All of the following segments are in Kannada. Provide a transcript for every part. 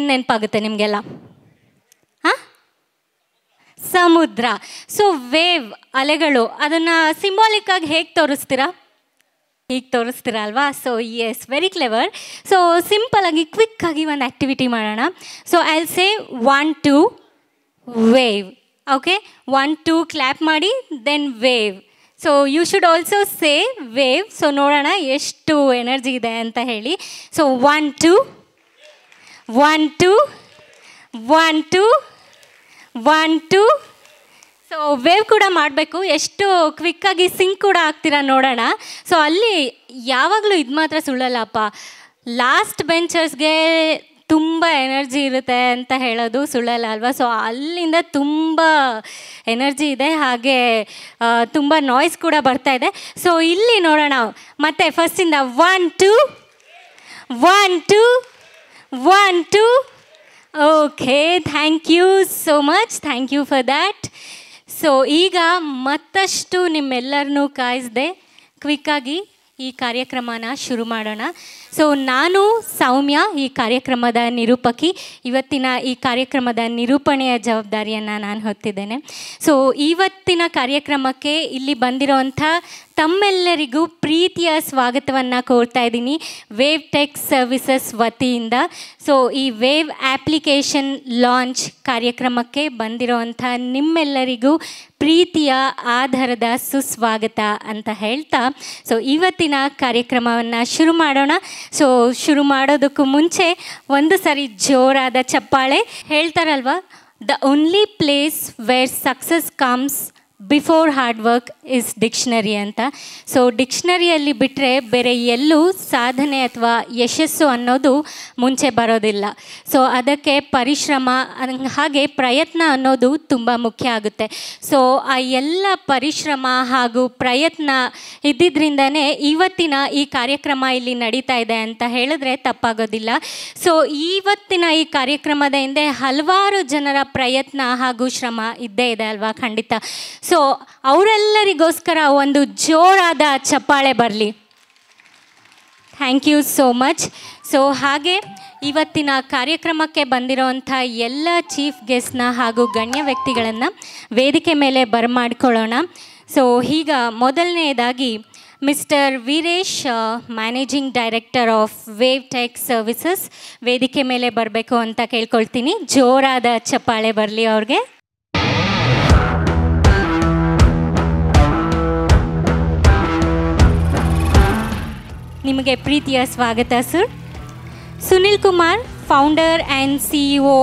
ಏನು ನೆನಪಾಗುತ್ತೆ ನಿಮಗೆಲ್ಲ? ಹಾಂ, ಸಮುದ್ರ. ಸೊ ವೇವ್, ಅಲೆಗಳು, ಅದನ್ನು ಸಿಂಬಾಲಿಕ್ಕಾಗಿ ಹೇಗೆ ತೋರಿಸ್ತೀರಾ? ಹೀಗೆ ತೋರಿಸ್ತೀರಾ ಅಲ್ವಾ? So yes, very clever. So ಸಿಂಪಲಾಗಿ ಕ್ವಿಕ್ಕಾಗಿ ಒಂದು ಆ್ಯಕ್ಟಿವಿಟಿ ಮಾಡೋಣ. So I will say 1 2 wave. Okay, 1 2 clap ಮಾಡಿ, then wave. So you should also say wave. So ನೋಡೋಣ ಎಷ್ಟು ಎನರ್ಜಿ ಇದೆ ಅಂತ ಹೇಳಿ. ಸೊ 1 2 1 2 1 2 1 2. ಸೊ ವೇವ್ ಕೂಡ ಮಾಡಬೇಕು. ಎಷ್ಟು ಕ್ವಿಕ್ಕಾಗಿ ಸಿಂಕ್ ಕೂಡ ಆಗ್ತೀರಾ ನೋಡೋಣ. ಸೊ ಅಲ್ಲಿ ಯಾವಾಗಲೂ ಇದು ಮಾತ್ರ ಸುಳ್ಳಲ್ಲಪ್ಪ, ಲಾಸ್ಟ್ ಬೆಂಚರ್ಸ್ಗೆ ತುಂಬ ಎನರ್ಜಿ ಇರುತ್ತೆ ಅಂತ ಹೇಳೋದು ಸುಳ್ಳಲ್ಲ ಅಲ್ವಾ? ಸೊ ಅಲ್ಲಿಂದ ತುಂಬ ಎನರ್ಜಿ ಇದೆ, ಹಾಗೆ ತುಂಬ ನಾಯ್ಸ್ ಕೂಡ ಬರ್ತಾ ಇದೆ. ಸೊ ಇಲ್ಲಿ ನೋಡೋಣ ಮತ್ತೆ ಫಸ್ಟಿಂದ 1 2 1 2 1 2. Okay, thank you so much, thank you for that. So ಈಗ ಮತ್ತಷ್ಟು ನಿಮ್ಮೆಲ್ಲರನ್ನೂ ಕಾಯಿಸ್ದೆ ಕ್ವಿಕ್ಕಾಗಿ ಈ ಕಾರ್ಯಕ್ರಮನ ಶುರು ಮಾಡೋಣ. ಸೊ ನಾನು ಸೌಮ್ಯ, ಈ ಕಾರ್ಯಕ್ರಮದ ನಿರೂಪಕಿ. ಇವತ್ತಿನ ಈ ಕಾರ್ಯಕ್ರಮದ ನಿರೂಪಣೆಯ ಜವಾಬ್ದಾರಿಯನ್ನು ನಾನು ಹೊತ್ತಿದ್ದೇನೆ. ಸೊ ಇವತ್ತಿನ ಕಾರ್ಯಕ್ರಮಕ್ಕೆ ಇಲ್ಲಿ ಬಂದಿರೋವಂಥ ತಮ್ಮೆಲ್ಲರಿಗೂ ಪ್ರೀತಿಯ ಸ್ವಾಗತವನ್ನು ಕೋರ್ತಾ ಇದ್ದೀನಿ ವೇವ್ ಟೆಕ್ ಸರ್ವಿಸಸ್ ವತಿಯಿಂದ. ಸೊ ಈ ವೇವ್ ಆ್ಯಪ್ಲಿಕೇಶನ್ ಲಾಂಚ್ ಕಾರ್ಯಕ್ರಮಕ್ಕೆ ಬಂದಿರೋವಂಥ ನಿಮ್ಮೆಲ್ಲರಿಗೂ ಪ್ರೀತಿಯ ಆಧಾರದ ಸುಸ್ವಾಗತ ಅಂತ ಹೇಳ್ತಾ, ಸೊ ಇವತ್ತಿನ ಕಾರ್ಯಕ್ರಮವನ್ನು ಶುರು ಮಾಡೋಣ. ಸೊ ಶುರು ಮಾಡೋದಕ್ಕೂ ಮುಂಚೆ ಒಂದು ಸರಿ ಜೋರಾದ ಚಪ್ಪಾಳೆ. ಹೇಳ್ತಾರಲ್ವ, the only place where success comes before hard work is dictionary ಅಂತ. ಸೊ ಡಿಕ್ಷನರಿಯಲ್ಲಿ ಬಿಟ್ಟರೆ ಬೇರೆ ಎಲ್ಲೂ ಸಾಧನೆ ಅಥವಾ ಯಶಸ್ಸು ಅನ್ನೋದು ಮುಂಚೆ ಬರೋದಿಲ್ಲ. ಸೊ ಅದಕ್ಕೆ ಪರಿಶ್ರಮ ಹಾಗೆ ಪ್ರಯತ್ನ ಅನ್ನೋದು ತುಂಬ ಮುಖ್ಯ ಆಗುತ್ತೆ. ಸೊ ಆ ಎಲ್ಲ ಪರಿಶ್ರಮ ಹಾಗೂ ಪ್ರಯತ್ನ ಇದ್ದಿದ್ದರಿಂದನೇ ಇವತ್ತಿನ ಈ ಕಾರ್ಯಕ್ರಮ ಇಲ್ಲಿ ನಡೀತಾ ಇದೆ ಅಂತ ಹೇಳಿದ್ರೆ ತಪ್ಪಾಗೋದಿಲ್ಲ. ಸೊ ಇವತ್ತಿನ ಈ ಕಾರ್ಯಕ್ರಮದ ಹಿಂದೆ ಹಲವಾರು ಜನರ ಪ್ರಯತ್ನ ಹಾಗೂ ಶ್ರಮ ಇದ್ದೇ ಇದೆ ಅಲ್ವಾ? ಖಂಡಿತ. ಸೊ ಅವರೆಲ್ಲರಿಗೋಸ್ಕರ ಒಂದು ಜೋರಾದ ಚಪ್ಪಾಳೆ ಬರಲಿ. Thank you so much. So ಹಾಗೆ ಇವತ್ತಿನ ಕಾರ್ಯಕ್ರಮಕ್ಕೆ ಬಂದಿರೋವಂಥ ಎಲ್ಲ ಚೀಫ್ ಗೆಸ್ಟ್ನ ಹಾಗೂ ಗಣ್ಯ ವ್ಯಕ್ತಿಗಳನ್ನು ವೇದಿಕೆ ಮೇಲೆ ಬರಮಾಡ್ಕೊಳ್ಳೋಣ. ಸೊ ಈಗ ಮೊದಲನೆಯದಾಗಿ mister Veeresh, managing director of wave tech services, ವೇದಿಕೆ ಮೇಲೆ ಬರಬೇಕು ಅಂತ ಕೇಳ್ಕೊಳ್ತೀನಿ. ಜೋರಾದ ಚಪ್ಪಾಳೆ ಬರಲಿ ಅವ್ರಿಗೆ. ನಿಮಗೆ ಪ್ರೀತಿಯ ಸ್ವಾಗತ sir. Sunil Kumar, founder and CEO.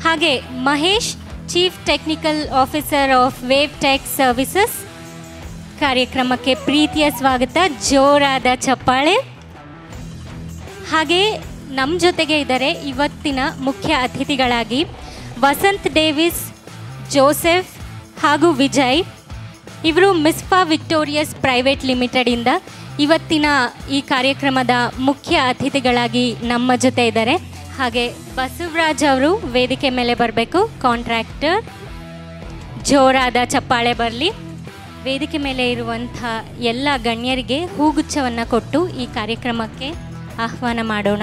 ಹಾಗೆ Mahesh, chief technical officer of wave tech services. ಕಾರ್ಯಕ್ರಮಕ್ಕೆ ಪ್ರೀತಿಯ ಸ್ವಾಗತ, ಜೋರಾದ ಚಪ್ಪಾಳೆ. ಹಾಗೆ ನಮ್ಮ ಜೊತೆಗೆ ಇದ್ದಾರೆ ಇವತ್ತಿನ ಮುಖ್ಯ ಅತಿಥಿಗಳಾಗಿ ವಸಂತ್ ಡೇವಿಸ್, ಜೋಸೆಫ್ ಹಾಗೂ ವಿಜಯ್. ಇವರು ಮಿಸ್ಫಾ ವಿಕ್ಟೋರಿಯಸ್ ಪ್ರೈವೇಟ್ ಲಿಮಿಟೆಡಿಂದ ಇವತ್ತಿನ ಈ ಕಾರ್ಯಕ್ರಮದ ಮುಖ್ಯ ಅತಿಥಿಗಳಾಗಿ ನಮ್ಮ ಜೊತೆ ಇದ್ದಾರೆ. ಹಾಗೆ ಬಸವರಾಜ್ ಅವರು ವೇದಿಕೆ ಮೇಲೆ ಬರಬೇಕು, ಕಾಂಟ್ರಾಕ್ಟರ್. ಜೋರಾದ ಚಪ್ಪಾಳೆ ಬರಲಿ. ವೇದಿಕೆ ಮೇಲೆ ಇರುವಂಥ ಎಲ್ಲ ಗಣ್ಯರಿಗೆ ಹೂಗುಚ್ಛವನ್ನು ಕೊಟ್ಟು ಈ ಕಾರ್ಯಕ್ರಮಕ್ಕೆ ಆಹ್ವಾನ ಮಾಡೋಣ.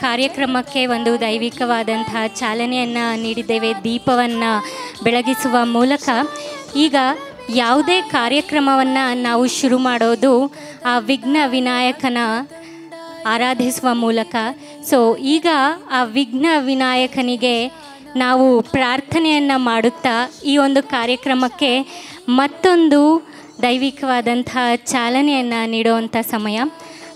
ಕಾರ್ಯಕ್ರಮಕ್ಕೆ ಒಂದು ದೈವಿಕವಾದಂತಹ ಚಾಲನೆಯನ್ನು ನೀಡಿದ್ದೇವೆ, ದೀಪವನ್ನು ಬೆಳಗಿಸುವ ಮೂಲಕ. ಈಗ ಯಾವುದೇ ಕಾರ್ಯಕ್ರಮವನ್ನು ನಾವು ಶುರು ಮಾಡೋದು ಆ ವಿಘ್ನ ವಿನಾಯಕನ ಆರಾಧಿಸುವ ಮೂಲಕ. ಸೊ ಈಗ ಆ ವಿಘ್ನ ವಿನಾಯಕನಿಗೆ ನಾವು ಪ್ರಾರ್ಥನೆಯನ್ನು ಮಾಡುತ್ತಾ ಈ ಒಂದು ಕಾರ್ಯಕ್ರಮಕ್ಕೆ ಮತ್ತೊಂದು ದೈವಿಕವಾದಂಥ ಚಾಲನೆಯನ್ನು ನೀಡುವಂಥ ಸಮಯ.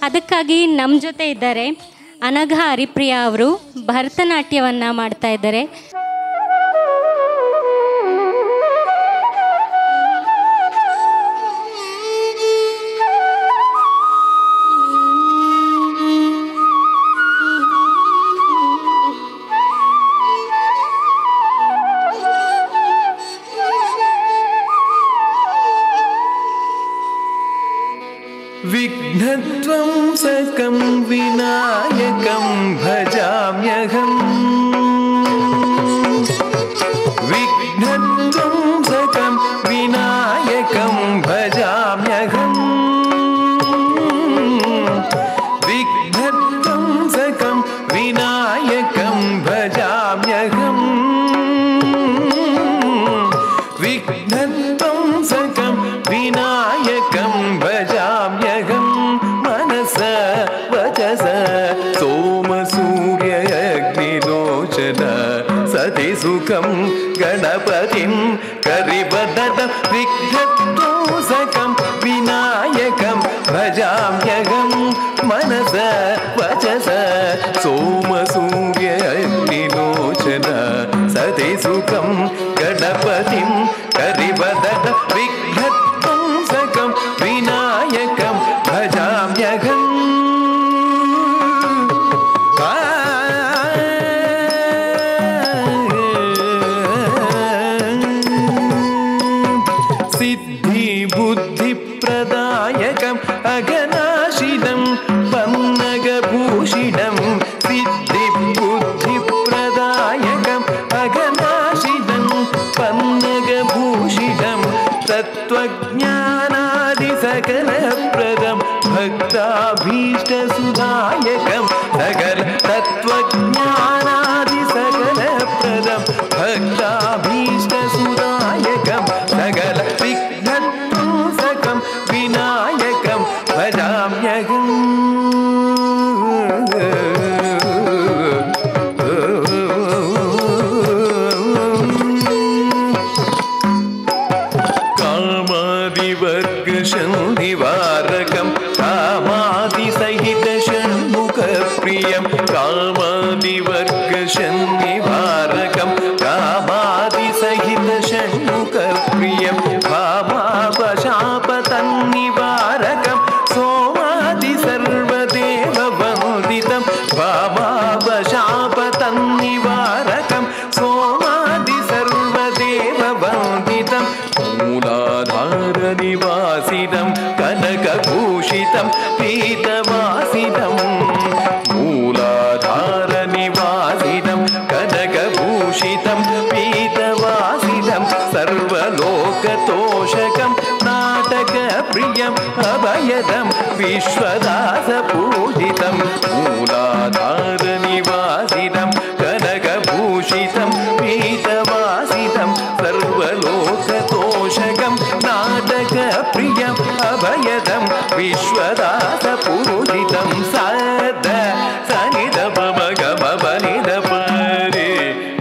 ಅದಕ್ಕಾಗಿ ನಮ್ಮ ಜೊತೆ ಇದ್ದಾರೆ ಅನಘ ಹರಿಪ್ರಿಯಾ ಅವರು, ಭರತನಾಟ್ಯವನ್ನು ಮಾಡ್ತಾ ಇದ್ದಾರೆ. विघ्नध्वंसकं विनायकं भजाम्यहम्. विघ्नध्वंसकं विनायकं भजाम्यहम्. विघ्नध्वंसकं विनायकं भजाम्यहम्. विघ्नध्वंसकं विनायकं भजाम्यहम्. मनस वचस सोमसूर्य अग्निलोचन सतिसुखं गणपतिं करिवदनं. विघ्नध्वंसकं विनायकं भजाम्यहम्. मनस वचस सोमसूर्य अग्निलोचन सतिसुखं गणपतिं करिवदनं. विघ्नध्वंसकं विनायकं भजाम्यहम्. सिद्धिबुद्धिप्रदायकम् अघनाशिनं पन्नगभूषिणं. सिद्धिबुद्धिप्रदायकम् अघनाशिनं पन्नगभूषिणं. तत्त्वज्ञानादिसकलप्रदं भक्ताभीष्टसुधायकं. सकल तत्त्वज्ञानादिसकलप्रदं भक्ताभीष्टसुधायकं. सकल विघ्नध्वंसकं विनायकं भजाम्यहम्. कामादिवर्गशन्निवारकं कामादिसहितषण्मुखप्रियं. कामादिवर्गशन्निवारकं कामादिसहितषण्मुखप्रियं. भामापशापतन्निवारकं सोमादिसर्वदेववन्दितं. भामापशापतन्निवारकं सोमादिसर्वदेववन्दितं. मूलाधारनिवासिनं कनकभूषितं पीतवासिनं. मूलाधारनिवासिनं कनकभूषितं पीतवासिनं. सर्वलोकतोषकं नाटकप्रियम् अभयदं विश्वदासपूजितं. मूलाधारनिवासिनं कनकभूषितं पीतवासितं. सर्वलोकतोषकं नाटकप्रियम् अभयदं विश्वदासपूजितं. सद सनिधपमगमपनिधपरे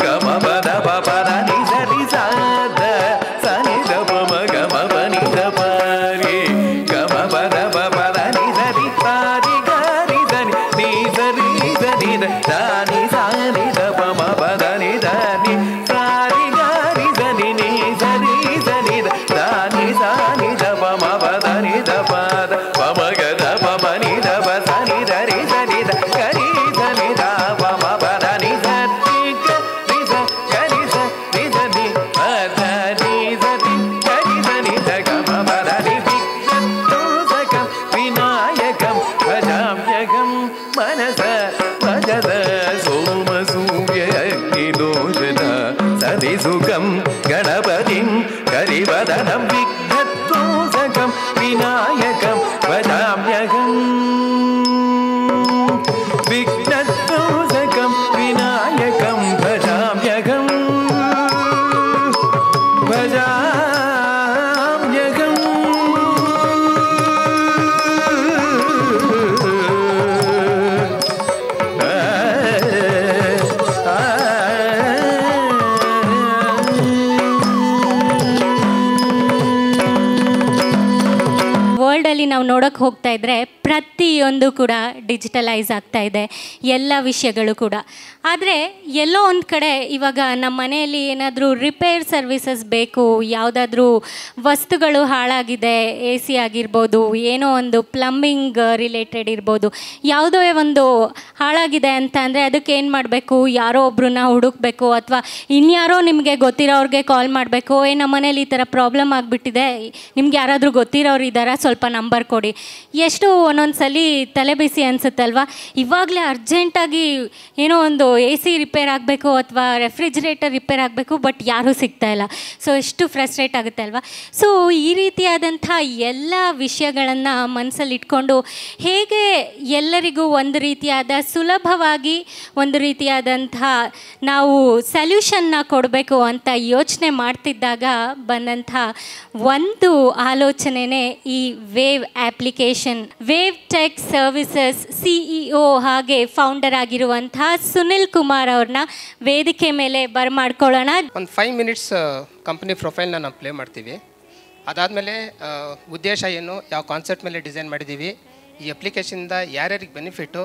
गमपदपपदनि सरि. सद सनिधपमगमपनिधपरे गमपदपपदनि सरि. सारि गारि सनि नि सरि सनि दानि सानि धपमपदनि धनि. सारि गारि सनि नि सरि सनि दानि सानि धपमपदनि धपद पमगद पमनि धप सनि धरि सनि ध करि सनि धपमपदनि धनि करि स करि स नि धनि पदनि सनि करि सनि ध गमपदनि. विघ्नध्वंसकं विनायकं भजाम्यहम्. मनस भजत सोमसूर्य अग्निलोचन सतिसुखं गणपतिं करिवदनं. विघ्नध्वंसकं विनायकं भजाम्यहम्. विघ्नध्वंसकं विनायकं भजाम्यहम्. भजाम्यहम्. ವರ್ಲ್ಡಲ್ಲಿ ನಾವು ನೋಡೋಕ್ಕೆ ಹೋಗ್ತಾ ಇದ್ದರೆ ಪ್ರತಿಯೊಂದು ಕೂಡ ಡಿಜಿಟಲೈಸ್ ಆಗ್ತಾ ಇದೆ, ಎಲ್ಲ ವಿಷಯಗಳು ಕೂಡ. ಆದರೆ ಎಲ್ಲೋ ಒಂದು ಕಡೆ ಇವಾಗ ನಮ್ಮ ಮನೆಯಲ್ಲಿ ಏನಾದರೂ ರಿಪೇರ್ ಸರ್ವಿಸಸ್ ಬೇಕು, ಯಾವುದಾದ್ರೂ ವಸ್ತುಗಳು ಹಾಳಾಗಿದೆ, ಎ ಸಿ ಆಗಿರ್ಬೋದು, ಏನೋ ಒಂದು ಪ್ಲಂಬಿಂಗ್ ರಿಲೇಟೆಡ್ ಇರ್ಬೋದು, ಯಾವುದೋ ಒಂದು ಹಾಳಾಗಿದೆ ಅಂತ ಅಂದರೆ ಅದಕ್ಕೆ ಏನು ಮಾಡಬೇಕು, ಯಾರೋ ಒಬ್ರನ್ನ ಹುಡುಕಬೇಕು ಅಥವಾ ಇನ್ಯಾರೋ ನಿಮಗೆ ಗೊತ್ತಿರೋರಿಗೆ ಕಾಲ್ ಮಾಡಬೇಕು. ನಮ್ಮ ಮನೇಲಿ ಈ ಥರ ಪ್ರಾಬ್ಲಮ್ ಆಗಿಬಿಟ್ಟಿದೆ, ನಿಮ್ಗೆ ಯಾರಾದರೂ ಗೊತ್ತಿರೋರು ಇದ್ದಾರಾ, ಸ್ವಲ್ಪ ನಂಬರ್ ಕೊಡಿ. ಎಷ್ಟು ಒಂದೊಂದು ಸಲ ತಲೆ ಬಿಸಿ ಅನಿಸುತ್ತಲ್ವ. ಇವಾಗಲೇ ಅರ್ಜೆಂಟಾಗಿ ಏನೋ ಒಂದು ಎ ಸಿ ರಿಪೇರ್ ಆಗಬೇಕು ಅಥವಾ ರೆಫ್ರಿಜಿರೇಟರ್ ರಿಪೇರ್ ಆಗಬೇಕು, ಬಟ್ ಯಾರೂ ಸಿಗ್ತಾಯಿಲ್ಲ. ಸೊ ಎಷ್ಟು ಫ್ರಸ್ಟ್ರೇಟ್ ಆಗುತ್ತೆ ಅಲ್ವಾ. ಸೊ ಈ ರೀತಿಯಾದಂಥ ಎಲ್ಲ ವಿಷಯಗಳನ್ನು ಮನಸ್ಸಲ್ಲಿ ಇಟ್ಕೊಂಡು ಹೇಗೆ ಎಲ್ಲರಿಗೂ ಒಂದು ರೀತಿಯಾದ ಸುಲಭವಾಗಿ ಒಂದು ರೀತಿಯಾದಂಥ ನಾವು ಸಲ್ಯೂಷನ್ನ ಕೊಡಬೇಕು ಅಂತ ಯೋಚನೆ ಮಾಡ್ತಿದ್ದಾಗ ಬಂದಂಥ ಒಂದು ಆಲೋಚನೆಯೇ ಈ wave application. Wave tech services CEO ಹಾಗೆ ಫೌಂಡರ್ ಆಗಿರುವಂಥ ಸುನಿಲ್ ಕುಮಾರ್ ಅವ್ರನ್ನ ವೇದಿಕೆ ಮೇಲೆ ಬರಮಾಡ್ಕೊಳ್ಳೋಣ. ಒಂದು 5 ಮಿನಿಟ್ಸ್ ಕಂಪ್ನಿ ಪ್ರೊಫೈಲ್ನ ನಾವು ಪ್ಲೇ ಮಾಡ್ತೀವಿ. ಅದಾದಮೇಲೆ ಉದ್ದೇಶ ಏನು, ಯಾವ ಕಾನ್ಸೆಪ್ಟ್ ಮೇಲೆ ಡಿಸೈನ್ ಮಾಡಿದ್ದೀವಿ, ಈ ಅಪ್ಲಿಕೇಶನಿಂದ ಯಾರ್ಯಾರಿಗೆ ಬೆನಿಫಿಟ್ಟು,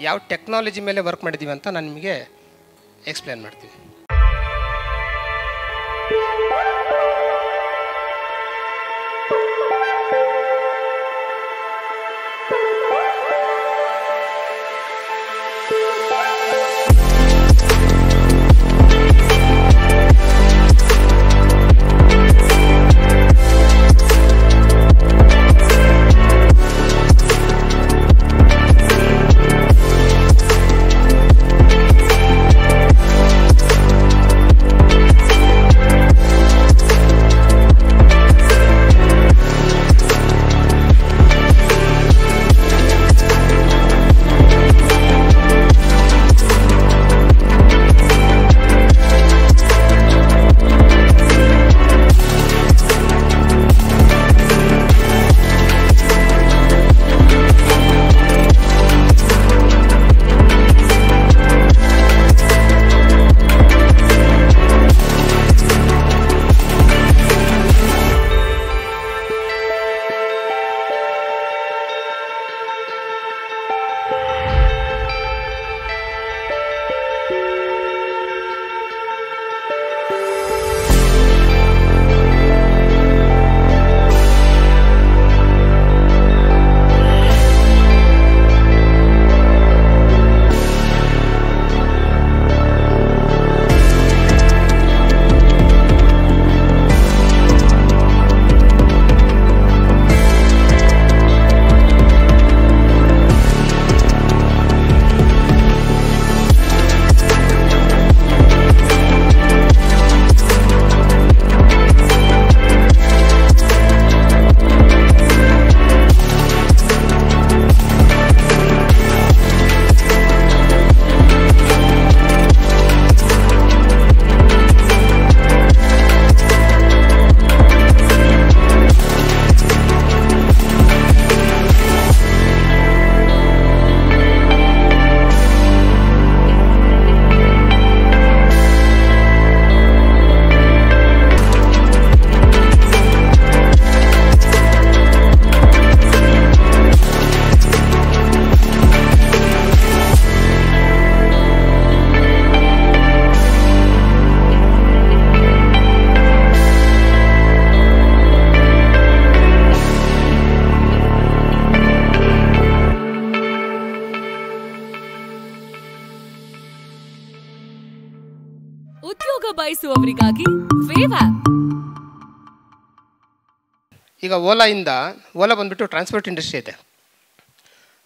ಯಾವ ಟೆಕ್ನಾಲಜಿ ಮೇಲೆ ವರ್ಕ್ ಮಾಡಿದ್ದೀವಿ ಅಂತ ನಾನು ನಿಮಗೆ ಎಕ್ಸ್ಪ್ಲೇನ್ ಮಾಡ್ತೀನಿ. ಉದ್ಯೋಗ ಬಯಸುವವರಿಗಾಗಿ ವೇವ್ ಆಪ್. ಈಗ ಓಲಾ ಬಂದ್ಬಿಟ್ಟು ಟ್ರಾನ್ಸ್ಪೋರ್ಟ್ ಇಂಡಸ್ಟ್ರಿ ಇದೆ.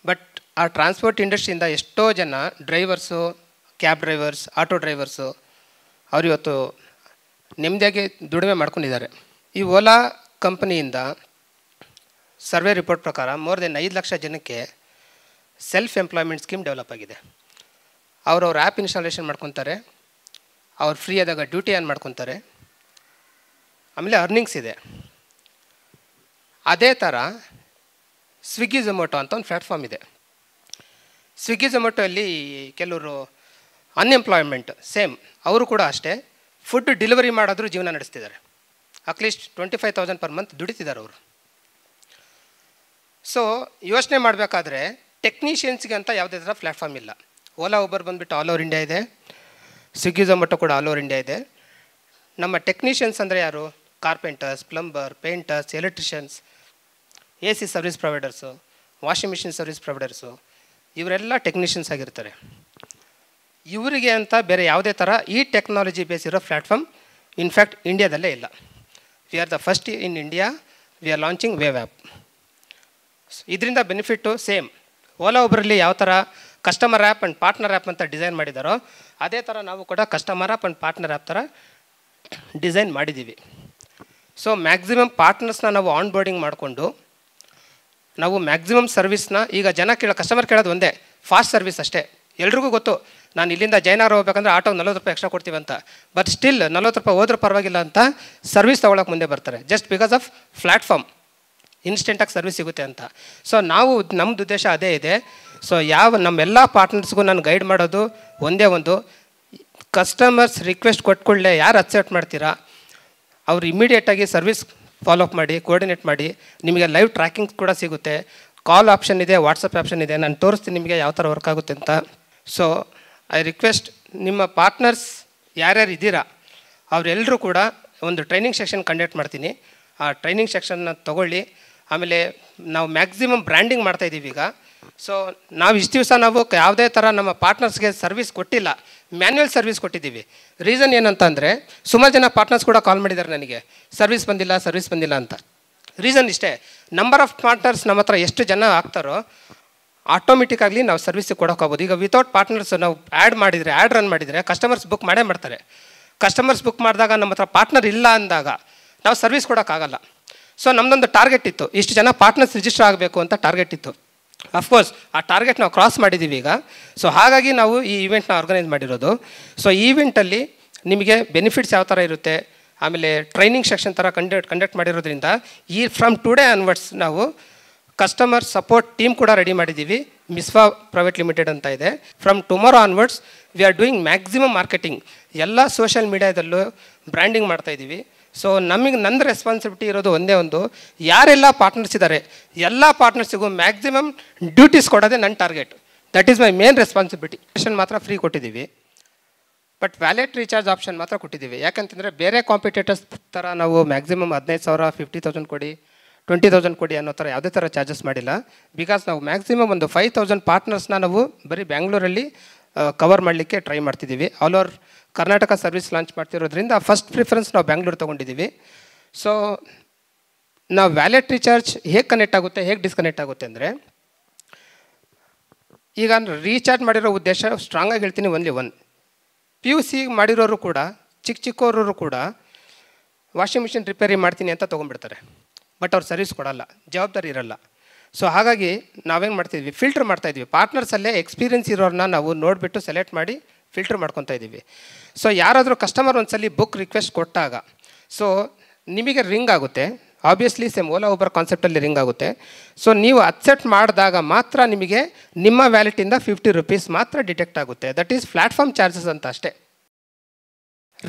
ಬಟ್ ಆ ಟ್ರಾನ್ಸ್ಪೋರ್ಟ್ ಇಂಡಸ್ಟ್ರಿಯಿಂದ ಎಷ್ಟೋ ಜನ drivers, cab drivers, auto drivers ಅವರು ಇವತ್ತು ನೆಮ್ಮದಿಯಾಗಿ ದುಡಿಮೆ ಮಾಡ್ಕೊಂಡಿದ್ದಾರೆ. ಈ ಓಲಾ ಕಂಪನಿಯಿಂದ ಸರ್ವೆ ರಿಪೋರ್ಟ್ ಪ್ರಕಾರ ಮೋರ್ ದೆನ್ 5 ಲಕ್ಷ ಜನಕ್ಕೆ ಸೆಲ್ಫ್ ಎಂಪ್ಲಾಯ್ಮೆಂಟ್ ಸ್ಕೀಮ್ ಡೆವಲಪ್ ಆಗಿದೆ. ಅವ್ರವ್ರ ಆ್ಯಪ್ ಇನ್ಸ್ಟಾಲೇಷನ್ ಮಾಡ್ಕೊತಾರೆ, ಅವ್ರು ಫ್ರೀ ಆದಾಗ ಡ್ಯೂಟಿ ಆನ್ ಮಾಡ್ಕೊತಾರೆ, ಆಮೇಲೆ ಅರ್ನಿಂಗ್ಸ್ ಇದೆ. ಅದೇ ಥರ ಸ್ವಿಗ್ಗಿ ಝೊಮ್ಯಾಟೊ ಅಂತ ಒಂದು ಪ್ಲ್ಯಾಟ್ಫಾರ್ಮ್ ಇದೆ. ಸ್ವಿಗ್ಗಿ ಝೊಮ್ಯಾಟೊಲ್ಲಿ ಕೆಲವರು ಅನ್ಎಂಪ್ಲಾಯ್ಮೆಂಟ್ ಸೇಮ್, ಅವರು ಕೂಡ ಅಷ್ಟೇ ಫುಡ್ ಡೆಲಿವರಿ ಮಾಡೋದ್ರೂ ಜೀವನ ನಡೆಸ್ತಿದ್ದಾರೆ. ಅಟ್ಲೀಸ್ಟ್ 25,000 ಪರ್ ಮಂತ್ ದುಡಿತಿದ್ದಾರೆ ಅವರು. ಸೊ ಯೋಚನೆ ಮಾಡಬೇಕಾದ್ರೆ ಟೆಕ್ನಿಷಿಯನ್ಸ್ಗೆ ಅಂತ ಯಾವುದೇ ಥರ ಪ್ಲ್ಯಾಟ್ಫಾರ್ಮ್ ಇಲ್ಲ. ಓಲಾ ಊಬರ್ ಬಂದುಬಿಟ್ಟು ಆಲ್ ಓವರ್ ಇಂಡಿಯಾ ಇದೆ, ಸ್ವಿಗ್ಗಿ ಝೊಮ್ಯಾಟೊ ಕೂಡ ಆಲ್ ಓವರ್ ಇಂಡಿಯಾ ಇದೆ. ನಮ್ಮ ಟೆಕ್ನಿಷಿಯನ್ಸ್ ಅಂದರೆ ಯಾರು? Carpenters, plumber, painters, electricians, AC service providers, washing machine service providers, ಇವರೆಲ್ಲ ಟೆಕ್ನಿಷಿಯನ್ಸ್ ಆಗಿರ್ತಾರೆ. ಇವರಿಗೆ ಅಂತ ಬೇರೆ ಯಾವುದೇ ಥರ ಈ ಟೆಕ್ನಾಲಜಿ ಬೇಸ್ ಇರೋ ಪ್ಲ್ಯಾಟ್ಫಾರ್ಮ್ ಇನ್ಫ್ಯಾಕ್ಟ್ ಇಂಡಿಯಾದಲ್ಲೇ ಇಲ್ಲ. We are the first in India. We are launching wave app. ಇದರಿಂದ ಬೆನಿಫಿಟ್ಟು ಸೇಮ್. ಓಲಾ ಊಬರಲ್ಲಿ ಯಾವ ಥರ customer app and partner app ಅಂತ ಡಿಸೈನ್ ಮಾಡಿದಾರೋ ಅದೇ ಥರ ನಾವು ಕೂಡ customer app and partner app ಥರ ಡಿಸೈನ್ ಮಾಡಿದ್ದೀವಿ. ಸೊ ಮ್ಯಾಕ್ಸಿಮಮ್ ಪಾರ್ಟ್ನರ್ಸ್ನ ನಾವು ಆನ್ ಬೋರ್ಡಿಂಗ್ ಮಾಡಿಕೊಂಡು ನಾವು ಮ್ಯಾಕ್ಸಿಮಮ್ ಸರ್ವಿಸ್ನ, ಈಗ ಜನ ಕಸ್ಟಮರ್ ಕೇಳೋದು ಒಂದೇ, ಫಾಸ್ಟ್ ಸರ್ವಿಸ್ ಅಷ್ಟೇ. ಎಲ್ರಿಗೂ ಗೊತ್ತು, ನಾನು ಇಲ್ಲಿಂದ ಜೈನಾರ್ ಹೋಗ್ಬೇಕಂದ್ರೆ ಆಟೋ 40 ರೂಪಾಯಿ ಎಕ್ಸ್ಟ್ರಾ ಕೊಡ್ತೀವಿ ಅಂತ. ಬಟ್ ಸ್ಟಿಲ್ 40 ರೂಪಾಯಿ ಹೋದ್ರೂ ಪರವಾಗಿಲ್ಲ ಅಂತ ಸರ್ವಿಸ್ ತೊಗೊಳಕ್ಕೆ ಮುಂದೆ ಬರ್ತಾರೆ, ಜಸ್ಟ್ ಬಿಕಾಸ್ ಆಫ್ ಪ್ಲ್ಯಾಟ್ಫಾರ್ಮ್. ಇನ್ಸ್ಟೆಂಟಾಗಿ ಸರ್ವಿಸ್ ಸಿಗುತ್ತೆ ಅಂತ. ಸೊ ನಮ್ಮದು ಉದ್ದೇಶ ಅದೇ ಇದೆ. ಸೊ ನಮ್ಮೆಲ್ಲ ಪಾರ್ಟ್ನರ್ಸ್ಗೂ ನಾನು ಗೈಡ್ ಮಾಡೋದು ಒಂದೇ ಒಂದು, ಕಸ್ಟಮರ್ಸ್ ರಿಕ್ವೆಸ್ಟ್ ಕೊಟ್ಕೊಳ್ಳೆ ಯಾರು ಅಕ್ಸೆಪ್ಟ್ ಮಾಡ್ತೀರಾ ಅವ್ರು ಇಮಿಡಿಯೇಟಾಗಿ ಸರ್ವಿಸ್ ಫಾಲೋಅಪ್ ಮಾಡಿ, ಕೋಆರ್ಡಿನೇಟ್ ಮಾಡಿ. ನಿಮಗೆ ಲೈವ್ ಟ್ರ್ಯಾಕಿಂಗ್ ಕೂಡ ಸಿಗುತ್ತೆ, ಕಾಲ್ ಆಪ್ಷನ್ ಇದೆ, ವಾಟ್ಸಪ್ ಆಪ್ಷನ್ ಇದೆ. ನಾನು ತೋರಿಸ್ತೀನಿ ನಿಮಗೆ ಯಾವ ಥರ ವರ್ಕ್ ಆಗುತ್ತೆ ಅಂತ. ಸೊ ಐ ರಿಕ್ವೆಸ್ಟ್ ನಿಮ್ಮ ಪಾರ್ಟ್ನರ್ಸ್ ಯಾರ್ಯಾರು ಇದ್ದೀರಾ ಅವರೆಲ್ಲರೂ ಕೂಡ ಒಂದು ಟ್ರೈನಿಂಗ್ ಸೆಕ್ಷನ್ ಕಂಡಕ್ಟ್ ಮಾಡ್ತೀನಿ. ಆ ಟ್ರೈನಿಂಗ್ ಸೆಕ್ಷನ್ನ ತೊಗೊಳ್ಳಿ. ಆಮೇಲೆ ನಾವು ಮ್ಯಾಕ್ಸಿಮಮ್ ಬ್ರ್ಯಾಂಡಿಂಗ್ ಮಾಡ್ತಾಯಿದ್ದೀವಿ ಈಗ. ಸೊ ನಾವು ಇಷ್ಟು ದಿವಸ ನಾವು ಯಾವುದೇ ಥರ ನಮ್ಮ ಪಾರ್ಟ್ನರ್ಸ್ಗೆ ಸರ್ವಿಸ್ ಕೊಟ್ಟಿಲ್ಲ, ಮ್ಯಾನ್ಯುವಲ್ ಸರ್ವಿಸ್ ಕೊಟ್ಟಿದ್ದೀವಿ. ರೀಸನ್ ಏನಂತ ಅಂದರೆ ಸುಮಾರು ಜನ ಪಾರ್ಟ್ನರ್ಸ್ ಕೂಡ ಕಾಲ್ ಮಾಡಿದ್ದಾರೆ ನನಗೆ, ಸರ್ವಿಸ್ ಬಂದಿಲ್ಲ ಅಂತ. ರೀಸನ್ ಇಷ್ಟೇ, ನಂಬರ್ ಆಫ್ ಪಾರ್ಟ್ನರ್ಸ್ ನಮ್ಮ ಹತ್ರ ಎಷ್ಟು ಜನ ಆಗ್ತಾರೋ ಆಟೋಮೆಟಿಕ್ಕಾಗಲಿ ನಾವು ಸರ್ವಿಸಿಗೆ ಕೊಡೋಕ್ಕಾಗ್ಬೋದು. ಈಗ ವಿತೌಟ್ ಪಾರ್ಟ್ನರ್ಸ್ ನಾವು ಆ್ಯಡ್ ರನ್ ಮಾಡಿದರೆ ಕಸ್ಟಮರ್ಸ್ ಬುಕ್ ಮಾಡೇ ಮಾಡ್ತಾರೆ. ಕಸ್ಟಮರ್ಸ್ ಬುಕ್ ಮಾಡಿದಾಗ ನಮ್ಮ ಹತ್ರ ಪಾರ್ಟ್ನರ್ ಇಲ್ಲ ಅಂದಾಗ ನಾವು ಸರ್ವಿಸ್ ಕೊಡೋಕ್ಕಾಗಲ್ಲ. ಸೊ ನಮ್ಮದೊಂದು ಟಾರ್ಗೆಟ್ ಇತ್ತು, ಇಷ್ಟು ಜನ ಪಾರ್ಟ್ನರ್ಸ್ ರಿಜಿಸ್ಟರ್ ಆಗಬೇಕು ಅಂತ ಟಾರ್ಗೆಟ್ ಇತ್ತು. ಅಫ್ಕೋರ್ಸ್ ಆ ಟಾರ್ಗೆಟ್ ನಾವು ಕ್ರಾಸ್ ಮಾಡಿದ್ದೀವಿ ಈಗ. ಸೊ ಹಾಗಾಗಿ ನಾವು ಈ ಇವೆಂಟ್ನ ಆರ್ಗನೈಸ್ ಮಾಡಿರೋದು. ಸೊ ಈ ಇವೆಂಟಲ್ಲಿ ನಿಮಗೆ ಬೆನಿಫಿಟ್ಸ್ ಯಾವ ಥರ ಇರುತ್ತೆ, ಆಮೇಲೆ ಟ್ರೈನಿಂಗ್ ಸೆಕ್ಷನ್ ಥರ ಕಂಡಕ್ಟ್ ಮಾಡಿರೋದ್ರಿಂದ ಫ್ರಮ್ ಟುಡೇ ಆನ್ವರ್ಡ್ಸ್ ನಾವು ಕಸ್ಟಮರ್ ಸಪೋರ್ಟ್ ಟೀಮ್ ಕೂಡ ರೆಡಿ ಮಾಡಿದ್ದೀವಿ. ಮಿಸ್ವಾ ಪ್ರೈವೇಟ್ ಲಿಮಿಟೆಡ್ ಅಂತ ಇದೆ. From tomorrow onwards we are doing maximum marketing, ಎಲ್ಲ ಸೋಷಿಯಲ್ ಮೀಡಿಯಾದಲ್ಲೂ ಬ್ರ್ಯಾಂಡಿಂಗ್ ಮಾಡ್ತಾಯಿದ್ದೀವಿ. ಸೊ ನನ್ನ ರೆಸ್ಪಾನ್ಸಿಬಿಲಿಟಿ ಇರೋದು ಒಂದೇ ಒಂದು, ಯಾರೆಲ್ಲ ಪಾರ್ಟ್ನರ್ಸ್ ಇದ್ದಾರೆ ಎಲ್ಲ ಪಾರ್ಟ್ನರ್ಸಿಗೂ ಮ್ಯಾಕ್ಸಿಮಮ್ ಡ್ಯೂಟೀಸ್ ಕೊಡೋದೇ ನನ್ನ target. That is my main responsibility. ಮಾತ್ರ ಫ್ರೀ ಕೊಟ್ಟಿದ್ದೀವಿ, ಬಟ್ ವ್ಯಾಲೆಟ್ ರೀಚಾರ್ಜ್ ಆಪ್ಷನ್ ಮಾತ್ರ ಕೊಟ್ಟಿದ್ದೀವಿ. ಯಾಕಂತಂದರೆ ಬೇರೆ ಕಾಂಪಿಟೇಟರ್ಸ್ ಥರ ನಾವು ಮ್ಯಾಕ್ಸಿಮಮ್ 15,000, 50,000 ಕೊಡಿ, 20,000 ಕೊಡಿ ಅನ್ನೋ ಥರ ಯಾವುದೇ ಥರ ಚಾರ್ಜಸ್ ಮಾಡಿಲ್ಲ. ಬಿಕಾಸ್ ನಾವು ಮ್ಯಾಕ್ಸಿಮಮ್ ಒಂದು 5,000 ಪಾರ್ಟ್ನರ್ಸ್ನ ನಾವು ಬರೀ ಬ್ಯಾಂಗ್ಳೂರಲ್ಲಿ ಕವರ್ ಮಾಡಲಿಕ್ಕೆ ಟ್ರೈ ಮಾಡ್ತಿದ್ದೀವಿ. All over Karnataka service launch ಮಾಡ್ತಿರೋದ್ರಿಂದ ಫಸ್ಟ್ ಪ್ರಿಫರೆನ್ಸ್ ನಾವು ಬ್ಯಾಂಗ್ಳೂರು ತೊಗೊಂಡಿದ್ದೀವಿ. ಸೊ ನಾವು ವ್ಯಾಲೆಟ್ ರೀಚಾರ್ಜ್ ಹೇಗೆ ಕನೆಕ್ಟ್ ಆಗುತ್ತೆ, ಹೇಗೆ ಡಿಸ್ಕನೆಕ್ಟ್ ಆಗುತ್ತೆ ಅಂದರೆ, ಈಗ ರೀಚಾರ್ಜ್ ಮಾಡಿರೋ ಉದ್ದೇಶ ಸ್ಟ್ರಾಂಗಾಗಿ ಹೇಳ್ತೀನಿ, ಓನ್ಲಿ ಒನ್. PUC ಮಾಡಿರೋರು ಕೂಡ ಚಿಕ್ಕವರು ಕೂಡ ವಾಷಿಂಗ್ ಮಿಷಿನ್ ರಿಪೇರಿ ಮಾಡ್ತೀನಿ ಅಂತ ತೊಗೊಂಡ್ಬಿಡ್ತಾರೆ, ಬಟ್ ಅವ್ರು ಸರ್ವಿಸ್ ಕೊಡೋಲ್ಲ, ಜವಾಬ್ದಾರಿ ಇರೋಲ್ಲ. ಸೊ ಹಾಗಾಗಿ ನಾವೇನು ಮಾಡ್ತಿದ್ವಿ, ಫಿಲ್ಟರ್ ಮಾಡ್ತಾಯಿದ್ವಿ. ಪಾರ್ಟ್ನರ್ಸಲ್ಲೇ ಎಕ್ಸ್ಪೀರಿಯನ್ಸ್ ಇರೋರನ್ನ ನಾವು ನೋಡಿಬಿಟ್ಟು ಸೆಲೆಕ್ಟ್ ಮಾಡಿ ಫಿಲ್ಟರ್ ಮಾಡ್ಕೊತಾ ಇದ್ದೀವಿ. ಸೊ ಯಾರಾದರೂ ಕಸ್ಟಮರ್ ಒಂದ್ಸಲಿ ಬುಕ್ ರಿಕ್ವೆಸ್ಟ್ ಕೊಟ್ಟಾಗ ಸೊ ನಿಮಗೆ ರಿಂಗ್ ಆಗುತ್ತೆ, ಆಬ್ವಿಯಸ್ಲಿ ಸೇಮ್ ಓಲಾ ಊಬರ್ ಕಾನ್ಸೆಪ್ಟಲ್ಲಿ ರಿಂಗ್ ಆಗುತ್ತೆ. ಸೊ ನೀವು ಅಕ್ಸೆಪ್ಟ್ ಮಾಡಿದಾಗ ಮಾತ್ರ ನಿಮಗೆ ನಿಮ್ಮ ವ್ಯಾಲೆಟಿಂದ 50 ರೂಪೀಸ್ ಮಾತ್ರ ಡಿಟೆಕ್ಟ್ ಆಗುತ್ತೆ. ದಟ್ ಈಸ್ ಪ್ಲ್ಯಾಟ್ಫಾರ್ಮ್ ಚಾರ್ಜಸ್ ಅಂತ ಅಷ್ಟೇ.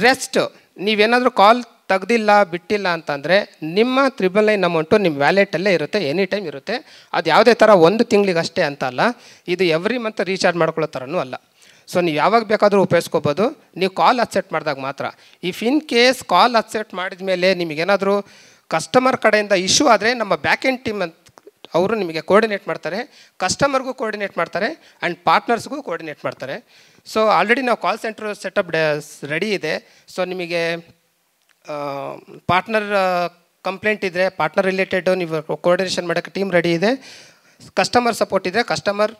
ರೆಸ್ಟ್ ನೀವೇನಾದರೂ ಕಾಲ್ ತೆಗ್ದಿಲ್ಲ ಬಿಟ್ಟಿಲ್ಲ ಅಂತಂದರೆ ನಿಮ್ಮ 999 ಅಮೌಂಟು ನಿಮ್ಮ ವ್ಯಾಲೆಟಲ್ಲೇ ಇರುತ್ತೆ, ಎನಿ ಟೈಮ್ ಇರುತ್ತೆ. ಅದು ಯಾವುದೇ ಥರ ಒಂದು ತಿಂಗಳಿಗೆ ಅಷ್ಟೇ ಅಂತ ಅಲ್ಲ, ಇದು ಎವ್ರಿ ಮಂತ್ ರೀಚಾರ್ಜ್ ಮಾಡ್ಕೊಳ್ಳೋ ಥರನೂ ಅಲ್ಲ. ಸೊ ನೀವು ಯಾವಾಗ ಬೇಕಾದರೂ ಉಪಯೋಗಿಸ್ಕೋಬೋದು, ನೀವು ಕಾಲ್ ಅಕ್ಸೆಪ್ಟ್ ಮಾಡಿದಾಗ ಮಾತ್ರ. If in case call accept ಮಾಡಿದ ಮೇಲೆ ನಿಮಗೇನಾದರೂ ಕಸ್ಟಮರ್ ಕಡೆಯಿಂದ ಇಶ್ಯೂ ಆದರೆ ನಮ್ಮ ಬ್ಯಾಕ್ ಎಂಡ್ ಟೀಮ್ ಅಂತ ಅವರು ನಿಮಗೆ ಕೋಆರ್ಡಿನೇಟ್ ಮಾಡ್ತಾರೆ, ಕಸ್ಟಮರ್ಗೂ ಕೋಆರ್ಡಿನೇಟ್ ಮಾಡ್ತಾರೆ ಆ್ಯಂಡ್ ಪಾರ್ಟ್ನರ್ಸ್ಗೂ ಕೋಆರ್ಡಿನೇಟ್ ಮಾಡ್ತಾರೆ. ಸೊ ಆಲ್ರೆಡಿ ನಾವು ಕಾಲ್ ಸೆಂಟರ್ ಸೆಟಪ್ ರೆಡಿ ಇದೆ. ಸೊ ನಿಮಗೆ ಪಾರ್ಟ್ನರ್ ಕಂಪ್ಲೇಂಟ್ ಇದ್ದರೆ ಪಾರ್ಟ್ನರ್ ರಿಲೇಟೆಡು ನೀವು ಕೋಆರ್ಡಿನೇಷನ್ ಮಾಡೋಕ್ಕೆ ಟೀಮ್ ರೆಡಿ ಇದೆ. ಕಸ್ಟಮರ್ ಸಪೋರ್ಟ್ ಇದೆ, ಕಸ್ಟಮರ್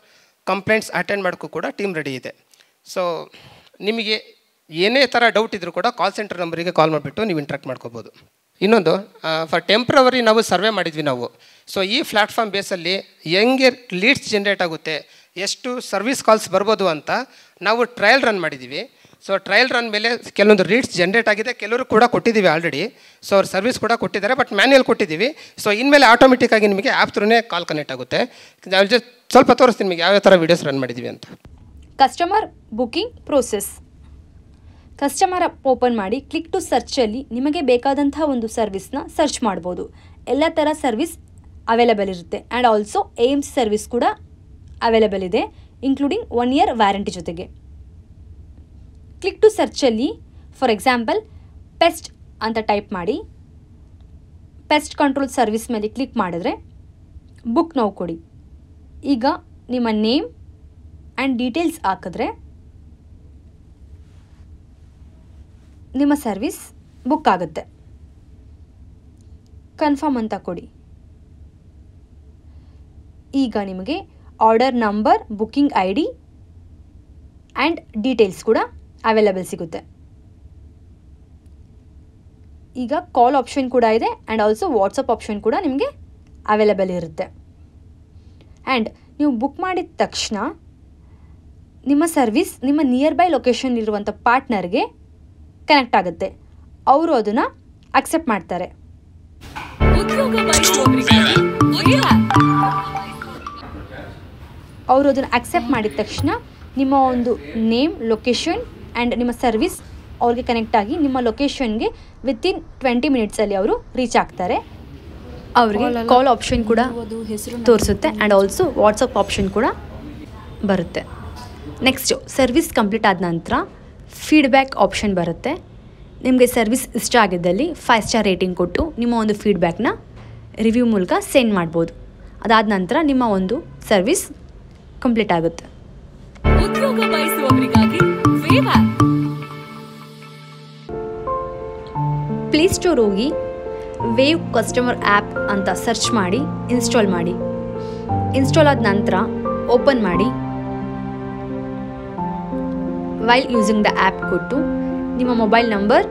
ಕಂಪ್ಲೇಂಟ್ಸ್ ಅಟೆಂಡ್ ಮಾಡೋಕ್ಕೂ ಕೂಡ ಟೀಮ್ ರೆಡಿ ಇದೆ. ಸೊ ನಿಮಗೆ ಏನೇ ಥರ ಡೌಟ್ ಇದ್ದರೂ ಕೂಡ ಕಾಲ್ ಸೆಂಟರ್ ನಂಬರಿಗೆ ಕಾಲ್ ಮಾಡಿಬಿಟ್ಟು ನೀವು ಇಂಟ್ರಾಕ್ಟ್ ಮಾಡ್ಕೋಬೋದು. ಇನ್ನೊಂದು ಫಾರ್ ಟೆಂಪ್ರವರಿ ನಾವು ಸರ್ವೆ ಮಾಡಿದ್ವಿ ನಾವು. ಸೊ ಈ ಪ್ಲ್ಯಾಟ್ಫಾರ್ಮ್ ಬೇಸಲ್ಲಿ ಹೆಂಗೆ ಲೀಡ್ಸ್ ಜನ್ರೇಟ್ ಆಗುತ್ತೆ, ಎಷ್ಟು ಸರ್ವಿಸ್ ಕಾಲ್ಸ್ ಬರ್ಬೋದು ಅಂತ ನಾವು ಟ್ರಯಲ್ ರನ್ ಮಾಡಿದ್ದೀವಿ. ಸೊ ಟ್ರಯಲ್ ರನ್ ಮೇಲೆ ಕೆಲವೊಂದು ಲೀಡ್ಸ್ ಜನ್ರೇಟ್ ಆಗಿದೆ, ಕೆಲವರು ಕೂಡ ಕೊಟ್ಟಿದ್ದೀವಿ ಆಲ್ರೆಡಿ. ಸೊ ಅವ್ರು ಸರ್ವಿಸ್ ಕೂಡ ಕೊಟ್ಟಿದ್ದಾರೆ, ಬಟ್ ಮ್ಯಾನ್ಯಲ್ ಕೊಟ್ಟಿದ್ದೀವಿ. ಸೊ ಇನ್ಮೇಲೆ ಆಟೋಮೆಟಿಕ್ಕಾಗಿ ನಿಮಗೆ ಆ್ಯಪ್ ಥ್ರೂನೇ ಕಾಲ್ ಕನೆಕ್ಟ್ ಆಗುತ್ತೆ. ಸ್ವಲ್ಪ ತೋರಿಸ್ತೀನಿ ನಿಮಗೆ ಯಾವ ಥರ ವೀಡಿಯೋಸ್ ರನ್ ಮಾಡಿದ್ದೀವಿ ಅಂತ. Customer booking process. Customer app open ಮಾಡಿ ಕ್ಲಿಕ್ ಟು ಸರ್ಚಲ್ಲಿ ನಿಮಗೆ ಬೇಕಾದಂತಹ ಒಂದು ಸರ್ವಿಸ್ನ ಸರ್ಚ್ ಮಾಡ್ಬೋದು. ಎಲ್ಲ ಥರ ಸರ್ವಿಸ್ ಅವೈಲೇಬಲ್ ಇರುತ್ತೆ. ಆ್ಯಂಡ್ ಆಲ್ಸೋ AMC ಸರ್ವಿಸ್ ಕೂಡ ಅವೈಲೇಬಲ್ ಇದೆ, ಇನ್ಕ್ಲೂಡಿಂಗ್ 1 year ವ್ಯಾರಂಟಿ ಜೊತೆಗೆ. ಕ್ಲಿಕ್ ಟು ಸರ್ಚಲ್ಲಿ ಫಾರ್ ಎಕ್ಸಾಂಪಲ್ ಪೆಸ್ಟ್ ಅಂತ ಟೈಪ್ ಮಾಡಿ ಪೆಸ್ಟ್ ಕಂಟ್ರೋಲ್ ಸರ್ವಿಸ್ ಮೇಲೆ ಕ್ಲಿಕ್ ಮಾಡಿದ್ರೆ ಬುಕ್ ನಾವು ಕೊಡಿ. ಈಗ ನಿಮ್ಮ ನೇಮ್ ಆ್ಯಂಡ್ ಡೀಟೇಲ್ಸ್ ಹಾಕಿದ್ರೆ ನಿಮ್ಮ ಸರ್ವಿಸ್ ಬುಕ್ ಆಗುತ್ತೆ. ಕನ್ಫರ್ಮ್ ಅಂತ ಕೊಡಿ. ಈಗ ನಿಮಗೆ order number, booking ID and details ಕೂಡ ಅವೈಲೇಬಲ್ ಸಿಗುತ್ತೆ. ಈಗ ಕಾಲ್ ಆಪ್ಷನ್ ಕೂಡ ಇದೆ ಆ್ಯಂಡ್ ಆಲ್ಸೋ ವಾಟ್ಸಪ್ ಆಪ್ಷನ್ ಕೂಡ ನಿಮಗೆ ಅವೈಲೇಬಲ್ ಇರುತ್ತೆ. ಆ್ಯಂಡ್ ನೀವು ಬುಕ್ ಮಾಡಿದ ತಕ್ಷಣ ನಿಮ್ಮ ಸರ್ವಿಸ್ ನಿಮ್ಮ ನಿಯರ್ ಬೈ ಲೊಕೇಶನ್ ಇರುವಂಥ ಪಾರ್ಟ್ನರ್ಗೆ ಕನೆಕ್ಟ್ ಆಗುತ್ತೆ. ಅವರು ಅದನ್ನು ಅಕ್ಸೆಪ್ಟ್ ಮಾಡ್ತಾರೆ. ಅವರು ಅದನ್ನು ಅಕ್ಸೆಪ್ಟ್ ಮಾಡಿದ ತಕ್ಷಣ ನಿಮ್ಮ ಒಂದು ನೇಮ್, ಲೊಕೇಶನ್ ಆ್ಯಂಡ್ ನಿಮ್ಮ ಸರ್ವಿಸ್ ಅವ್ರಿಗೆ ಕನೆಕ್ಟ್ ಆಗಿ ನಿಮ್ಮ ಲೊಕೇಶನ್ಗೆ ವಿತಿನ್ 20 minutesಲ್ಲಿ ಅವರು ರೀಚ್ ಆಗ್ತಾರೆ. ಅವರಿಗೆ ಕಾಲ್ ಆಪ್ಷನ್ ಕೂಡ ತೋರಿಸುತ್ತೆ ಆ್ಯಂಡ್ ಆಲ್ಸೋ ವಾಟ್ಸಪ್ ಆಪ್ಷನ್ ಕೂಡ ಬರುತ್ತೆ. ನೆಕ್ಸ್ಟು ಸರ್ವಿಸ್ ಕಂಪ್ಲೀಟ್ ಆದ ನಂತರ ಫೀಡ್ಬ್ಯಾಕ್ ಆಪ್ಷನ್ ಬರುತ್ತೆ. ನಿಮಗೆ ಸರ್ವಿಸ್ ಇಷ್ಟ ಆಗಿದ್ದಲ್ಲಿ 5 star ರೇಟಿಂಗ್ ಕೊಟ್ಟು ನಿಮ್ಮ ಒಂದು ಫೀಡ್ಬ್ಯಾಕ್ನ ರಿವ್ಯೂ ಮೂಲಕ ಸೆಂಡ್ ಮಾಡ್ಬೋದು. ಅದಾದ ನಂತರ ನಿಮ್ಮ ಒಂದು ಸರ್ವಿಸ್ ಕಂಪ್ಲೀಟ್ ಆಗುತ್ತೆ. ಉದ್ಯೋಗ ಬಯಸುವವರಿಗಾಗಿ ವೇವ್ ಆಪ್. ಪ್ಲೇಸ್ಟೋರ್ ಹೋಗಿ ವೇವ್ ಕಸ್ಟಮರ್ ಆ್ಯಪ್ ಅಂತ ಸರ್ಚ್ ಮಾಡಿ ಇನ್ಸ್ಟಾಲ್ ಮಾಡಿ. ಇನ್ಸ್ಟಾಲ್ ಆದ ನಂತರ ಓಪನ್ ಮಾಡಿ. ವೈಲ್ ಯೂಸಿಂಗ್ ದ ಆ್ಯಪ್ ಕೊಟ್ಟು ನಿಮ್ಮ ಮೊಬೈಲ್ ನಂಬರ್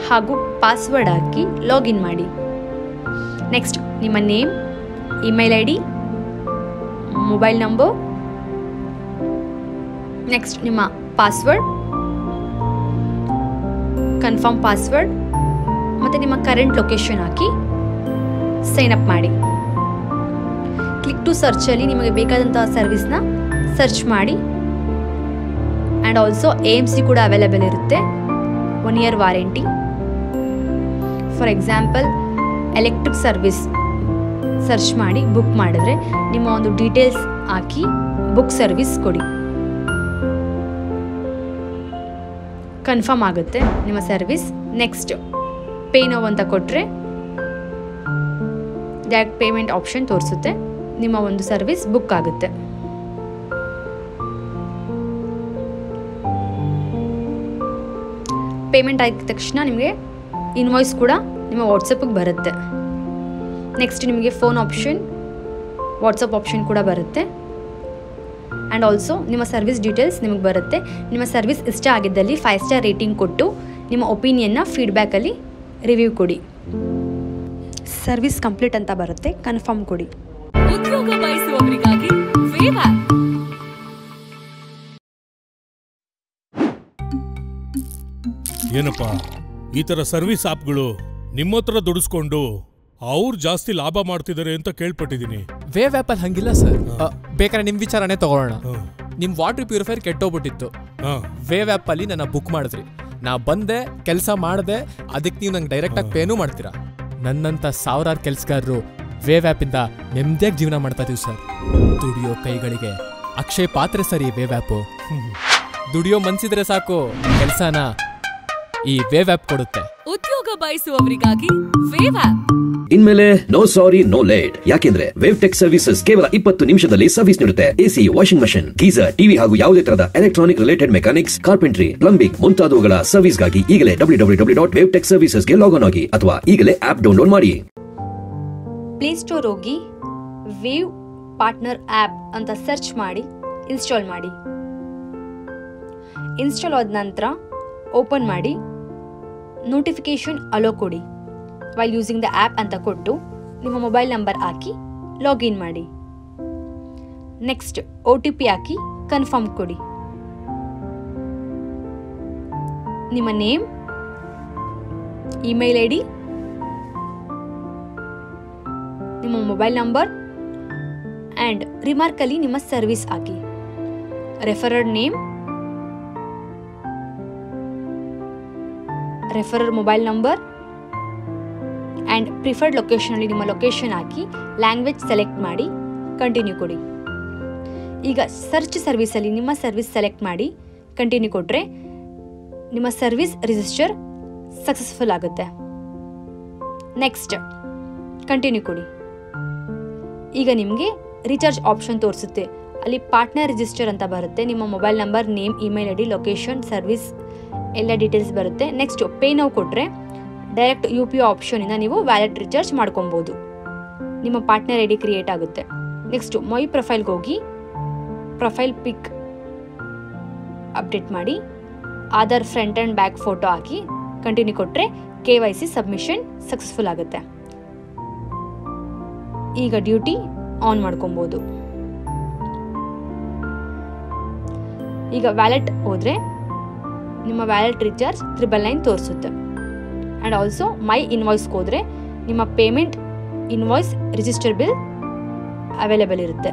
ಹಾಗೂ ಪಾಸ್ವರ್ಡ್ ಹಾಕಿ ಲಾಗಿನ್ ಮಾಡಿ. ನೆಕ್ಸ್ಟ್ ನಿಮ್ಮ name, email ID, mobile number, next ನಿಮ್ಮ ಪಾಸ್ವರ್ಡ್, ಕನ್ಫರ್ಮ್ ಪಾಸ್ವರ್ಡ್ ಮತ್ತು ನಿಮ್ಮ ಕರೆಂಟ್ ಲೊಕೇಶನ್ ಹಾಕಿ ಸೈನ್ ಅಪ್ ಮಾಡಿ. ಕ್ಲಿಕ್ ಟು ಸರ್ಚಲ್ಲಿ ನಿಮಗೆ ಬೇಕಾದಂತಹ ಸರ್ವಿಸ್ನ ಸರ್ಚ್ ಮಾಡಿ. ಆ್ಯಂಡ್ ಆಲ್ಸೋ AMC ಕೂಡ ಅವೈಲೇಬಲ್ ಇರುತ್ತೆ, 1 year warranty. For example electric service search ಮಾಡಿ ಬುಕ್ ಮಾಡಿದ್ರೆ ನಿಮ್ಮ ಒಂದು ಡೀಟೇಲ್ಸ್ ಹಾಕಿ ಬುಕ್ ಸರ್ವಿಸ್ ಕೊಡಿ. ಕನ್ಫರ್ಮ್ ಆಗುತ್ತೆ ನಿಮ್ಮ ಸರ್ವಿಸ್. ನೆಕ್ಸ್ಟ್ ಪೇ ನೌ ಅಂತ ಕೊಟ್ಟರೆ ಡೈರೆಕ್ಟ್ ಪೇಮೆಂಟ್ ಆಪ್ಷನ್ ತೋರಿಸುತ್ತೆ. ನಿಮ್ಮ ಒಂದು ಸರ್ವಿಸ್ ಬುಕ್ ಆಗುತ್ತೆ. ಪೇಮೆಂಟ್ ಆಗಿದ ತಕ್ಷಣ ನಿಮಗೆ ಇನ್ವಾಯ್ಸ್ ಕೂಡ ನಿಮ್ಮ ವಾಟ್ಸಪ್ಪಿಗೆ ಬರುತ್ತೆ. ನೆಕ್ಸ್ಟ್ ನಿಮಗೆ ಫೋನ್ ಆಪ್ಷನ್, ವಾಟ್ಸಪ್ ಆಪ್ಷನ್ ಕೂಡ ಬರುತ್ತೆ. ಆ್ಯಂಡ್ ಆಲ್ಸೋ ನಿಮ್ಮ ಸರ್ವಿಸ್ ಡೀಟೇಲ್ಸ್ ನಿಮಗೆ ಬರುತ್ತೆ. ನಿಮ್ಮ ಸರ್ವಿಸ್ ಇಷ್ಟ ಆಗಿದ್ದಲ್ಲಿ 5 star ರೇಟಿಂಗ್ ಕೊಟ್ಟು ನಿಮ್ಮ ಒಪಿನಿಯನ್ನ ಫೀಡ್ಬ್ಯಾಕಲ್ಲಿ ರಿವ್ಯೂ ಕೊಡಿ. ಸರ್ವಿಸ್ ಕಂಪ್ಲೀಟ್ ಅಂತ ಬರುತ್ತೆ, ಕನ್ಫರ್ಮ್ ಕೊಡಿ. ಉದ್ಯೋಗ ಬಯಸುವವರಿಗಾಗಿ ವೇವ್ ಆಪ್. ಏನಪ್ಪ ಈ ತರ ಸರ್ವಿಸ್ ಆಪ್ಗಳು ನಿಮ್ಮ ಹತ್ರ ದುಡಿಸ್ಕೊಂಡು ಅವ್ರು ಜಾಸ್ತಿ ಲಾಭ ಮಾಡ್ತಿದ್ದಾರೆ ಅಂತ ಕೇಳ್ಪಟ್ಟಿದ್ದೀನಿ. ವೇವ್ ಆಪ್ ಅಲ್ಲಿ ಹಂಗಿಲ್ಲ ಸರ್. ಬೇಕಾದ್ರೆ ನಿಮ್ ವಿಚಾರನೇ ತಗೊಳ್ಳೋಣ. ನಿಮ್ ವಾಟರ್ ಪ್ಯೂರಿಫೈರ್ ಕೆಟ್ಟೋಗ್ಬಿಟ್ಟಿತ್ತು. ವೇವ್ ಆಪ್ ಅಲ್ಲಿ ನನ್ನ ಬುಕ್ ಮಾಡಿದ್ರಿ, ನಾ ಬಂದೆ, ಕೆಲಸ ಮಾಡಿದೆ, ಅದಕ್ಕೆ ನೀವು ನಂಗೆ ಡೈರೆಕ್ಟ್ ಆಗಿ ಪೇನೂ ಮಾಡ್ತೀರಾ. ನನ್ನಂತ ಸಾವಿರಾರು ಕೆಲಸಗಾರರು ವೇವ್ ಆಪ್ ಇಂದ ನೆಮ್ಮದಿಯಾಗಿ ಜೀವನ ಮಾಡ್ತಾ ಇದೀವಿ ಸರ್. ದುಡಿಯೋ ಕೈಗಳಿಗೆ ಅಕ್ಷಯ ಪಾತ್ರೆ ಸರ್ ಈ ವೇವ್ ಆಪ್. ದುಡಿಯೋ ಮನ್ಸಿದ್ರೆ ಸಾಕು, ಕೆಲಸನ ಈ ವೇವ್ ಆಪ್ ಕೊಡುತ್ತೆ. ಉದ್ಯೋಗ ಬಯಸುವವರಿಗಾಗಿ ವೇವ್ ಆಪ್. ಇನ್ಮೇಲೆ ನೋ ಸಾರಿ ನೋ ಲೇಟ್. ಯಾಕೆಂದ್ರೆ ವೇವ್ ಟೆಕ್ ಸರ್ವಿಸಸ್ ಕೇವಲ 20 ನಿಮಿಷದಲ್ಲಿ ಸರ್ವಿಸ್ ನೀಡುತ್ತೆ. AC, washing machine, geyser, TV ಹಾಗೂ ಯಾವುದೇ ತರಹದ electronic related mechanics, carpentry, plumbing ಮುಂತಾದವುಗಳ ಸರ್ವಿಸ್ಗಾಗಿ ಈಗಲೇ www.wavetechservices ಗೆ ಲಾಗ್ ಆನ್ ಆಗಿ ಅಥವಾ ಈಗಲೇ ಆಪ್ ಡೌನ್ಲೋಡ್ ಮಾಡಿ. ಪ್ಲೇಸ್ಟೋರ್ ಹೋಗಿ ವೇವ್ ಪಾರ್ಟ್ನರ್ ಆ್ಯಪ್ ಅಂತ ಸರ್ಚ್ ಮಾಡಿ ಇನ್ಸ್ಟಾಲ್ ಮಾಡಿ. ಇನ್ಸ್ಟಾಲ್ ಆದ ನಂತರ ಓಪನ್ ಮಾಡಿ, ನೋಟಿಫಿಕೇಶನ್ ಅಲೋ ಕೊಡಿ. ವೈಲ್ ಯೂಸಿಂಗ್ ದ ಆ್ಯಪ್ ಅಂತ ಕೊಟ್ಟು ನಿಮ್ಮ ಮೊಬೈಲ್ ನಂಬರ್ ಹಾಕಿ ಲಾಗಿನ್ ಮಾಡಿ. ನೆಕ್ಸ್ಟ್ OTP ಹಾಕಿ ಕನ್ಫರ್ಮ್ ಕೊಡಿ. ನಿಮ್ಮ ನೇಮ್, ಇಮೇಲ್ ID, ನಿಮ್ಮ ಮೊಬೈಲ್ ನಂಬರ್ ಆ್ಯಂಡ್ ರಿಮಾರ್ಕಲ್ಲಿ ನಿಮ್ಮ ಸರ್ವಿಸ್ ಹಾಕಿ. Referrer name, referrer mobile number and preferred ಲೊಕೇಶನಲ್ಲಿ ನಿಮ್ಮ ಲೊಕೇಶನ್ ಹಾಕಿ ಲ್ಯಾಂಗ್ವೇಜ್ ಸೆಲೆಕ್ಟ್ ಮಾಡಿ ಕಂಟಿನ್ಯೂ ಕೊಡಿ. ಈಗ ಸರ್ಚ್ ಸರ್ವಿಸಲ್ಲಿ ನಿಮ್ಮ ಸರ್ವಿಸ್ ಸೆಲೆಕ್ಟ್ ಮಾಡಿ ಕಂಟಿನ್ಯೂ ಕೊಟ್ಟರೆ ನಿಮ್ಮ ಸರ್ವಿಸ್ ರಿಜಿಸ್ಟರ್ ಸಕ್ಸಸ್ಫುಲ್ ಆಗುತ್ತೆ. ನೆಕ್ಸ್ಟ್ ಕಂಟಿನ್ಯೂ ಕೊಡಿ. ಈಗ ನಿಮಗೆ ರೀಚಾರ್ಜ್ ಆಪ್ಷನ್ ತೋರಿಸುತ್ತೆ. ಅಲ್ಲಿ ಪಾರ್ಟ್ನರ್ ರಿಜಿಸ್ಟರ್ ಅಂತ ಬರುತ್ತೆ. ನಿಮ್ಮ mobile number, name, email I D, location, service ಎಲ್ಲ ಡೀಟೇಲ್ಸ್ ಬರುತ್ತೆ. ನೆಕ್ಸ್ಟ್ ಪೇ ನಾವು ಕೊಟ್ಟರೆ ಡೈರೆಕ್ಟ್ UPI ಆಪ್ಷನಿಂದ ನೀವು ವ್ಯಾಲೆಟ್ ರೀಚಾರ್ಜ್ ಮಾಡ್ಕೊಬೋದು. ನಿಮ್ಮ ಪಾರ್ಟ್ನರ್ ID ಕ್ರಿಯೇಟ್ ಆಗುತ್ತೆ. ನೆಕ್ಸ್ಟು ಮೈ ಪ್ರೊಫೈಲ್ಗೆ ಹೋಗಿ ಪ್ರೊಫೈಲ್ ಪಿಕ್ ಅಪ್ಡೇಟ್ ಮಾಡಿ Aadhaar front and back photo hockey continue ಕೊಟ್ಟರೆ KYC ಸಬ್ಮಿಷನ್ ಸಕ್ಸಸ್ಫುಲ್ ಆಗುತ್ತೆ. ಈಗ ಡ್ಯೂಟಿ ಆನ್ ಮಾಡ್ಕೊಬೋದು. ಈಗ ವ್ಯಾಲೆಟ್ ಹೋದರೆ ನಿಮ್ಮ ವ್ಯಾಲೆಟ್ ರೀಚಾರ್ಜ್ 999 ತೋರಿಸುತ್ತೆ. ಆ್ಯಂಡ್ ಆಲ್ಸೋ ಮೈ ಇನ್ವಾಯ್ಸ್ಗೆ ಹೋದರೆ ನಿಮ್ಮ payment invoice register bill available ಇರುತ್ತೆ.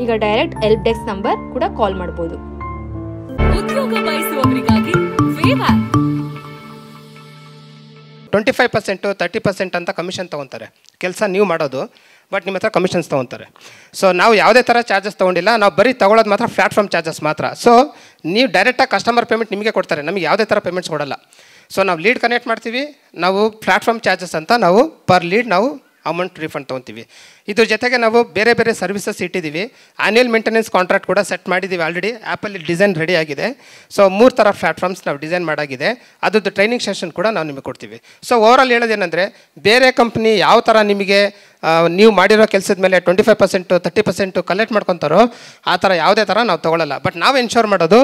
ಈಗ ಡೈರೆಕ್ಟ್ ಹೆಲ್ಪ್ ಡೆಸ್ಕ್ ನಂಬರ್ ಕೂಡ ಕಾಲ್ ಮಾಡ್ಬೋದು. ಉದ್ಯೋಗ ಬಯಸುವವರಿಗಾಗಿ ವೇವ್ ಆಪ್ 25% 30% ಅಂತ ಕಮಿಷನ್ ತೊಗೊತಾರೆ. ಕೆಲಸ ನೀವು ಮಾಡೋದು, ಬಟ್ ನಿಮ್ಮ ಹತ್ರ ಕಮಿಷನ್ಸ್ ತೊಗೊತಾರೆ. ಸೊ ನಾವು ಯಾವುದೇ ಥರ ಚಾರ್ಜಸ್ ತೊಗೊಂಡಿಲ್ಲ, ನಾವು ಬರೀ ತೊಗೊಳೋದು ಮಾತ್ರ ಪ್ಲ್ಯಾಟ್ಫಾರ್ಮ್ ಚಾರ್ಜಸ್ ಮಾತ್ರ. ಸೊ ನೀವು ಡೈರೆಕ್ಟಾಗಿ ಕಸ್ಟಮರ್ ಪೇಮೆಂಟ್ ನಿಮಗೆ ಕೊಡ್ತಾರೆ, ನಮಗೆ ಯಾವುದೇ ಥರ ಪೇಮೆಂಟ್ಸ್ ಕೊಡಲ್ಲ. ಸೊ ನಾವು ಲೀಡ್ ಕನೆಕ್ಟ್ ಮಾಡ್ತೀವಿ, ನಾವು ಪ್ಲ್ಯಾಟ್ಫಾರ್ಮ್ ಚಾರ್ಜಸ್ ಅಂತ ನಾವು ಪರ್ ಲೀಡ್ ನಾವು ಅಮೌಂಟ್ ರಿಫಂಡ್ ತೊಗೊತೀವಿ. ಇದ್ರ ಜೊತೆಗೆ ನಾವು ಬೇರೆ ಬೇರೆ ಸರ್ವಿಸಸ್ ಇಟ್ಟಿದ್ದೀವಿ. ಆ್ಯನ್ಯಲ್ ಮೇಂಟೆನೆನ್ಸ್ ಕಾಂಟ್ರಾಕ್ಟ್ ಕೂಡ ಸೆಟ್ ಮಾಡಿದ್ದೀವಿ. ಆಲ್ರೆಡಿ ಆ್ಯಪಲ್ಲಿ ಡಿಸೈನ್ ರೆಡಿ ಆಗಿದೆ. ಸೊ 3 ಥರ ಪ್ಲ್ಯಾಟ್ಫಾರ್ಮ್ಸ್ ನಾವು ಡಿಸೈನ್ ಮಾಡಾಗಿದೆ. ಅದ್ರದ್ದು ಟ್ರೈನಿಂಗ್ ಸೆಷನ್ ಕೂಡ ನಾವು ನಿಮಗೆ ಕೊಡ್ತೀವಿ. ಸೊ ಓವರಾಲ್ ಹೇಳೋದೇನೆಂದರೆ, ಬೇರೆ ಕಂಪ್ನಿ ಯಾವ ಥರ ನಿಮಗೆ ನೀವು ಮಾಡಿರೋ ಕೆಲಸದ ಮೇಲೆ 25% 30% ಕಲೆಕ್ಟ್ ಮಾಡ್ಕೊತಾರೋ ಆ ಥರ ಯಾವುದೇ ಥರ ನಾವು ತೊಗೊಳ್ಳಲ್ಲ. ಬಟ್ ನಾವು ಎನ್ಶೋರ್ ಮಾಡೋದು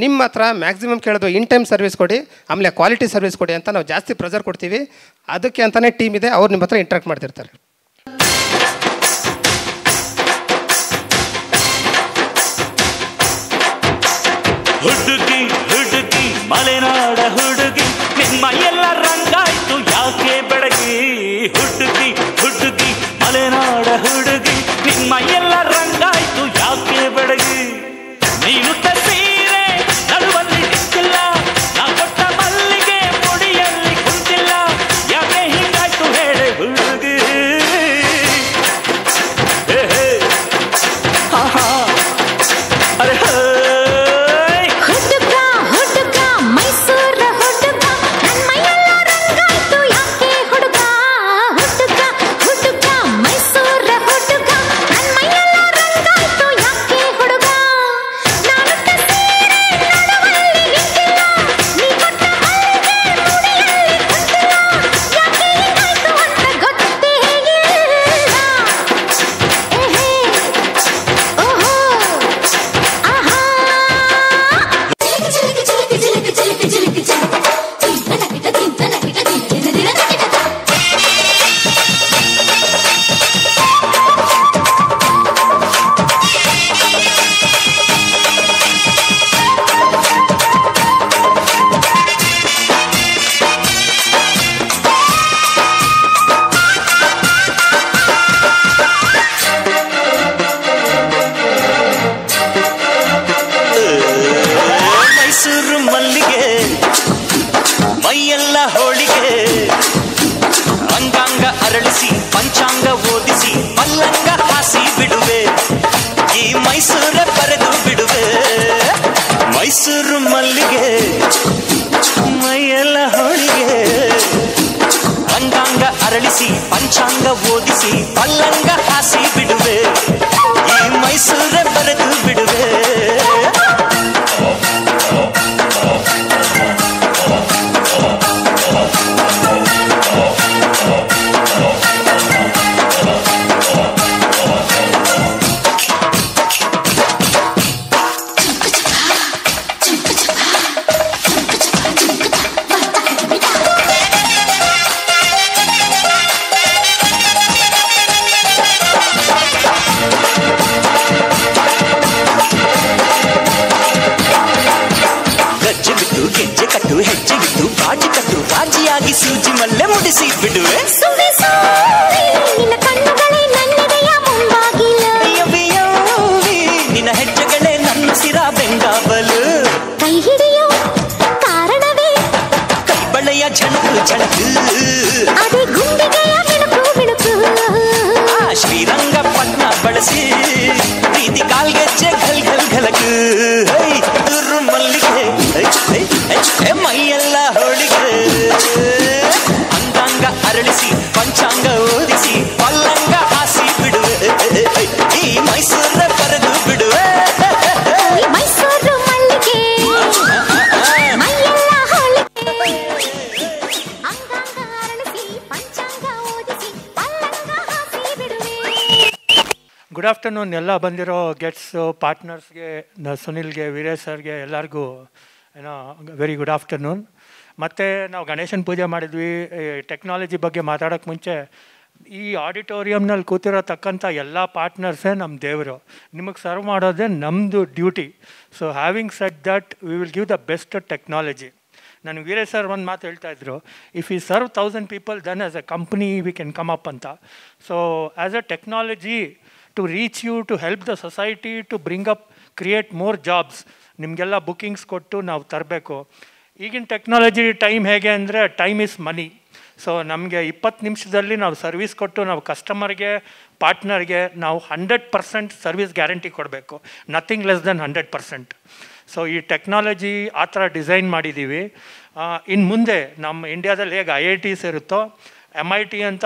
ನಿಮ್ಮ ಹತ್ರ ಮ್ಯಾಕ್ಸಿಮಮ್ ಕೇಳೋದು ಇನ್ ಟೈಮ್ ಸರ್ವಿಸ್ ಕೊಡಿ, ಆಮೇಲೆ ಕ್ವಾಲಿಟಿ ಸರ್ವಿಸ್ ಕೊಡಿ ಅಂತ ನಾವು ಜಾಸ್ತಿ ಪ್ರೆಸರ್ ಕೊಡ್ತೀವಿ. ಅದಕ್ಕೆ ಅಂತಲೇ ಟೀಮ್ ಇದೆ, ಅವ್ರು ನಿಮ್ಮ ಹತ್ರ ಇಂಟ್ರಾಕ್ಟ್ ಮಾಡ್ತಿರ್ತಾರೆ. ಹುಡುಗಿ ಹುಡುಗಿ ಮಲೆನಾಡ ಹುಡುಗಿ, ನಿಮ್ಮ ಎಲ್ಲ ರಂಗಾಯ್ತು ಯಾಕೆ ಬೆಳಗಿ. ಹುಡುಗಿ ಹುಡುಗಿ ಮಲೆನಾಡ ಹುಡುಗಿ, ನಿಮ್ಮ ಎಲ್ಲ ರಂಗಾಯ್ತು ಯಾಕೆ ಬೆಳಗಿ. ನೀನು ಸೀರೆ ನಡುವಲ್ಲಿ ನಿಂತಿಲ್ಲ, ನಾ ಕೊಟ್ಟ ಮಲ್ಲಿಗೆ ಮುಡಿಯಲ್ಲಿ ಕುಂತಿಲ್ಲ, ಯಾಕೆ ಹೀಗಾಯ್ತು ಹೇಳೆ ಹುಡುಗಿ. ಅರೆ ಮೈಸೂರು ಮಲ್ಲಿಗೆ ಮೈಯೆಲ್ಲ ಹೋಳಿಗೆ, ಅಂಗಾಂಗ ಅರಳಿಸಿ ಪಂಚಾಂಗ ಓದಿಸಿ ಪಲ್ಲಂಗ ಹಾಸಿ ಬಿಡುವೆ, ಈ ಮೈಸೂರ ಬರೆದು ಬಿಡುವೆ. ಹೆಜ್ಜೆಗಿದ್ದು ಬಾಜಿ ಕಟ್ಟು ಬಾಜಿಯಾಗಿ ಸೂಜಿ ಮಲ್ಲೆ ಮುಡಿಸಿ ಬಿಡುವೆ. ನಿನ್ನ ಹೆಜ್ಜೆಗಳೇ ನನ್ನ ಸಿರ ಬೆಂಗಾವಲು, ಕೈ ಹಿಡಿಯೋ ಕಾರಣವೇ ಕೈ ಬಳೆಯ ಗುಂಡಿಗೆಯ ಝಣಕು ಝಣಕು ಶ್ರೀರಂಗಪಟ್ಟಣ ಬಳಸಿ ಪ್ರೀತಿ ಕಾಲ್ಗೆಜ್ಜೆ ಘಲ್ ಘಲ್ ಘಲಕು ದುರ್ರು ಮಲ್ಲಿಗೆ ಮೈಯೆಲ್ಲ ಹೋಳಿಗೆ ಅಂಗಾಂಗ ಅರಳಿಸಿ ಪಂಚಾಂಗ ಓದಿಸಿ ಪಲ್ಲಂಗ ಹಾಸಿ ಬಿಡುವೆ ಈ ಮೈಸೂರ ಪರಗು ಬಿಡುವೆ ಮೈಸೂರು ಮಲ್ಲಿಗೆ ಮೈಯೆಲ್ಲ ಹೋಳಿಗೆ ಅಂಗಾಂಗ ಅರಳಿಸಿ ಪಂಚಾಂಗ ಓದಿಸಿ ಪಲ್ಲಂಗ ಹಾಸಿ ಬಿಡುವೆ. ಗುಡ್ ಆಫ್ಟರ್ನೂನ್ ಎಲ್ಲ ಬಂದಿರೋ ಗೆಟ್ಸು ಪಾರ್ಟ್ನರ್ಸ್ಗೆ ಸುನಿಲ್ಗೆ ವೀರೇಶ್ ಸರ್ಗೆ ಎಲ್ಲರಿಗೂ ಏನೋ ವೆರಿ ಗುಡ್ ಆಫ್ಟರ್ನೂನ್. ಮತ್ತು ನಾವು ಗಣೇಶನ ಪೂಜೆ ಮಾಡಿದ್ವಿ. ಟೆಕ್ನಾಲಜಿ ಬಗ್ಗೆ ಮಾತಾಡೋಕ್ಕೆ ಮುಂಚೆ ಈ ಆಡಿಟೋರಿಯಮ್ನಲ್ಲಿ ಕೂತಿರೋತಕ್ಕಂಥ ಎಲ್ಲ ಪಾರ್ಟ್ನರ್ಸೇ ನಮ್ಮ ದೇವರು. ನಿಮಗೆ ಸರ್ವ್ ಮಾಡೋದೇ ನಮ್ಮದು duty. So having said that we will give the best technology. ನಾನು ವೀರೇಶ್ ಸರ್ ಒಂದು ಮಾತು ಹೇಳ್ತಾಯಿದ್ರು, if you serve 1000 people then as a company we can come up ಅಂತ. So as a technology to reach you, to help the society, to bring up, create more jobs, ನಿಮಗೆಲ್ಲ ಬುಕ್ಕಿಂಗ್ಸ್ ಕೊಟ್ಟು ನಾವು ತರಬೇಕು. ಈಗಿನ ಟೆಕ್ನಾಲಜಿ ಟೈಮ್ ಹೇಗೆ ಅಂದರೆ ಟೈಮ್ ಈಸ್ ಮನಿ. ಸೊ ನಮಗೆ 20 ನಿಮಿಷದಲ್ಲಿ ನಾವು ಸರ್ವಿಸ್ ಕೊಟ್ಟು ನಾವು ಕಸ್ಟಮರ್ಗೆ, ಪಾರ್ಟ್ನರ್ಗೆ ನಾವು 100% ಸರ್ವಿಸ್ ಗ್ಯಾರಂಟಿ ಕೊಡಬೇಕು, ನಥಿಂಗ್ ಲೆಸ್ ದೆನ್ 100%. ಸೊ ಈ ಟೆಕ್ನಾಲಜಿ ಆ ಥರ ಡಿಸೈನ್ ಮಾಡಿದ್ದೀವಿ. ಇನ್ನು ಮುಂದೆ ನಮ್ಮ ಇಂಡಿಯಾದಲ್ಲಿ ಹೇಗೆ IITs ಇರುತ್ತೋ, MIT ಅಂತ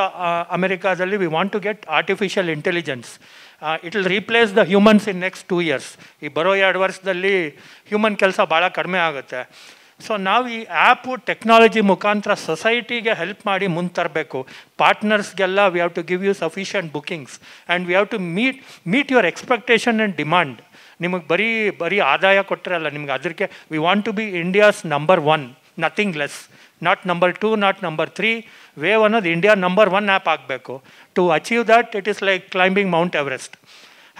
ಅಮೆರಿಕಾದಲ್ಲಿ we want to get artificial intelligence. It will replace the humans in next 2 years. ಈ ಬರೋ 2 ವರ್ಷದಲ್ಲಿ ಹ್ಯೂಮನ್ ಕೆಲಸ ಭಾಳ ಕಡಿಮೆ ಆಗುತ್ತೆ. ಸೊ ನಾವು ಈ ಆ್ಯಪು ಟೆಕ್ನಾಲಜಿ ಮುಖಾಂತರ ಸೊಸೈಟಿಗೆ ಹೆಲ್ಪ್ ಮಾಡಿ ಮುಂದೆ ತರಬೇಕು. ಪಾರ್ಟ್ನರ್ಸ್ಗೆಲ್ಲ we have to give you sufficient bookings and we have to meet your expectation and demand. ನಿಮಗೆ ಬರೀ ಆದಾಯ ಕೊಟ್ಟರಲ್ಲ, ನಿಮ್ಗೆ ಅದಕ್ಕೆ we want to be India's number 1, nothing less. Not number 2, not number 3. Wave ಅನ್ನೋದು ಇಂಡಿಯಾ ನಂಬರ್ 1 ಆ್ಯಪ್ ಆಗಬೇಕು. To achieve that it is like climbing Mount Everest.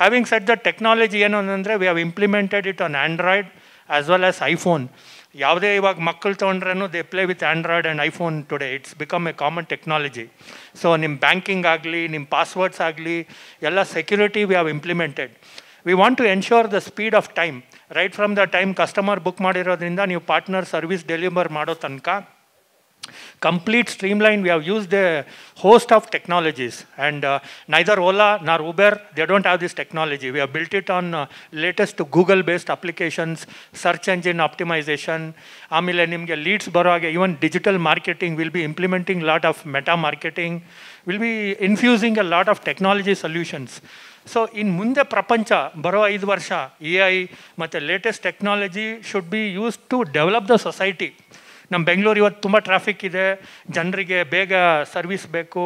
Having set the technology ಏನು ಅಂದರೆ we have implemented it on Android as well as iPhone. ಯಾವುದೇ ಇವಾಗ ಮಕ್ಕಳು ತೊಗೊಂಡ್ರೂ they play with Android and iPhone today. It's become a common technology. So ನಿಮ್ಮ ಬ್ಯಾಂಕಿಂಗ್ ಆಗಲಿ, ನಿಮ್ಮ ಪಾಸ್ವರ್ಡ್ಸ್ ಆಗಲಿ, ಎಲ್ಲ security we have implemented. We want to ensure the speed of time. Right from the time customer book ಮಾಡಿರೋದ್ರಿಂದ ನೀವು ಪಾರ್ಟ್ನರ್ ಸರ್ವಿಸ್ ಡೆಲಿವರ್ ಮಾಡೋ ತನಕ complete streamline. We have used a host of technologies, and neither Ola nor Uber, they don't have this technology. We have built it on latest Google based applications, search engine optimization. Amile nimge leads barage, even digital marketing will be implementing lot of meta marketing, will be infusing a lot of technology solutions. So ಇನ್ನು ಮುಂದೆ ಪ್ರಪಂಚ ಬರೋ 5 ವರ್ಷ AI ಮತ್ತು latest technology should be use to develop the society. ನಮ್ಮ ಬೆಂಗಳೂರು ಇವತ್ತು ತುಂಬ ಟ್ರಾಫಿಕ್ ಇದೆ, ಜನರಿಗೆ ಬೇಗ ಸರ್ವಿಸ್ ಬೇಕು,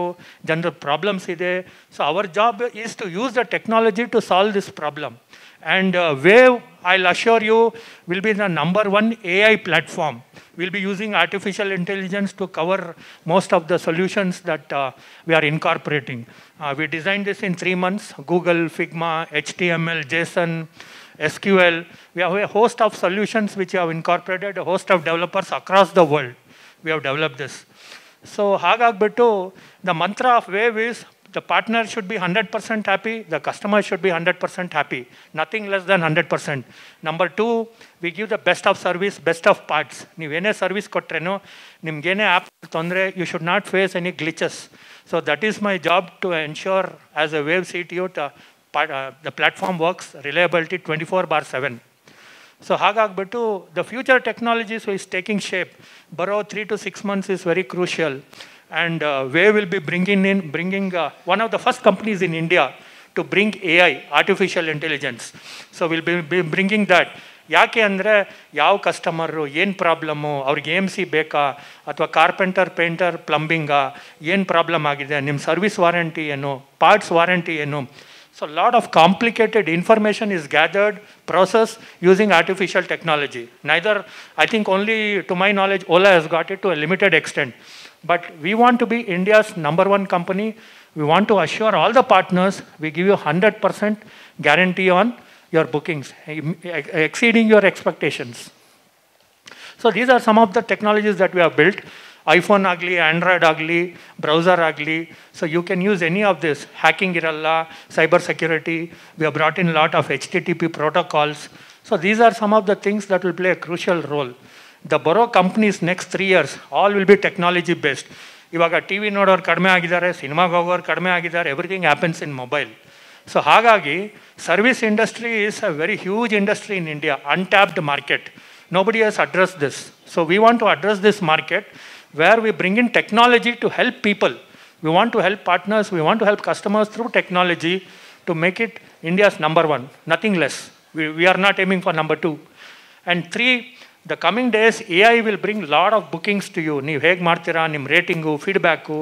ಜನರ ಪ್ರಾಬ್ಲಮ್ಸ್ ಇದೆ. So our job is to use the technology to solve this problem. And Wave, I'll assure you, will be the number 1 AI platform. We'll be using artificial intelligence to cover most of the solutions that we are incorporating. We designed this in 3 months. Google, Figma, HTML, JSON, SQL. We have a host of solutions which we have incorporated, a host of developers across the world. We have developed this. So, hagagbittu, the mantra of Wave is the partner should be 100% happy, the customer should be 100% happy, nothing less than 100%. Number 2, we give the best of service, best of parts. ನೀವು ಏನೇ ಸರ್ವಿಸ್ ಕೊಟ್ರೇನೋ, ನಿಮ್ಗೇನೇ ಆ್ಯಪ್ ತೊಂದರೆ, you should not face any glitches. So that is my job to ensure as a Wave CTO the platform works, reliability 24/7. So ಹಾಗಾಗ್ಬಿಟ್ಟು the future technologies is taking shape. ಬರೋ 3 to 6 months is very crucial. And Wave will be bringing one of the first companies in India to bring AI, artificial intelligence. So we'll be bringing that. ಯಾಕೆ ಅಂದರೆ ಯಾವ ಕಸ್ಟಮರು ಏನು ಪ್ರಾಬ್ಲಮ್ಮು, ಅವ್ರಿಗೆ AMC ಬೇಕಾ ಅಥವಾ ಕಾರ್ಪೆಂಟರ್, ಪೇಂಟರ್, ಪ್ಲಂಬಿಂಗಾ, ಏನು ಪ್ರಾಬ್ಲಮ್ ಆಗಿದೆ, ನಿಮ್ಮ ಸರ್ವಿಸ್ ವಾರಂಟಿ ಏನು, ಪಾರ್ಟ್ಸ್ ವಾರಂಟಿ ಏನು. So a lot of complicated information is gathered, processed using artificial technology. Neither, I think only to my knowledge, Ola has got it to a limited extent. But we want to be India's number 1 company. We want to assure all the partners, we give you 100% guarantee on your bookings, exceeding your expectations. So these are some of the technologies that we have built. iPhone agli, Android agli, browser agli. So you can use any of this. Hacking iralla, cyber security. We have brought in a lot of HTTP protocols. So these are some of the things that will play a crucial role. The ಬರೋ companies next 3 years all will be technology based. ಇವಾಗ ಟಿ ವಿ ನೋಡೋರು ಕಡಿಮೆ ಆಗಿದ್ದಾರೆ, ಸಿನಿಮಾಗೆ ಹೋಗೋರು ಕಡಿಮೆ ಆಗಿದ್ದಾರೆ, everything happens in mobile. So ಹಾಗಾಗಿ service industry is a very huge industry in India, untapped market. Nobody has addressed this. So we want to address this market where we bring in technology to help people. We want to help partners, we want to help customers through technology to make it India's number 1, nothing less. We are not aiming for number 2. And 3, the coming days, AI will bring a lot of bookings to you. ನೀವು ಹೇಗೆ ಮಾಡ್ತೀರಾ, ನಿಮ್ಮ rating, feedback,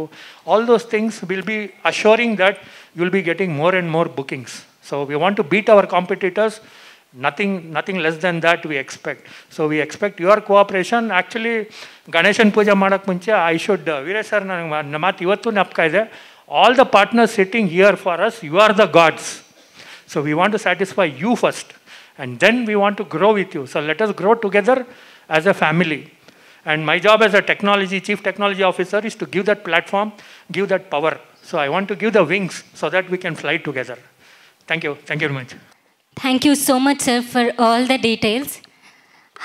all those things will be assuring that you will be getting more and more bookings. So we want to beat our competitors. Nothing less than that we expect. So we expect your cooperation. Actually, ಗಣೇಶನ್ ಪೂಜೆ ಮಾಡೋಕ್ಕೆ ಮುಂಚೆ ಐ ಶುಡ್ ವೀರೇಶ್ ಸರ್, ನನಗೆ ಮಾತು ಇವತ್ತು ಜ್ಞಾಪಕ ಇದೆ, all the partners sitting here for us, you are the gods. So we want to satisfy you first, and then we want to grow with you. So let us grow together as a family. And my job as a chief technology officer is to give that platform, give that power. So I want to give the wings so that we can fly together. Thank you very much. Thank you so much sir for all the details.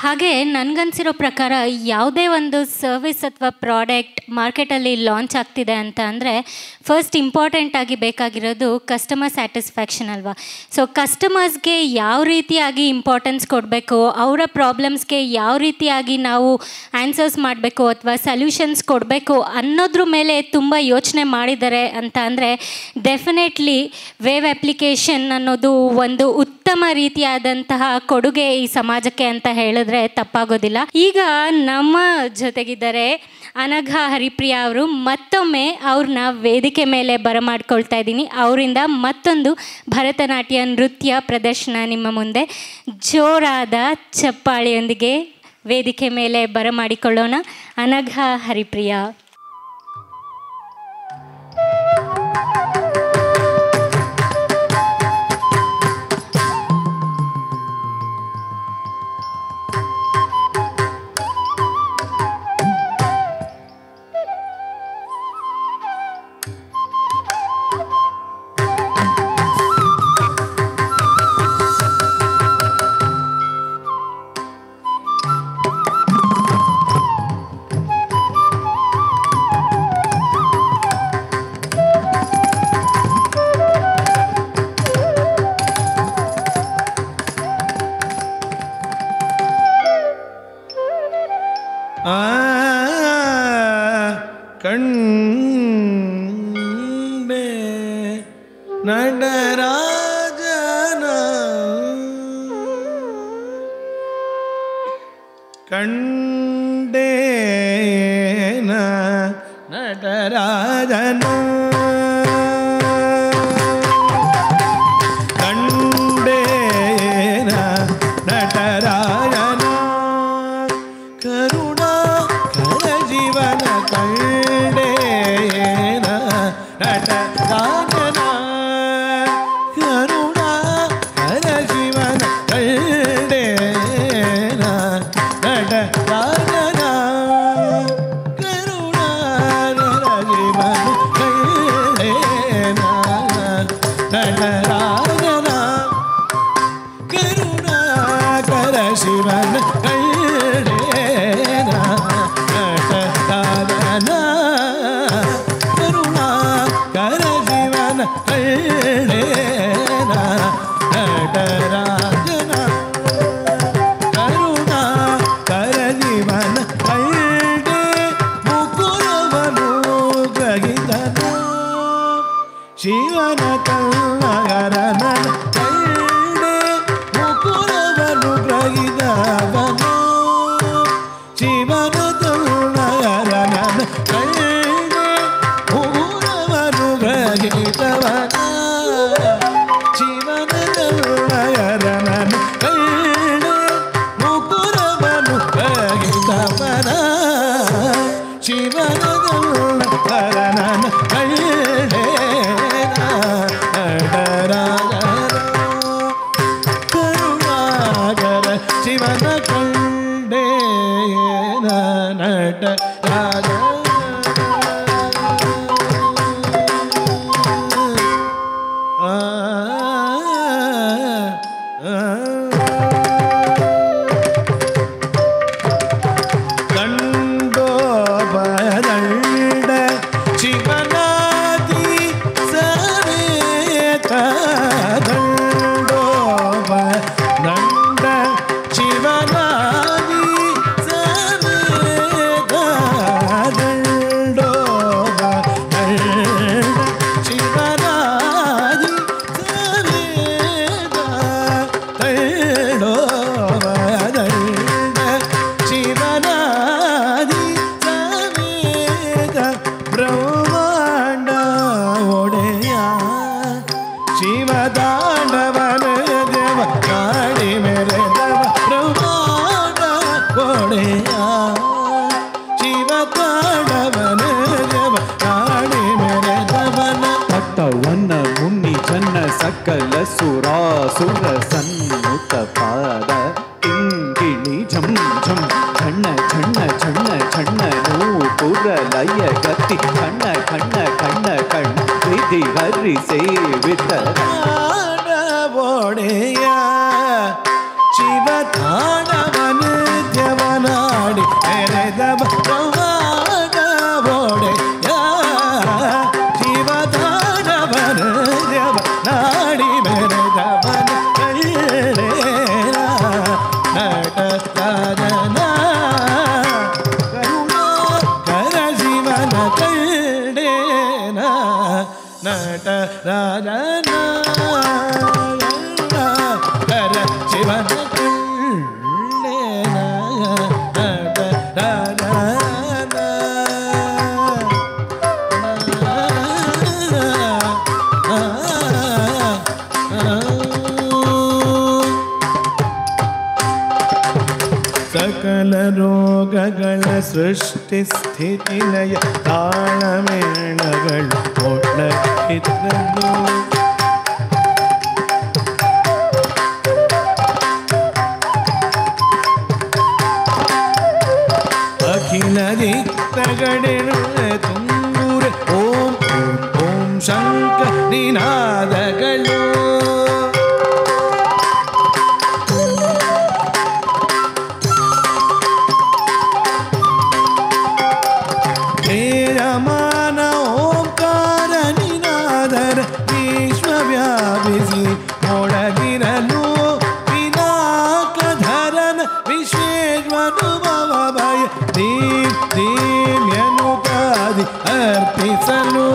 ಹಾಗೆ ನನಗನ್ಸಿರೋ ಪ್ರಕಾರ ಯಾವುದೇ ಒಂದು ಸರ್ವಿಸ್ ಅಥವಾ ಪ್ರಾಡಕ್ಟ್ ಮಾರ್ಕೆಟಲ್ಲಿ ಲಾಂಚ್ ಆಗ್ತಿದೆ ಅಂತ ಅಂದರೆ ಫಸ್ಟ್ ಇಂಪಾರ್ಟೆಂಟಾಗಿ ಬೇಕಾಗಿರೋದು ಕಸ್ಟಮರ್ ಸ್ಯಾಟಿಸ್ಫ್ಯಾಕ್ಷನ್ ಅಲ್ವಾ. ಸೊ ಕಸ್ಟಮರ್ಸ್ಗೆ ಯಾವ ರೀತಿಯಾಗಿ ಇಂಪಾರ್ಟೆನ್ಸ್ ಕೊಡಬೇಕು, ಅವರ ಪ್ರಾಬ್ಲಮ್ಸ್ಗೆ ಯಾವ ರೀತಿಯಾಗಿ ನಾವು ಆನ್ಸರ್ಸ್ ಮಾಡಬೇಕು ಅಥವಾ ಸೊಲ್ಯೂಷನ್ಸ್ ಕೊಡಬೇಕು ಅನ್ನೋದ್ರ ಮೇಲೆ ತುಂಬ ಯೋಚನೆ ಮಾಡಿದ್ದಾರೆ ಅಂತ ಅಂದರೆ ಡೆಫಿನೆಟ್ಲಿ ವೇವ್ ಅಪ್ಲಿಕೇಶನ್ ಅನ್ನೋದು ಒಂದು ಉತ್ತಮ ರೀತಿಯಾದಂತಹ ಕೊಡುಗೆ ಈ ಸಮಾಜಕ್ಕೆ ಅಂತ ಹೇಳಿದ್ರೆ ತಪ್ಪಾಗೋದಿಲ್ಲ. ಈಗ ನಮ್ಮ ಜೊತೆಗಿದ್ದಾರೆ ಅನಘಾ ಹರಿಪ್ರಿಯಾ ಅವರು. ಮತ್ತೊಮ್ಮೆ ಅವ್ರನ್ನ ವೇದಿಕೆ ಮೇಲೆ ಬರಮಾಡ್ಕೊಳ್ತಾ ಇದ್ದೀನಿ. ಅವರಿಂದ ಮತ್ತೊಂದು ಭರತನಾಟ್ಯ ನೃತ್ಯ ಪ್ರದರ್ಶನ ನಿಮ್ಮ ಮುಂದೆ ಜೋರಾದ ಚಪ್ಪಾಳೆಯೊಂದಿಗೆ ವೇದಿಕೆ ಮೇಲೆ ಬರಮಾಡಿಕೊಳ್ಳೋಣ. ಅನಘಾ ಹರಿಪ್ರಿಯಾ. ಕಂಡೆ ನಡೆರಾಜನ ಕಂಡೇನ ನಟರಾಜನ ಕಂಡೇನ ನಟರಾಜನ ಕರುಣಾ ಕರ ಜೀವನ ಕಂಡೇನ ನಟರಾಜನ ಕರುಣಾ ಕರ ಜೀವನ ಕಂಡೇನ ನಟರಾಜನ ಕರುಣಾ ಕರ ಜೀವನ ಕಂಡೇನ ನಟರಾಜನ ಕರುಣಾ ಕರ ಶಿವನ ಕಂಡೇನ ನಟರಾಜನ ಕರುಣಾ ಕರ ಶಿವನ ಕಂಡೇನ ನಟರಾಜನ ಕರುಣಾ ಕರ ಜೀವನ ಕಂಡೆ ಮುಕುರವನು ಗ್ರಹಿತನು ಶಿವನ ಕನ್ನಗರನ ಕಂಡೆ ಮುಕುರವನು ಗ್ರಹಿತವನು ಶಿವನ ಕನ್ನಗರನ ಕಂಡೆ ಮುಕುರವನು ಗ್ರಹಿತವನ ಶಿವನ ಕನ್ನಗರನ ಕಂಡೆ ಮುಕುರವನು ಗ್ರಹಿತವನ ಶಿವನ ಕನ್ನಗರನ ಕಂಡೆ ಕರುಣಾಕರ ಶಿವನ ಕಂಡೇನ ನಟರಾಜ ಸಕಲ ಸುರಾಸುರ ಸನ್ನುತ ಪಾದ ಕಿಂಗಿಣಿ ಝಂ ಝಂ ಛಣ್ಣ ಛಣ್ಣ ಛಣ್ಣ ಛಣ್ಣ ನೂಪುರ ಲಯ ಗತಿ ಖಣ್ಣ ಖಣ್ಣ ಖಣ್ಣ ಖಣ್ಣ ವಿಧಿ ಹರಿ ಸೇವಿತ ಒಡೆಯ ಶಿವ ತಾಣವನು ದ್ಯವನಾಡಿ ಎರೆದ ಪ್ರವಾದ ಒಡೆಯ ಶಿವ ತಾಣವನು ದ್ಯವನಾಡಿ ಬೆರೆದವನ ಕಳ್ಳೇನ ನಟ ರಾಜನ ಕರುಣಾಕರ ಶಿವನ ಕಳ್ಳೇನ ನಟ ರಾಜನ ಶಿವನ ಕಳ್ಳೇನ ನಟ ರಾಜನ ಸಕಲ ರೋಗಗಳ ಸೃಷ್ಟಿ ಸ್ಥಿತಿ ಲಯ ತಾಳಮೇಳಗಳು ಒಳಗಿದ್ದನು ಅಖಿಲ ದಿಕ್ಕಗಡೆನು ತುಂಬೂರೆ ಓಂ ಓಂ ಓಂ ಶಂಕ ನಿನಾದಗಳು ಹೇರಮಾನ ಓಂಕಾರ ನಿನಾದರ ವಿಶ್ವವ್ಯಾಪಿಸಿ ಮೊಡಗಿರಲು ವಿನಾಕಧರನ ವಿಶ್ವೇಶ್ವನುಭವ ಭಯ ದೀಪ್ ದೀಮ್ಯನುಪಾದಿ ಅರ್ಪಿಸಲು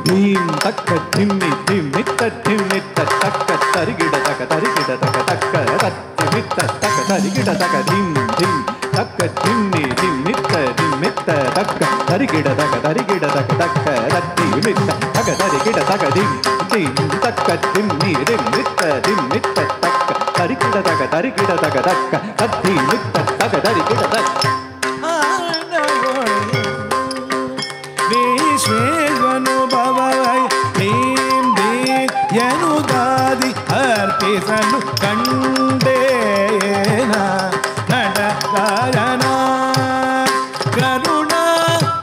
ಭೀಂ ತಕ್ಕ ಧಿಮ್ಮಿ ಧಿಮ್ಮಿತ್ತ ಧಿಮ್ಮಿತ್ತ ತಕ್ಕ ತರಿಗಿಡ ತಕ ತರಿಗಿಡ ತಕ ತಕ್ಕ ತತ್ತಿಮಿತ್ತ ತಕ ತರಿಗಿಡ ತಕ ಧಿಮ್ ಧಿಮ್ ತಕ್ಕ ಧಿಮ್ಮಿ ಧಿಮ್ಮಿತ್ತ ಧಿಮ್ಮಿತ್ತ ತಕ್ಕ ತರಿಗಿಡ ತಕ ತರಿಗಿಡ ತಕ ತಕ್ಕ ತತ್ತಿಮಿತ್ತ ತಕ ತರಿಗಿಡ ತಕ ಧಿಮ್ ಧಿಮ್ ತಕ್ಕ ಧಿಮ್ಮಿ ಧಿಮ್ಮಿತ್ತ ಧಿಮ್ಮಿತ್ತ ತಕ್ಕ ತರಿಗಿಡ ತಕ ತರಿಗಿಡ ತಕ ತಕ್ಕ ತತ್ತಿಮಿತ್ತ ತಕ ತರಿಗಿಡ ತಕ್ಕ ವಿಶ್ವೇಶ್ವನುಭವ ಭೀಂ ಭೀಂ ಯನುದಾದಿ ಅರ್ಪಿಸಲು ಕಂಡೇನ ನಟ ರಾಜನ ಕರುಣ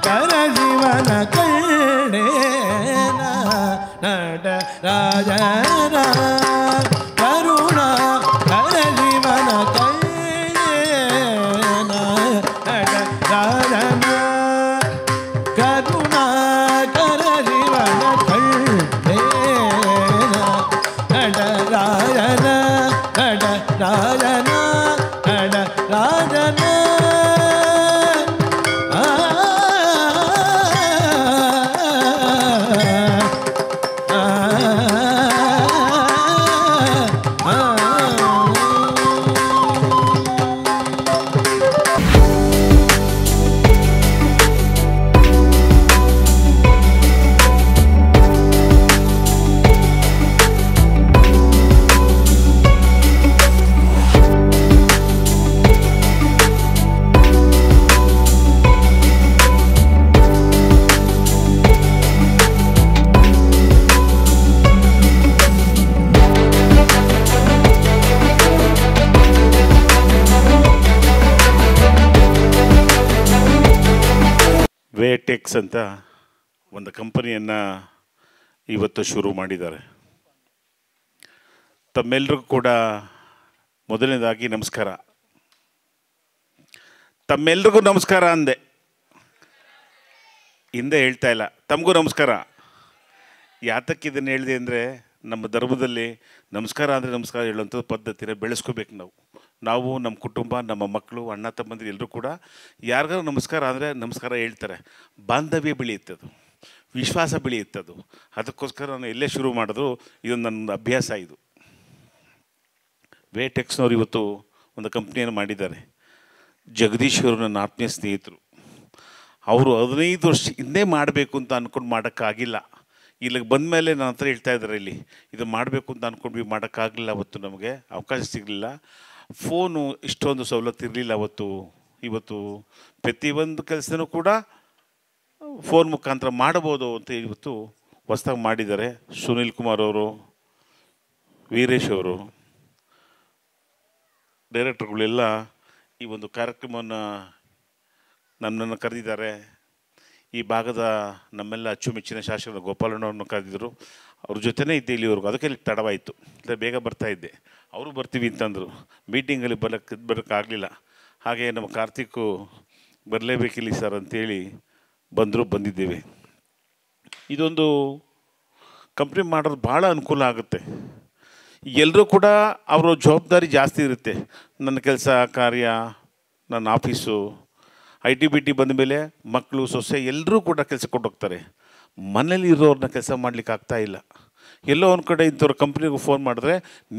ಕರ ಜೀವನ ಕಂಡೇನ ನಟ ರಾಜನ ಕರುಣ ಕರ ಜೀವನ ಕಂಡೇನ ನಟ ರಾಜನ ಕರುಣಾಕರ ಜೀವನ ಕಳ್ಳೇನ ನಟ ರಾಜನ ನಟ ರಾಜನ ನಟ ರಾಜನ ವೇಟೆಕ್ಸ್ ಅಂತ ಒಂದು ಕಂಪನಿಯನ್ನು ಇವತ್ತು ಶುರು ಮಾಡಿದ್ದಾರೆ. ತಮ್ಮೆಲ್ಲರಿಗೂ ಕೂಡ ಮೊದಲನೇದಾಗಿ ನಮಸ್ಕಾರ. ತಮ್ಮೆಲ್ರಿಗೂ ನಮಸ್ಕಾರ ಅಂದೆ, ಹಿಂದೆ ಹೇಳ್ತಾ ಇಲ್ಲ. ತಮಗೂ ನಮಸ್ಕಾರ. ಯಾತಕ್ಕೆ ಇದನ್ನು ಹೇಳಿದೆ ಅಂದರೆ, ನಮ್ಮ ಧರ್ಮದಲ್ಲಿ ನಮಸ್ಕಾರ ಅಂದರೆ ನಮಸ್ಕಾರ ಹೇಳುವಂಥ ಪದ್ಧತಿನ ಬೆಳೆಸ್ಕೋಬೇಕು. ನಾವು ನಮ್ಮ ಕುಟುಂಬ, ನಮ್ಮ ಮಕ್ಕಳು, ಅಣ್ಣ ತಮ್ಮಂದಿರು ಎಲ್ಲರೂ ಕೂಡ ಯಾರಿಗಾರು ನಮಸ್ಕಾರ ಅಂದರೆ ನಮಸ್ಕಾರ ಹೇಳ್ತಾರೆ. ಬಾಂಧವ್ಯ ಬೆಳೆಯುತ್ತದು, ವಿಶ್ವಾಸ ಬೆಳೆಯುತ್ತದು. ಅದಕ್ಕೋಸ್ಕರ ನಾನು ಎಲ್ಲೇ ಶುರು ಮಾಡಿದ್ರು ಇದೊಂದು ನನ್ನ ಅಭ್ಯಾಸ. ಇದು ವೇಟೆಕ್ಸ್ನವ್ರು ಇವತ್ತು ಒಂದು ಕಂಪ್ನಿಯನ್ನು ಮಾಡಿದ್ದಾರೆ. ಜಗದೀಶ್ ಅವರು ನನ್ನ ಆತ್ಮೀಯ ಸ್ನೇಹಿತರು. ಅವರು 15 ವರ್ಷ ಹಿಂದೆ ಮಾಡಬೇಕು ಅಂತ ಅಂದ್ಕೊಂಡು ಮಾಡೋಕ್ಕಾಗಿಲ್ಲ. ಇಲ್ಲಿಗೆ ಬಂದ ಮೇಲೆ ನನ್ನ ಹತ್ರ ಹೇಳ್ತಾ ಇದ್ದಾರೆ, ಇಲ್ಲಿ ಇದು ಮಾಡಬೇಕು ಅಂತ ಅಂದ್ಕೊಂಡ್ವಿ, ಮಾಡೋಕ್ಕಾಗಲಿಲ್ಲ. ಅವತ್ತು ನಮಗೆ ಅವಕಾಶ ಸಿಗಲಿಲ್ಲ. ಫೋನು ಇಷ್ಟೊಂದು ಸವಲತ್ತು ಇರಲಿಲ್ಲ ಅವತ್ತು. ಇವತ್ತು ಪ್ರತಿಯೊಂದು ಕೆಲಸನೂ ಕೂಡ ಫೋನ್ ಮುಖಾಂತರ ಮಾಡಬಹುದು ಅಂತ ಇವತ್ತು ಹೊಸದಾಗಿ ಮಾಡಿದ್ದಾರೆ. ಸುನಿಲ್ ಕುಮಾರ್ ಅವರು, ವೀರೇಶ್ ಅವರು, ಡೈರೆಕ್ಟರ್ಗಳೆಲ್ಲ ಈ ಒಂದು ಕಾರ್ಯಕ್ರಮವನ್ನು ನನ್ನನ್ನು ಕರೆದಿದ್ದಾರೆ. ಈ ಭಾಗದ ನಮ್ಮೆಲ್ಲ ಅಚ್ಚುಮೆಚ್ಚಿನ ಶಾಸಕರ ಗೋಪಾಲಣ್ಣವ್ರನ್ನು ಕರೆದಿದ್ದರು. ಅವ್ರ ಜೊತೆನೇ ಇದ್ದೆ ಇಲ್ಲಿವರೆಗೂ. ಅದಕ್ಕೆ ಇಲ್ಲಿ ತಡವಾಯಿತು, ಇಲ್ಲ ಬೇಗ ಬರ್ತಾಯಿದ್ದೆ. ಅವರು ಬರ್ತೀವಿ ಅಂತಂದರು. ಮೀಟಿಂಗಲ್ಲಿ ಬರೋಕ್ಕಾಗಲಿಲ್ಲ. ಹಾಗೆ ನಮ್ಮ ಕಾರ್ತಿಕ್ಕು ಬರಲೇಬೇಕಿಲ್ಲಿ ಸರ್ ಅಂತೇಳಿ ಬಂದಿದ್ದೇವೆ. ಇದೊಂದು ಕಂಪ್ನಿ ಮಾಡೋದು ಭಾಳ ಅನುಕೂಲ ಆಗುತ್ತೆ. ಎಲ್ಲರೂ ಕೂಡ ಅವರ ಜವಾಬ್ದಾರಿ ಜಾಸ್ತಿ ಇರುತ್ತೆ. ನನ್ನ ಕೆಲಸ ಕಾರ್ಯ, ನನ್ನ ಆಫೀಸು, IT ಬಂದ ಮೇಲೆ ಮಕ್ಕಳು ಸೊಸೆ ಎಲ್ಲರೂ ಕೂಡ ಕೆಲಸ ಕೊಟ್ಟೋಗ್ತಾರೆ. ಮನೇಲಿ ಇರೋರನ್ನ ಕೆಲಸ ಮಾಡಲಿಕ್ಕೆ ಆಗ್ತಾಯಿಲ್ಲ. ಎಲ್ಲೋ ಒಂದು ಕಡೆ ಇಂಥವ್ರ ಕಂಪ್ನಿಗೆ ಫೋನ್ ಮಾಡಿದ್ರೆ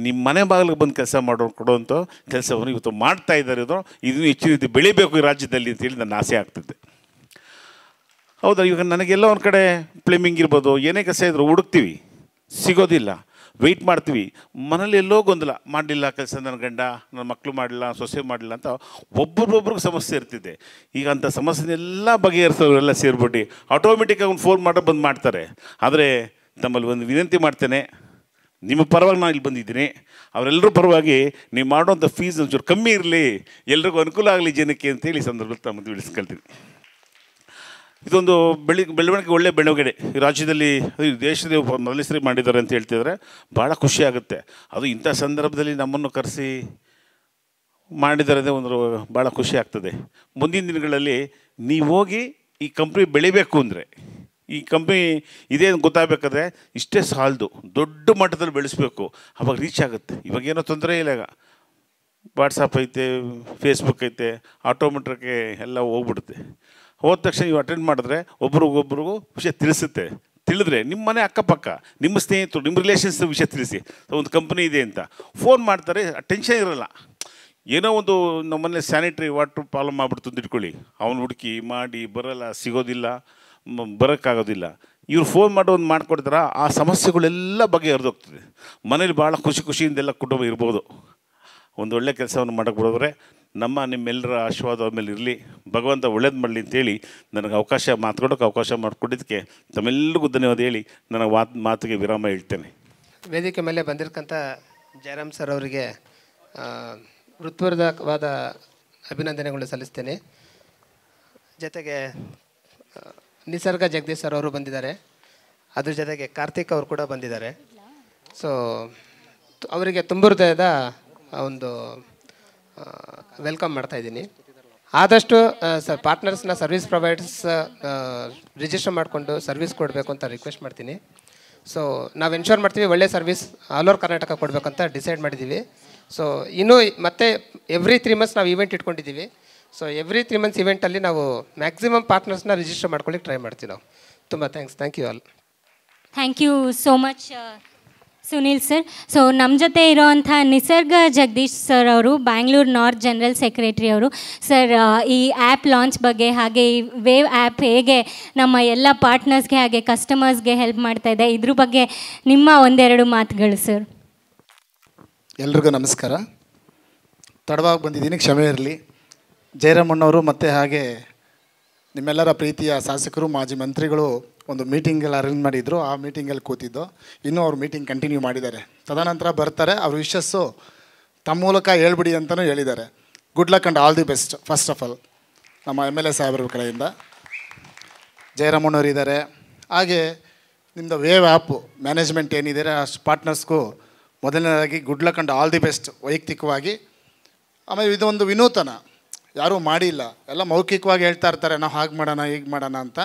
ನಿಮ್ಮ ಮನೆ ಬಾಗಿಲಿಗೆ ಬಂದು ಕೆಲಸ ಕೊಡೋವಂಥ ಕೆಲಸವನ್ನು ಇವತ್ತು ಮಾಡ್ತಾ ಇದ್ದಾರೆ. ಇದನ್ನು ಹೆಚ್ಚಿನ ರೀತಿ ಬೆಳಿಬೇಕು ಈ ರಾಜ್ಯದಲ್ಲಿ ಅಂತೇಳಿ ನನ್ನ ಆಸೆ ಆಗ್ತದೆ. ಹೌದಾ, ಇವಾಗ ನನಗೆಲ್ಲ ಒಂದು ಕಡೆ ಪ್ಲಂಬಿಂಗ್ ಇರ್ಬೋದು, ಏನೇ ಕೆಲಸ ಇದ್ರು ಹುಡುಕ್ತೀವಿ, ಸಿಗೋದಿಲ್ಲ, ವೆಯ್ಟ್ ಮಾಡ್ತೀವಿ. ಮನೇಲಿ ಎಲ್ಲೋ ಗೊಂದಲ, ಮಾಡಲಿಲ್ಲ ಕೆಲಸ ನನ್ನ ಗಂಡ, ನನ್ನ ಮಕ್ಕಳು ಮಾಡಲಿಲ್ಲ, ಸೊಸೆ ಮಾಡಲಿಲ್ಲ ಅಂತ ಒಬ್ಬೊಬ್ರಿಗೆ ಸಮಸ್ಯೆ ಇರ್ತಿದೆ. ಈಗ ಅಂಥ ಸಮಸ್ಯೆನೆಲ್ಲ ಬಗೆಹರಿಸೋರೆಲ್ಲ ಸೇರಿಬಿಟ್ಟು ಆಟೋಮೆಟಿಕ್ಕಾಗಿ ಒಂದು ಫೋನ್ ಮಾಡೋ ಬಂದು ಮಾಡ್ತಾರೆ. ಆದರೆ ನಮ್ಮಲ್ಲಿ ಒಂದು ವಿನಂತಿ ಮಾಡ್ತೇನೆ, ನಿಮ್ಮ ಪರವಾಗಿ ನಾನು ಇಲ್ಲಿ ಬಂದಿದ್ದೀನಿ. ಅವರೆಲ್ಲರೂ ಪರವಾಗಿ ನೀವು ಮಾಡೋವಂಥ ಫೀಸ್ ಒಂಚೂರು ಕಮ್ಮಿ ಇರಲಿ, ಎಲ್ರಿಗೂ ಅನುಕೂಲ ಆಗಲಿ ಜನಕ್ಕೆ ಅಂತೇಳಿ ಸಂದರ್ಭದಲ್ಲಿ ತಮ್ಮದು ತಿಳಿಸ್ಕೊಳ್ತೀನಿ. ಇದೊಂದು ಬೆಳವಣಿಗೆ, ಒಳ್ಳೆಯ ಬೆಳವಣಿಗೆ ಈ ರಾಜ್ಯದಲ್ಲಿ, ದೇಶದಲ್ಲಿ ಮೊದಲ ಸರಿ ಮಾಡಿದ್ದಾರೆ ಅಂತ ಹೇಳ್ತಿದ್ದಾರೆ. ಭಾಳ ಖುಷಿಯಾಗುತ್ತೆ. ಅದು ಇಂಥ ಸಂದರ್ಭದಲ್ಲಿ ನಮ್ಮನ್ನು ಕರೆಸಿ ಮಾಡಿದ್ದಾರೆ ಒಂದು ಭಾಳ ಖುಷಿ ಆಗ್ತದೆ. ಮುಂದಿನ ದಿನಗಳಲ್ಲಿ ನೀವು ಹೋಗಿ ಈ ಕಂಪ್ನಿ ಬೆಳಿಬೇಕು ಅಂದರೆ, ಈ ಕಂಪ್ನಿ ಇದೇ ಗೊತ್ತಾಗಬೇಕಾದ್ರೆ ಇಷ್ಟೇ ಸಾಲದು, ದೊಡ್ಡ ಮಟ್ಟದಲ್ಲಿ ಬೆಳೆಸಬೇಕು. ಅವಾಗ ರೀಚ್ ಆಗುತ್ತೆ. ಇವಾಗೇನೋ ತೊಂದರೆ ಇಲ್ಲ. ಈಗ ವಾಟ್ಸಪ್ ಐತೆ, ಫೇಸ್ಬುಕ್ ಐತೆ, ಆಟೋಮೆಟ್ರಿಕ್ಕೆ ಎಲ್ಲ ಹೋಗ್ಬಿಡುತ್ತೆ. ಹೋದ ತಕ್ಷಣ ನೀವು ಅಟೆಂಡ್ ಮಾಡಿದ್ರೆ ಒಬ್ರಿಗೊಬ್ರಿಗೂ ವಿಷಯ ತಿಳಿಸುತ್ತೆ. ತಿಳಿದ್ರೆ ನಿಮ್ಮ ಮನೆ ಅಕ್ಕಪಕ್ಕ, ನಿಮ್ಮ ಸ್ನೇಹಿತರು, ನಿಮ್ಮ ರಿಲೇಷನ್ಸ್ ವಿಷಯ ತಿಳಿಸಿ. ಒಂದು ಕಂಪ್ನಿ ಇದೆ ಅಂತ ಫೋನ್ ಮಾಡ್ತಾರೆ, ಟೆನ್ಷನ್ ಇರೋಲ್ಲ. ಏನೋ ಒಂದು ನಮ್ಮನೆ ಸ್ಯಾನಿಟ್ರಿ ವಾಟ್ರ್ ಪ್ರಾಬ್ಲಮ್ ಆಗ್ಬಿಡ್ತು ಅಂತ ಇಟ್ಕೊಳ್ಳಿ, ಅವನು ಹುಡುಕಿ ಮಾಡಿ ಬರೋಲ್ಲ, ಸಿಗೋದಿಲ್ಲ, ಬರೋಕ್ಕಾಗೋದಿಲ್ಲ. ಇವ್ರು ಫೋನ್ ಮಾಡೋ ಒಂದು ಮಾಡಿಕೊಡ್ತಾರ, ಆ ಸಮಸ್ಯೆಗಳೆಲ್ಲ ಬಗೆಹರಿದೋಗ್ತದೆ. ಮನೇಲಿ ಭಾಳ ಖುಷಿಯಿಂದೆಲ್ಲ ಕುಟುಂಬ ಇರ್ಬೋದು. ಒಂದು ಒಳ್ಳೆ ಕೆಲಸವನ್ನು ಮಾಡೋಕ್ಕೆ ಬಿಡೋದ್ರೆ ನಿಮ್ಮೆಲ್ಲರ ಆಶೀರ್ವಾದ ಅವ್ರ ಮೇಲೆ ಇರಲಿ, ಭಗವಂತ ಒಳ್ಳೇದು ಮಾಡಲಿ ಅಂತೇಳಿ ನನಗೆ ಮಾತಾಡೋಕ್ಕೆ ಅವಕಾಶ ಮಾಡಿಕೊಟ್ಟಿದ್ದಕ್ಕೆ ತಮ್ಮೆಲ್ಲರಿಗೂ ಧನ್ಯವಾದ ಹೇಳಿ ನನಗೆ ಮಾತಿಗೆ ವಿರಾಮ ಹೇಳ್ತೇನೆ. ವೇದಿಕೆ ಮೇಲೆ ಬಂದಿರತಕ್ಕಂಥ ಜಯರಾಮ್ ಸರ್ ಅವರಿಗೆ ಹೃತ್ಪೂರ್ವಕವಾದ ಅಭಿನಂದನೆಗಳು ಸಲ್ಲಿಸ್ತೇನೆ. ಜೊತೆಗೆ ನಿಸರ್ಗ ಜಗದೀಶ್ ಸರ್ ಅವರು ಬಂದಿದ್ದಾರೆ. ಅದ್ರ ಜೊತೆಗೆ ಕಾರ್ತಿಕ್ ಅವರು ಕೂಡ ಬಂದಿದ್ದಾರೆ. ಸೊ ಅವರಿಗೆ ತುಂಬ ಹೃದಯದ ಒಂದು ವೆಲ್ಕಮ್ ಮಾಡ್ತಾಯಿದ್ದೀನಿ. ಆದಷ್ಟು ಪಾರ್ಟ್ನರ್ಸ್ನ ಸರ್ವಿಸ್ ಪ್ರೊವೈಡರ್ಸ್ ರಿಜಿಸ್ಟರ್ ಮಾಡಿಕೊಂಡು ಸರ್ವಿಸ್ ಕೊಡಬೇಕು ಅಂತ ರಿಕ್ವೆಸ್ಟ್ ಮಾಡ್ತೀನಿ. ಸೊ ನಾವು ಎನ್ಶೋರ್ ಮಾಡ್ತೀವಿ ಒಳ್ಳೆ ಸರ್ವಿಸ್ ಆಲ್ ಓವರ್ ಕರ್ನಾಟಕ ಕೊಡಬೇಕಂತ ಡಿಸೈಡ್ ಮಾಡಿದ್ದೀವಿ. ಸೊ ಇನ್ನೂ ಮತ್ತೆ ಎವ್ರಿ 3 ಮಂತ್ಸ್ ನಾವು ಈವೆಂಟ್ ಇಟ್ಕೊಂಡಿದ್ದೀವಿ. ಸೊ ಎವ್ರಿ 3 ಮಂತ್ಸ್ ಈವೆಂಟಲ್ಲಿ ನಾವು ಮ್ಯಾಕ್ಸಿಮಮ್ ಪಾರ್ಟ್ನರ್ಸ್ನ ರಿಜಿಸ್ಟರ್ ಮಾಡ್ಕೊಳ್ಳಿಕ್ಕೆ ಟ್ರೈ ಮಾಡ್ತೀವಿ ನಾವು. ತುಂಬ thank you all. Thank you so much Sunil sir. So ನಮ್ಮ ಜೊತೆ ಇರೋವಂಥ ನಿಸರ್ಗ ಜಗದೀಶ್ ಸರ್ ಅವರು ಬ್ಯಾಂಗ್ಳೂರು ನಾರ್ತ್ ಜನರಲ್ ಸೆಕ್ರೆಟರಿ ಅವರು. ಸರ್, ಈ ಆ್ಯಪ್ ಲಾಂಚ್ ಬಗ್ಗೆ ಹಾಗೆ ಈ ವೇವ್ ಆ್ಯಪ್ ಹೇಗೆ ನಮ್ಮ ಎಲ್ಲ ಪಾರ್ಟ್ನರ್ಸ್ಗೆ ಹಾಗೆ ಕಸ್ಟಮರ್ಸ್ಗೆ ಹೆಲ್ಪ್ ಮಾಡ್ತಾ ಇದೆ, ಇದ್ರ ಬಗ್ಗೆ ನಿಮ್ಮ ಒಂದೆರಡು ಮಾತುಗಳು ಸರ್. ಎಲ್ರಿಗೂ ನಮಸ್ಕಾರ. ತಡವಾಗಿ ಬಂದಿದ್ದೀನಿ, ಕ್ಷಮೆ ಇರಲಿ. ಜಯರಾಮಣ್ಣವರು ಮತ್ತು ಹಾಗೆ ನಿಮ್ಮೆಲ್ಲರ ಪ್ರೀತಿಯ ಶಾಸಕರು, ಮಾಜಿ ಮಂತ್ರಿಗಳು ಒಂದು ಮೀಟಿಂಗಲ್ಲಿ ಅರೇಂಜ್ ಮಾಡಿದ್ರು. ಆ ಮೀಟಿಂಗಲ್ಲಿ ಕೂತಿದ್ದು. ಇನ್ನೂ ಅವ್ರು ಮೀಟಿಂಗ್ ಕಂಟಿನ್ಯೂ ಮಾಡಿದ್ದಾರೆ. ತದನಂತರ ಬರ್ತಾರೆ. ಅವ್ರ ವಿಶಸ್ಸು ತಮ್ಮ ಮೂಲಕ ಹೇಳ್ಬಿಡಿ ಅಂತಲೂ ಹೇಳಿದ್ದಾರೆ. Good luck and all the best. First of all ನಮ್ಮ MLA ಸಾಹೇಬ್ರ ಕಡೆಯಿಂದ ಜಯರಾಮಣ್ಣವ್ರು ಇದ್ದಾರೆ. ಹಾಗೆ ನಿಮ್ಮದು ವೇವ್ ಆ್ಯಪು ಮ್ಯಾನೇಜ್ಮೆಂಟ್ ಏನಿದೆ ಅಷ್ಟು ಪಾರ್ಟ್ನರ್ಸ್ಗೂ ಮೊದಲನೇದಾಗಿ good luck and all the best ವೈಯಕ್ತಿಕವಾಗಿ. ಆಮೇಲೆ ಇದೊಂದು ವಿನೂತನ, ಯಾರೂ ಮಾಡಿಲ್ಲ. ಎಲ್ಲ ಮೌಖಿಕವಾಗಿ ಹೇಳ್ತಾ ಇರ್ತಾರೆ, ನಾವು ಹಾಗೆ ಮಾಡೋಣ ಹೀಗೆ ಮಾಡೋಣ ಅಂತ.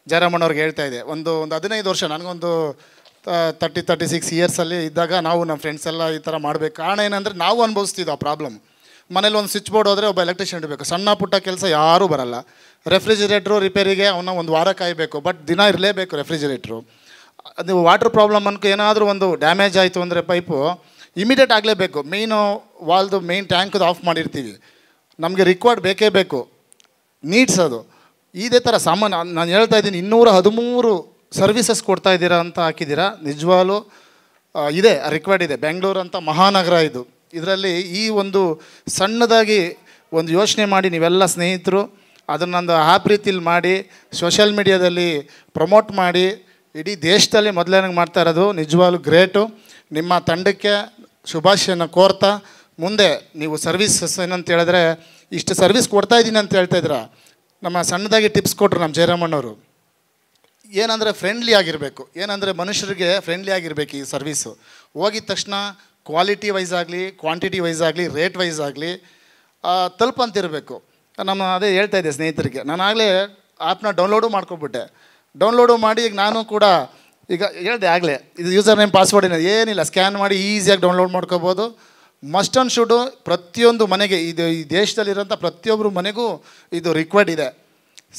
ಜಯರಾಮಣ್ಣವ್ರಿಗೆ ಹೇಳ್ತಾ ಇದೆ, ಒಂದು 15 ವರ್ಷ, ನನಗೊಂದು 36 ಇಯರ್ಸಲ್ಲಿ ಇದ್ದಾಗ ನಾವು ನಮ್ಮ ಫ್ರೆಂಡ್ಸ್ ಎಲ್ಲ ಈ ಥರ ಮಾಡಬೇಕು. ಕಾರಣ ಏನಂದರೆ ನಾವು ಅನುಭವಿಸ್ತಿದ್ದು ಆ ಪ್ರಾಬ್ಲಮ್. ಮನೇಲಿ ಒಂದು ಸ್ವಿಚ್ ಬೋರ್ಡ್ ಹೋದರೆ ಒಬ್ಬ ಎಲೆಕ್ಟ್ರಿಷಿಯನ್ ಇರಬೇಕು. ಸಣ್ಣ ಪುಟ್ಟ ಕೆಲಸ ಯಾರೂ ಬರಲ್ಲ. ರೆಫ್ರಿಜಿರೇಟ್ರು ರಿಪೇರಿಗೆ ಅವನ್ನ ಒಂದು ವಾರ ಕಾಯಬೇಕು, ಬಟ್ ದಿನ ಇರಲೇಬೇಕು ರೆಫ್ರಿಜಿರೇಟ್ರು. ಅದು ವಾಟರ್ ಪ್ರಾಬ್ಲಮ್ ಅನ್ಕೋ ಏನಾದರೂ ಒಂದು ಡ್ಯಾಮೇಜ್ ಆಯಿತು ಅಂದರೆ ಪೈಪು ಇಮಿಡಿಯೇಟ್ ಆಗಲೇಬೇಕು. ಮೇಯ್ನು ವಾಲ್ದು ಮೇಯ್ನ್ ಟ್ಯಾಂಕ್ದು ಆಫ್ ಮಾಡಿರ್ತೀವಿ, ನಮಗೆ ರಿಕ್ವೈರ್ಡ್ ಬೇಕೇ ಬೇಕು, ನೀಡ್ಸ್ ಅದು. ಇದೇ ಥರ ಸಾಮಾನ್ಯ ನಾನು ಹೇಳ್ತಾ ಇದ್ದೀನಿ. 213 ಸರ್ವಿಸಸ್ ಕೊಡ್ತಾ ಇದ್ದೀರಾ ಅಂತ ಹಾಕಿದ್ದೀರಾ. ನಿಜವಾಗ್ಲೂ ಇದೆ, ರಿಕ್ವೈರ್ಡ್ ಇದೆ. ಬೆಂಗಳೂರು ಅಂತ ಮಹಾನಗರ ಇದು. ಇದರಲ್ಲಿ ಈ ಒಂದು ಸಣ್ಣದಾಗಿ ಒಂದು ಯೋಚನೆ ಮಾಡಿ ನೀವೆಲ್ಲ ಸ್ನೇಹಿತರು ಅದನ್ನೊಂದು ಆ್ಯಪ್ ರೀತಿಲಿ ಮಾಡಿ ಸೋಷಿಯಲ್ ಮೀಡಿಯಾದಲ್ಲಿ ಪ್ರಮೋಟ್ ಮಾಡಿ ಇಡೀ ದೇಶದಲ್ಲಿ ಮೊದಲನೇಗೆ ಮಾಡ್ತಾ ಇರೋದು ನಿಜವಾಗ್ಲೂ ಗ್ರೇಟು. ನಿಮ್ಮ ತಂಡಕ್ಕೆ ಶುಭಾಶಯನ ಕೋರ್ತಾ ಮುಂದೆ ನೀವು ಸರ್ವಿಸಸ್ ಏನಂತ ಹೇಳಿದ್ರೆ ಇಷ್ಟು ಸರ್ವಿಸ್ ಕೊಡ್ತಾಯಿದ್ದೀನಿ ಅಂತ ಹೇಳ್ತಾಯಿದ್ರ. ನಮ್ಮ ಸಣ್ಣದಾಗಿ ಟಿಪ್ಸ್ ಕೊಟ್ಟರು ನಮ್ಮ ಜಯರಾಮಣ್ಣವರು. ಏನಂದರೆ ಫ್ರೆಂಡ್ಲಿ ಆಗಿರಬೇಕು, ಏನಂದರೆ ಮನುಷ್ಯರಿಗೆ ಫ್ರೆಂಡ್ಲಿ ಆಗಿರಬೇಕು ಈ ಸರ್ವೀಸು. ಹೋಗಿದ ತಕ್ಷಣ ಕ್ವಾಲಿಟಿ ವೈಸ್ ಆಗಲಿ, ಕ್ವಾಂಟಿಟಿ ವೈಸ್ ಆಗಲಿ, ರೇಟ್ ವೈಸ್ ಆಗಲಿ ತಲುಪಂತಿರಬೇಕು. ನಮ್ಮ ಅದೇ ಹೇಳ್ತಾಯಿದ್ದೆ ಸ್ನೇಹಿತರಿಗೆ, ನಾನಾಗಲೇ ಆ್ಯಪ್ನ ಡೌನ್ಲೋಡು ಮಾಡ್ಕೊಬಿಟ್ಟೆ. ಡೌನ್ಲೋಡು ಮಾಡಿ ಈಗ ನಾನು ಕೂಡ ಈಗ ಹೇಳಿದೆ ಆಗಲೇ, ಇದು ಯೂಸರ್ ನೇಮ್ ಪಾಸ್ವರ್ಡ್ ಏನಿಲ್ಲ, ಸ್ಕ್ಯಾನ್ ಮಾಡಿ ಈಸಿಯಾಗಿ ಡೌನ್ಲೋಡ್ ಮಾಡ್ಕೋಬೋದು. ಮಸ್ಟ್ ಆ್ಯಂಡ್ ಶುಡು ಪ್ರತಿಯೊಂದು ಮನೆಗೆ ಇದು ಈ ದೇಶದಲ್ಲಿರೋಂಥ ಪ್ರತಿಯೊಬ್ಬರು ಮನೆಗೂ ಇದು ರಿಕ್ವೈರ್ಡ್ ಇದೆ.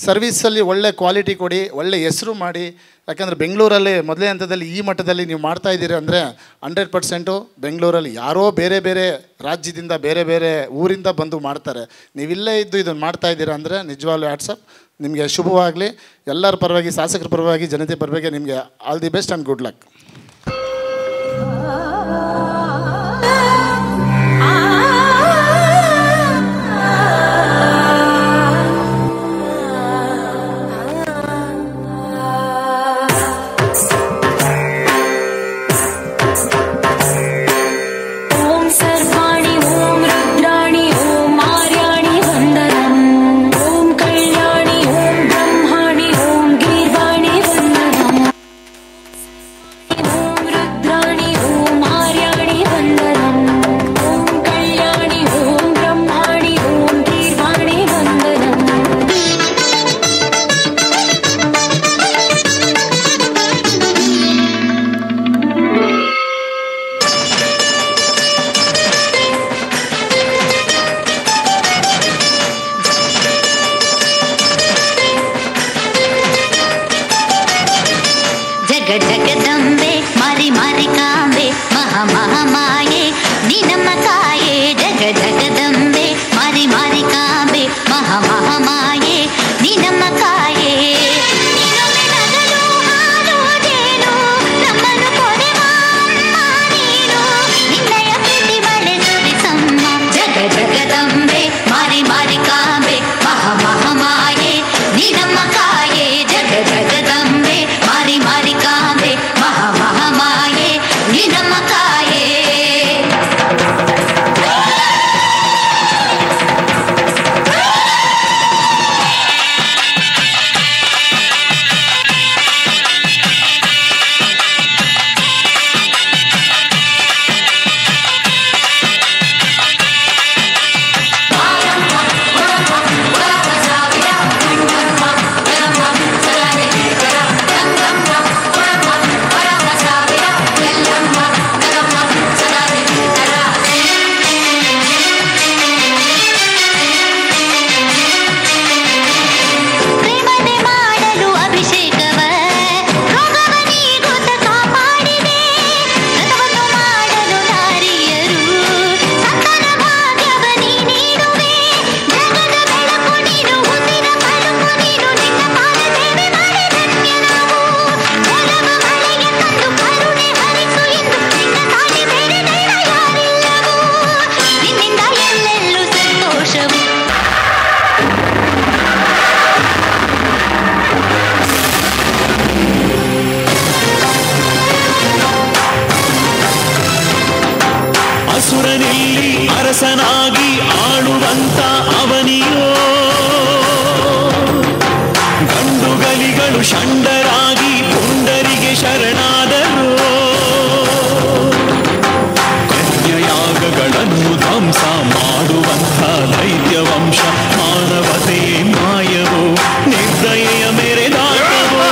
ಸರ್ವೀಸಲ್ಲಿ ಒಳ್ಳೆ ಕ್ವಾಲಿಟಿ ಕೊಡಿ, ಒಳ್ಳೆ ಹೆಸರು ಮಾಡಿ. ಯಾಕಂದರೆ ಬೆಂಗಳೂರಲ್ಲಿ ಮೊದಲೇ ಹಂತದಲ್ಲಿ ಈ ಮಟ್ಟದಲ್ಲಿ ನೀವು ಮಾಡ್ತಾಯಿದ್ದೀರಿ ಅಂದರೆ 100% ಬೆಂಗಳೂರಲ್ಲಿ ಯಾರೋ ಬೇರೆ ಬೇರೆ ರಾಜ್ಯದಿಂದ ಬೇರೆ ಬೇರೆ ಊರಿಂದ ಬಂದು ಮಾಡ್ತಾರೆ. ನೀವಿಲ್ಲೇ ಇದ್ದು ಇದನ್ನು ಮಾಡ್ತಾಯಿದ್ದೀರಾ ಅಂದರೆ ನಿಜವಾಗ್ಲೂ ವಾಟ್ಸಪ್ ನಿಮಗೆ ಶುಭವಾಗಲಿ. ಎಲ್ಲರ ಪರವಾಗಿ, ಶಾಸಕರ ಪರವಾಗಿ, ಜನತೆ ಪರವಾಗಿ ನಿಮಗೆ all the best and good luck. Jagadambe ಮಾರಿ ಮಾರಿ ಕಾಂಬೆ ಮಹಾ ಮಹಾಮಾಯೆ ನೀ ನಮ್ಮ ಕಾಯೆ. ಜಗದಂಬೆ ಮಾರಿ ಮಾರಿ ಕಾಂಬೆ ಮಹಾ ಮಹಾಮಾಯೆ ನೀ ನಮ್ಮ ಕಾಯೆ. ಜಗದಂಬೆ ಮಾರಿ ಮಾರಿ ಕಾಂಬೆ ಮಹಾ ಮಹಾಮಾಯೆ ನೀ ನಮ್ಮ ಕಾಯೆ. ಜಗದಂಬೆ ಮಾರಿ ಮಾರಿ ಕಾಂಬೆ ಮಹಾ ಮಹಾಮಾಯೆ ನೀ ನಮ್ಮ ಕಾಯೆ. ಅಸುರನಿಲ್ಲಿ ಅರಸನಾಗಿ ಆಳುವಂತ ಅವನಿಯೋ, ಗಂಡುಗಲಿಗಳು ಷಂಡರಾಗಿ ಪುಂಡರಿಗೆ ಶರಣಾದರು. ಕನ್ಯಯಾಗಗಳನ್ನು ಧ್ವಂಸ ಮಾಡುವಂಥ ದೈತ್ಯವಂಶ ಮಾನವತೆಯೇ ಮಾಯವೋ, ನಿರ್ದಯೆಯ ಮೆರೆದಾಟವೋ.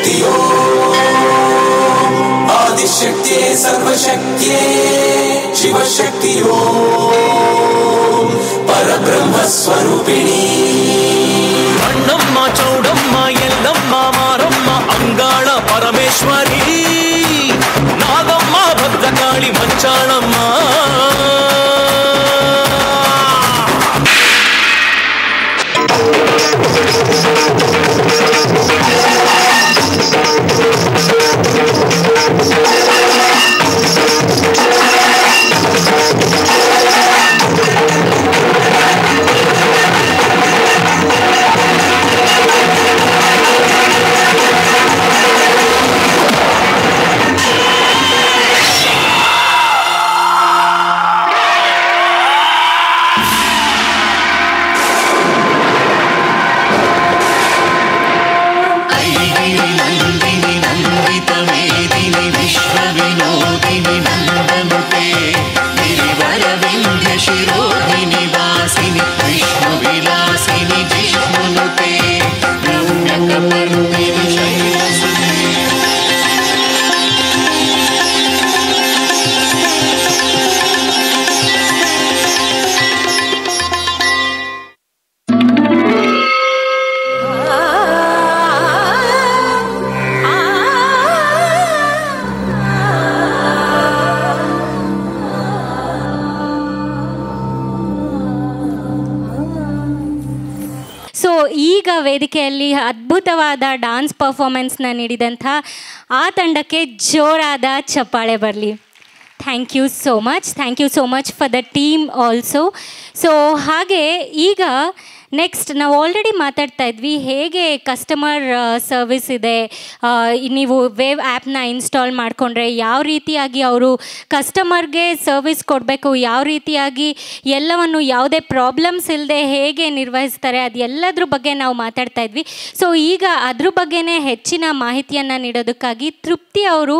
ಶಿವಶಕ್ತಿಯೋ ಆದಿಶಕ್ತಿಯೇ ಸರ್ವಶಕ್ತಿಯೇ ಶಿವಶಕ್ತಿಯೋ ಪರಬ್ರಹ್ಮ ಸ್ವರೂಪಿಣಿ ಅಣ್ಣಮ್ಮ ಚೌಡಮ್ಮ ಎಲ್ಲಮ್ಮ ಮಾರಮ್ಮ ಅಂಗಾಳ ಪರಮೇಶ್ವರಿ ನಾಗಮ್ಮ ಭದ್ರಕಾಳಿ ಮಂಚಾಳಮ್ಮ ಈಗ ವೇದಿಕೆಯಲ್ಲಿ ಅದ್ಭುತವಾದ ಡಾನ್ಸ್ ಪರ್ಫಾರ್ಮೆನ್ಸ್ನ ನೀಡಿದಂಥ ಆ ತಂಡಕ್ಕೆ ಜೋರಾದ ಚಪ್ಪಾಳೆ ಬರಲಿ. Thank you so much for the team also. So ಹಾಗೆ ಈಗ ನೆಕ್ಸ್ಟ್ ನಾವು ಆಲ್ರೆಡಿ ಮಾತಾಡ್ತಾ ಇದ್ವಿ ಹೇಗೆ ಕಸ್ಟಮರ್ ಸರ್ವಿಸ್ ಇದೆ, ನೀವು ವೇವ್ ಆ್ಯಪ್ನ ಇನ್ಸ್ಟಾಲ್ ಮಾಡಿಕೊಂಡ್ರೆ ಯಾವ ರೀತಿಯಾಗಿ ಅವರು ಕಸ್ಟಮರ್ಗೆ ಸರ್ವಿಸ್ ಕೊಡಬೇಕು, ಯಾವ ರೀತಿಯಾಗಿ ಎಲ್ಲವನ್ನು ಯಾವುದೇ ಪ್ರಾಬ್ಲಮ್ಸ್ ಇಲ್ಲದೆ ಹೇಗೆ ನಿರ್ವಹಿಸ್ತಾರೆ, ಅದು ಎಲ್ಲದ್ರ ಬಗ್ಗೆ ನಾವು ಮಾತಾಡ್ತಾ ಇದ್ವಿ. ಸೊ ಈಗ ಅದ್ರ ಬಗ್ಗೆನೇ ಹೆಚ್ಚಿನ ಮಾಹಿತಿಯನ್ನು ನೀಡೋದಕ್ಕಾಗಿ ತೃಪ್ತಿ ಅವರು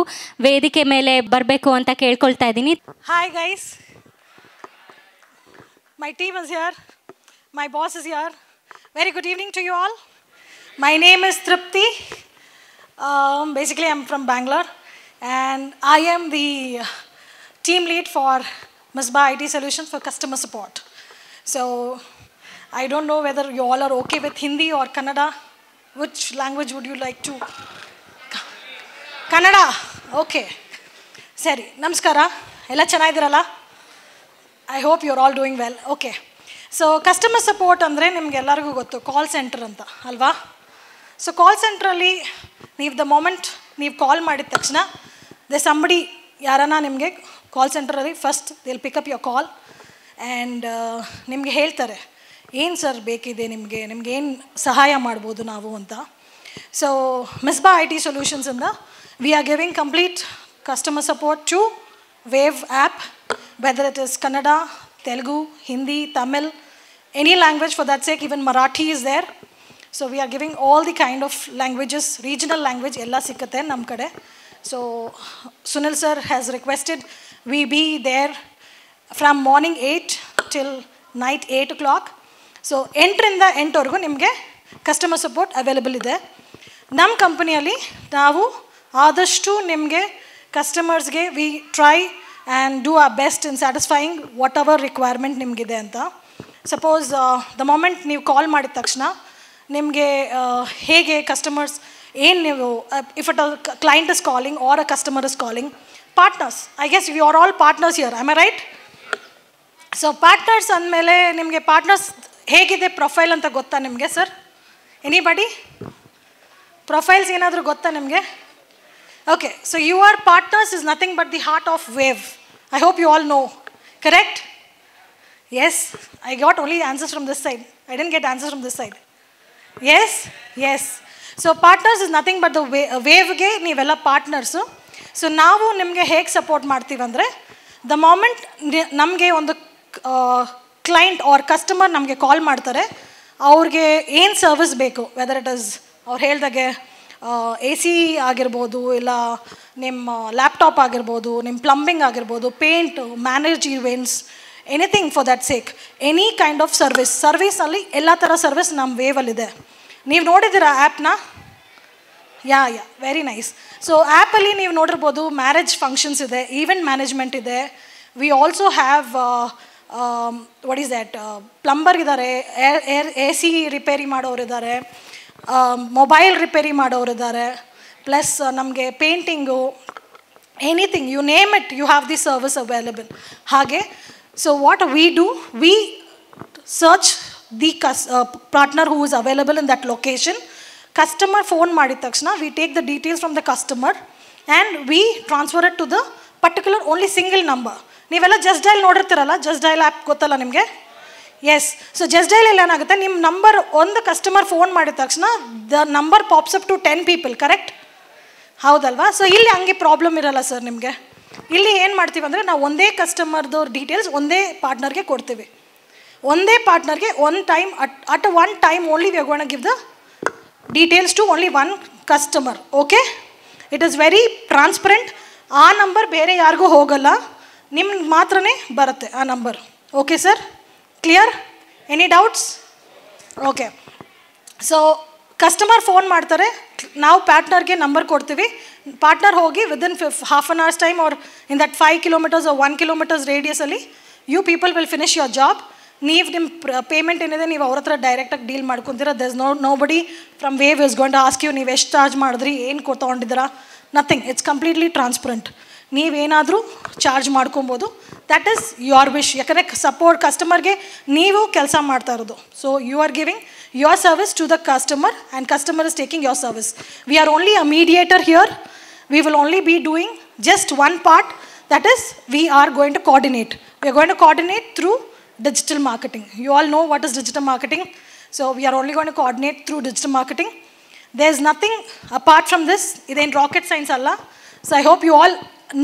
ವೇದಿಕೆ ಮೇಲೆ ಬರಬೇಕು ಅಂತ ಕೇಳ್ಕೊಳ್ತಾ ಇದ್ದೀನಿ. Hi guys, my team is here. My boss is here. Very good evening to you all. My name is Tripti. Basically, I'm from Bangalore, and I am the team lead for Misbah IT Solutions for customer support. So, I don't know whether you all are okay with Hindi or Kannada. Which language would you like to? Kannada. Okay. Sari. Namaskara. Ella chennaidiralla? I hope you're all doing well. Okay. So customer support ಅಂದರೆ ನಿಮಗೆಲ್ಲರಿಗೂ ಗೊತ್ತು, ಕಾಲ್ ಸೆಂಟರ್ ಅಂತ ಅಲ್ವಾ. ಸೊ ಕಾಲ್ ಸೆಂಟ್ರಲ್ಲಿ ನೀವು ದ ಮೊಮೆಂಟ್ ನೀವು ಕಾಲ್ ಮಾಡಿದ ತಕ್ಷಣ ಸಂಬಡಿ ಯಾರನ್ನ ನಿಮಗೆ ಕಾಲ್ ಸೆಂಟ್ರಲ್ಲಿ first they'll pick up your call and ನಿಮಗೆ ಹೇಳ್ತಾರೆ ಏನು ಸರ್ ಬೇಕಿದೆ, ನಿಮಗೆ ಏನು ಸಹಾಯ ಮಾಡ್ಬೋದು ನಾವು ಅಂತ. ಸೊ ಮಿಸ್ಬಾ ಐ ಟಿ ಸೊಲ್ಯೂಷನ್ಸಿಂದ we are giving complete customer support to Wave app, whether it is Kannada, Telugu, Hindi, Tamil, any language for that sake, even Marathi is there. So we are giving all the kind of languages, regional language, ella sikatte nam kade. So Sunil sir has requested we be there from morning 8 till night 8 o'clock. So ಎಂಟರಿಂದ 8ವರೆಗೂ ನಿಮಗೆ ಕಸ್ಟಮರ್ ಸಪೋರ್ಟ್ ಅವೈಲೇಬಲ್ ಇದೆ. ನಮ್ಮ ಕಂಪನಿಯಲ್ಲಿ ನಾವು ಆದಷ್ಟು ನಿಮಗೆ ಕಸ್ಟಮರ್ಸ್ಗೆ we try and do our best in satisfying whatever requirement ನಿಮಗಿದೆ ಅಂತ. ಸಪೋಸ್ ದ ಮೊಮೆಂಟ್ ನೀವು ಕಾಲ್ ಮಾಡಿದ ತಕ್ಷಣ ನಿಮಗೆ ಹೇಗೆ ಕಸ್ಟಮರ್ಸ್ ಏನು ನೀವು if it a client is calling or a customer is calling, partners, I guess you are all partners here, am I right? So partners ಅಂದಮೇಲೆ ನಿಮಗೆ ಪಾರ್ಟ್ನರ್ಸ್ ಹೇಗಿದೆ ಪ್ರೊಫೈಲ್ ಅಂತ ಗೊತ್ತಾ ನಿಮಗೆ ಸರ್? ಎನಿಬಡಿ ಪ್ರೊಫೈಲ್ಸ್ ಏನಾದರೂ ಗೊತ್ತಾ ನಿಮಗೆ? Okay, so your partners is nothing but the heart of Wave. I hope you all know, correct? Yes, I got only answers from this side. I didn't get answers from this side. Yes, yes. So partners is nothing but the Wave ge neevella partners. So ನಾವು ನಿಮಗೆ ಹೇಗೆ ಸಪೋರ್ಟ್ ಮಾಡ್ತೀವಿ ಅಂದರೆ, ದ ಮೊಮೆಂಟ್ ನಮಗೆ ಒಂದು ಕ್ಲೈಂಟ್ ಆರ್ ಕಸ್ಟಮರ್ ನಮಗೆ ಕಾಲ್ ಮಾಡ್ತಾರೆ, ಅವ್ರಿಗೆ ಏನು ಸರ್ವಿಸ್ ಬೇಕು, ವೆದರ್ ಇಟ್ ಇಸ್ ಅವ್ರು ಹೇಳ್ದಾಗೆ ಎ ಸಿ ಆಗಿರ್ಬೋದು, ಇಲ್ಲ ನಿಮ್ಮ ಲ್ಯಾಪ್ಟಾಪ್ ಆಗಿರ್ಬೋದು, ನಿಮ್ಮ ಪ್ಲಂಬಿಂಗ್ ಆಗಿರ್ಬೋದು, paint, manage events, anything for that sake, any kind of ಸರ್ವಿಸಲ್ಲಿ ಎಲ್ಲ ಥರ ಸರ್ವಿಸ್ ನಮ್ಮ ವೇವಲ್ಲಿದೆ. ನೀವು ನೋಡಿದ್ದೀರಾ ಆ್ಯಪ್ನ? ಯಾ ವೆರಿ ನೈಸ್. ಸೊ ಆ್ಯಪಲ್ಲಿ ನೀವು ನೋಡಿರ್ಬೋದು ಮ್ಯಾರೇಜ್ ಫಂಕ್ಷನ್ಸ್ ಇದೆ, ಈವೆಂಟ್ ಮ್ಯಾನೇಜ್ಮೆಂಟ್ ಇದೆ. We also have what is that, plumber ಇದ್ದಾರೆ, AC ರಿಪೇರಿ ಮಾಡೋರಿದ್ದಾರೆ, ಮೊಬೈಲ್ ರಿಪೇರಿ ಮಾಡೋರಿದ್ದಾರೆ, ಪ್ಲಸ್ ನಮಗೆ painting, anything you name it, you have the service available. ಹಾಗೆ so what we do, we search the partner who is available in that location. Customer phone ಮಾಡಿದ ತಕ್ಷಣ we take the details from the customer and we transfer it to the particular only single number. ನೀವೆಲ್ಲ ಜಸ್ಟ್ ಡಯಲ್ ನೋಡಿರ್ತೀರಲ್ಲ, ಜಸ್ಟ್ ಡಯಲ್ ಆ್ಯಪ್ ಗೊತ್ತಲ್ಲ ನಿಮಗೆ? ಎಸ್. ಸೊ ಜಸ್ಟ್ ಡಯಲಲ್ಲಿ ಏನಾಗುತ್ತೆ, ನಿಮ್ಮ ನಂಬರ್ ಒಂದು ಕಸ್ಟಮರ್ ಫೋನ್ ಮಾಡಿದ ತಕ್ಷಣ the number pops up to 10 people, correct? ಹೌದಲ್ವಾ? ಸೊ ಇಲ್ಲಿ ಹಂಗೆ ಪ್ರಾಬ್ಲಮ್ ಇರಲ್ಲ ಸರ್ ನಿಮಗೆ. ಇಲ್ಲಿ ಏನು ಮಾಡ್ತೀವಿ ಅಂದರೆ ನಾವು ಒಂದೇ ಕಸ್ಟಮರ್ದು ಡೀಟೇಲ್ಸ್ ಒಂದೇ ಪಾರ್ಟ್ನರ್ಗೆ ಕೊಡ್ತೀವಿ. ಒಂದೇ ಪಾರ್ಟ್ನರ್ಗೆ one time at one time only we are going to give the details to only one customer. Okay, it is very transparent. ಆ ನಂಬರ್ ಬೇರೆ ಯಾರಿಗೂ ಹೋಗಲ್ಲ, ನಿಮ್ಗೆ ಮಾತ್ರನೇ ಬರುತ್ತೆ ಆ number. Okay sir, clear? Any doubts? Okay. So customer phone ಮಾಡ್ತಾರೆ, ನಾವು ಪಾರ್ಟ್ನರ್ಗೆ ನಂಬರ್ ಕೊಡ್ತೀವಿ. ಪಾರ್ಟ್ನರ್ ಹೋಗಿ within half an hours time or in that 5 kilometers or 1 kilometers ರೇಡಿಯಸಲ್ಲಿ you people will finish your job. ನೀವು ನಿಮ್ಮ ಪೇಮೆಂಟ್ ಏನಿದೆ ನೀವು ಅವ್ರ ಹತ್ರ ಡೈರೆಕ್ಟಾಗಿ ಡೀಲ್ ಮಾಡ್ಕೊತೀರ. There is nobody from Wave is going to ask you ನೀವು ಎಷ್ಟು ಚಾರ್ಜ್ ಮಾಡಿದ್ರಿ, ಏನು ತೊಗೊಂಡಿದ್ದೀರಾ, ನಥಿಂಗ್. It's completely transparent. ನೀವೇನಾದರೂ ಚಾರ್ಜ್ ಮಾಡ್ಕೊಬೋದು. That is your wish. ಯಾಕಂದರೆ ಸಪೋರ್ಟ್ ಕಸ್ಟಮರ್ಗೆ ನೀವು ಕೆಲಸ ಮಾಡ್ತಾ ಇರೋದು. So you are giving your service to the customer and customer is taking your service. We are only a mediator here. We will only be doing just one part, that is we are going to coordinate. We are going to coordinate through digital marketing. You all know what is digital marketing. So we are only going to coordinate through digital marketing. There is nothing apart from this. It ain't rocket science alla. So I hope you all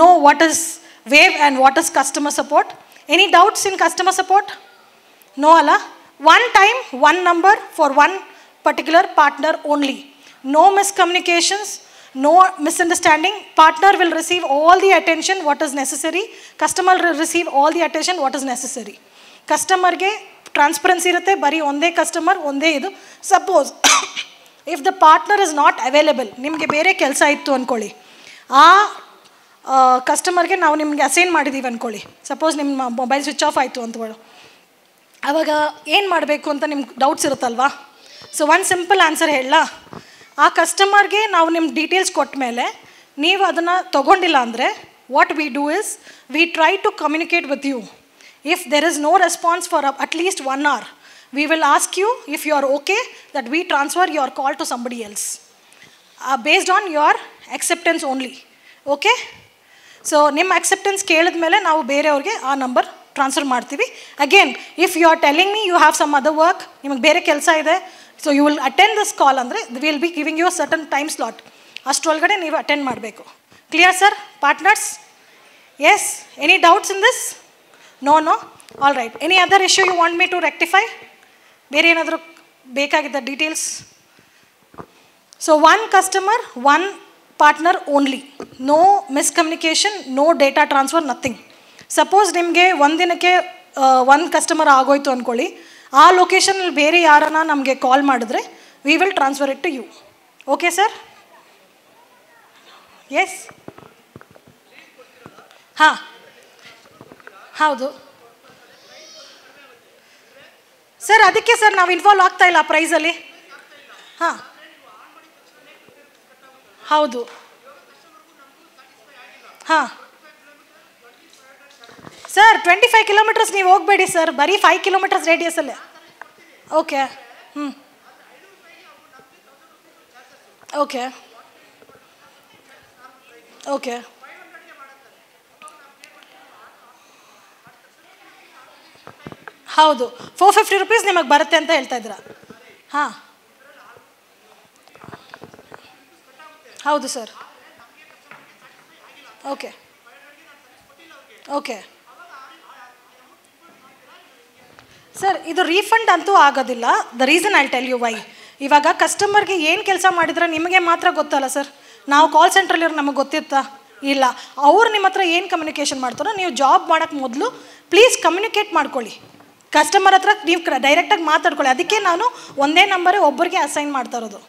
know what is Wave and what is customer support. Any doubts in customer support? No alla. One time, one number for one particular partner only. No miscommunications. No misunderstanding. Partner will receive all the attention what is necessary. Customer will receive all the attention what is necessary. Customer ge transparency irutte, bari onde customer onde idu. Suppose if the partner is not available, nimge bere kelsa ittu anಕೊಳ್ಳಿ, ಆ ಕಸ್ಟಮರ್ಗೆ ನಾವು ನಿಮಗೆ ಅಸೈನ್ ಮಾಡಿದ್ದೀವಿ ಅಂದ್ಕೊಳ್ಳಿ. ಸಪೋಸ್ ನಿಮ್ಮ ಮೊಬೈಲ್ ಸ್ವಿಚ್ ಆಫ್ ಆಯಿತು ಅಂತಗಳು, ಆವಾಗ ಏನು ಮಾಡಬೇಕು ಅಂತ ನಿಮ್ಗೆ ಡೌಟ್ಸ್ ಇರುತ್ತಲ್ವಾ? ಸೊ ಒನ್ ಸಿಂಪಲ್ ಆನ್ಸರ್ ಹೇಳಲ್ಲ. ಆ ಕಸ್ಟಮರ್ಗೆ ನಾವು ನಿಮ್ಮ ಡೀಟೇಲ್ಸ್ ಕೊಟ್ಟ ಮೇಲೆ ನೀವು ಅದನ್ನು ತೊಗೊಂಡಿಲ್ಲ ಅಂದರೆ what we do is we try to communicate with you. If there is no response for at least 1 hour, we will ask you if you are okay that we transfer your call to somebody else based on your acceptance only. Okay? So ನಿಮ್ಮ ಅಕ್ಸೆಪ್ಟೆನ್ಸ್ ಕೇಳಿದ ಮೇಲೆ ನಾವು ಬೇರೆಯವ್ರಿಗೆ ಆ ನಂಬರ್ ಟ್ರಾನ್ಸ್ಫರ್ ಮಾಡ್ತೀವಿ. Again if you are telling me you have some other work, ನಿಮಗೆ ಬೇರೆ ಕೆಲಸ ಇದೆ, so you will attend this call ಅಂದರೆ will be giving you certain time slot. ಅಷ್ಟರೊಳಗಡೆ ನೀವು ಅಟೆಂಡ್ ಮಾಡಬೇಕು. ಕ್ಲಿಯರ್ ಸರ್ ಪಾರ್ಟ್ನರ್ಸ್? Yes. Any doubts in this? No. All right. Any other issue you want me to rectify? ಬೇರೆ ಏನಾದರೂ ಬೇಕಾಗಿದ್ದ details? So one customer, one partner only. No miscommunication, no data transfer, nothing. Suppose ನಿಮಗೆ ಒಂದಿನಕ್ಕೆ ಒಂದು ಕಸ್ಟಮರ್ ಆಗೋಯ್ತು ಅಂದ್ಕೊಳ್ಳಿ, ಆ ಲೊಕೇಶನಲ್ಲಿ ಬೇರೆ ಯಾರನ್ನ ನಮಗೆ ಕಾಲ್ ಮಾಡಿದ್ರೆ we will transfer it to you. Okay sir? Yes. ಹಾಂ ಹೌದು ಸರ್, ಅದಕ್ಕೆ ಸರ್ ನಾವು ಇನ್ವಾಲ್ವ್ ಆಗ್ತಾ ಇಲ್ಲ ಪ್ರೈಸಲ್ಲಿ. ಹಾಂ ಹೌದು. ಹಾಂ ಸರ್, 25 kilometers ನೀವು ಹೋಗಬೇಡಿ ಸರ್, ಬರೀ 5 kilometers ರೇಡಿಯಸಲ್ಲೇ. ಓಕೆ. ಓಕೆ ಓಕೆ ಹೌದು. 450 rupees ನಿಮಗೆ ಬರುತ್ತೆ ಅಂತ ಹೇಳ್ತಾ ಇದ್ದೀರಾ? ಹಾಂ ಹೌದು ಸರ್. ಓಕೆ ಓಕೆ ಸರ್, ಇದು ರೀಫಂಡ್ ಅಂತೂ ಆಗೋದಿಲ್ಲ. The reason I tell you why. ಇವಾಗ ಕಸ್ಟಮರ್ಗೆ ಏನು ಕೆಲಸ ಮಾಡಿದ್ರೆ ನಿಮಗೆ ಮಾತ್ರ ಗೊತ್ತಲ್ಲ ಸರ್. ನಾವು ಕಾಲ್ ಸೆಂಟ್ರಲ್ಲಿರೋ ನಮಗೆ ಗೊತ್ತಿತ್ತಾ? ಇಲ್ಲ. ಅವ್ರು ನಿಮ್ಮ ಹತ್ರ ಏನು ಕಮ್ಯುನಿಕೇಷನ್ ಮಾಡ್ತಾರೋ, ನೀವು ಜಾಬ್ ಮಾಡೋಕ್ಕೆ ಮೊದಲು ಪ್ಲೀಸ್ ಕಮ್ಯುನಿಕೇಟ್ ಮಾಡ್ಕೊಳ್ಳಿ. ಕಸ್ಟಮರ್ ಹತ್ರ ನೀವು ಡೈರೆಕ್ಟಾಗಿ ಮಾತಾಡ್ಕೊಳ್ಳಿ. ಅದಕ್ಕೆ ನಾನು ಒಂದೇ ನಂಬರೇ ಒಬ್ಬರಿಗೆ ಅಸೈನ್ ಮಾಡ್ತಾ ಇರೋದು.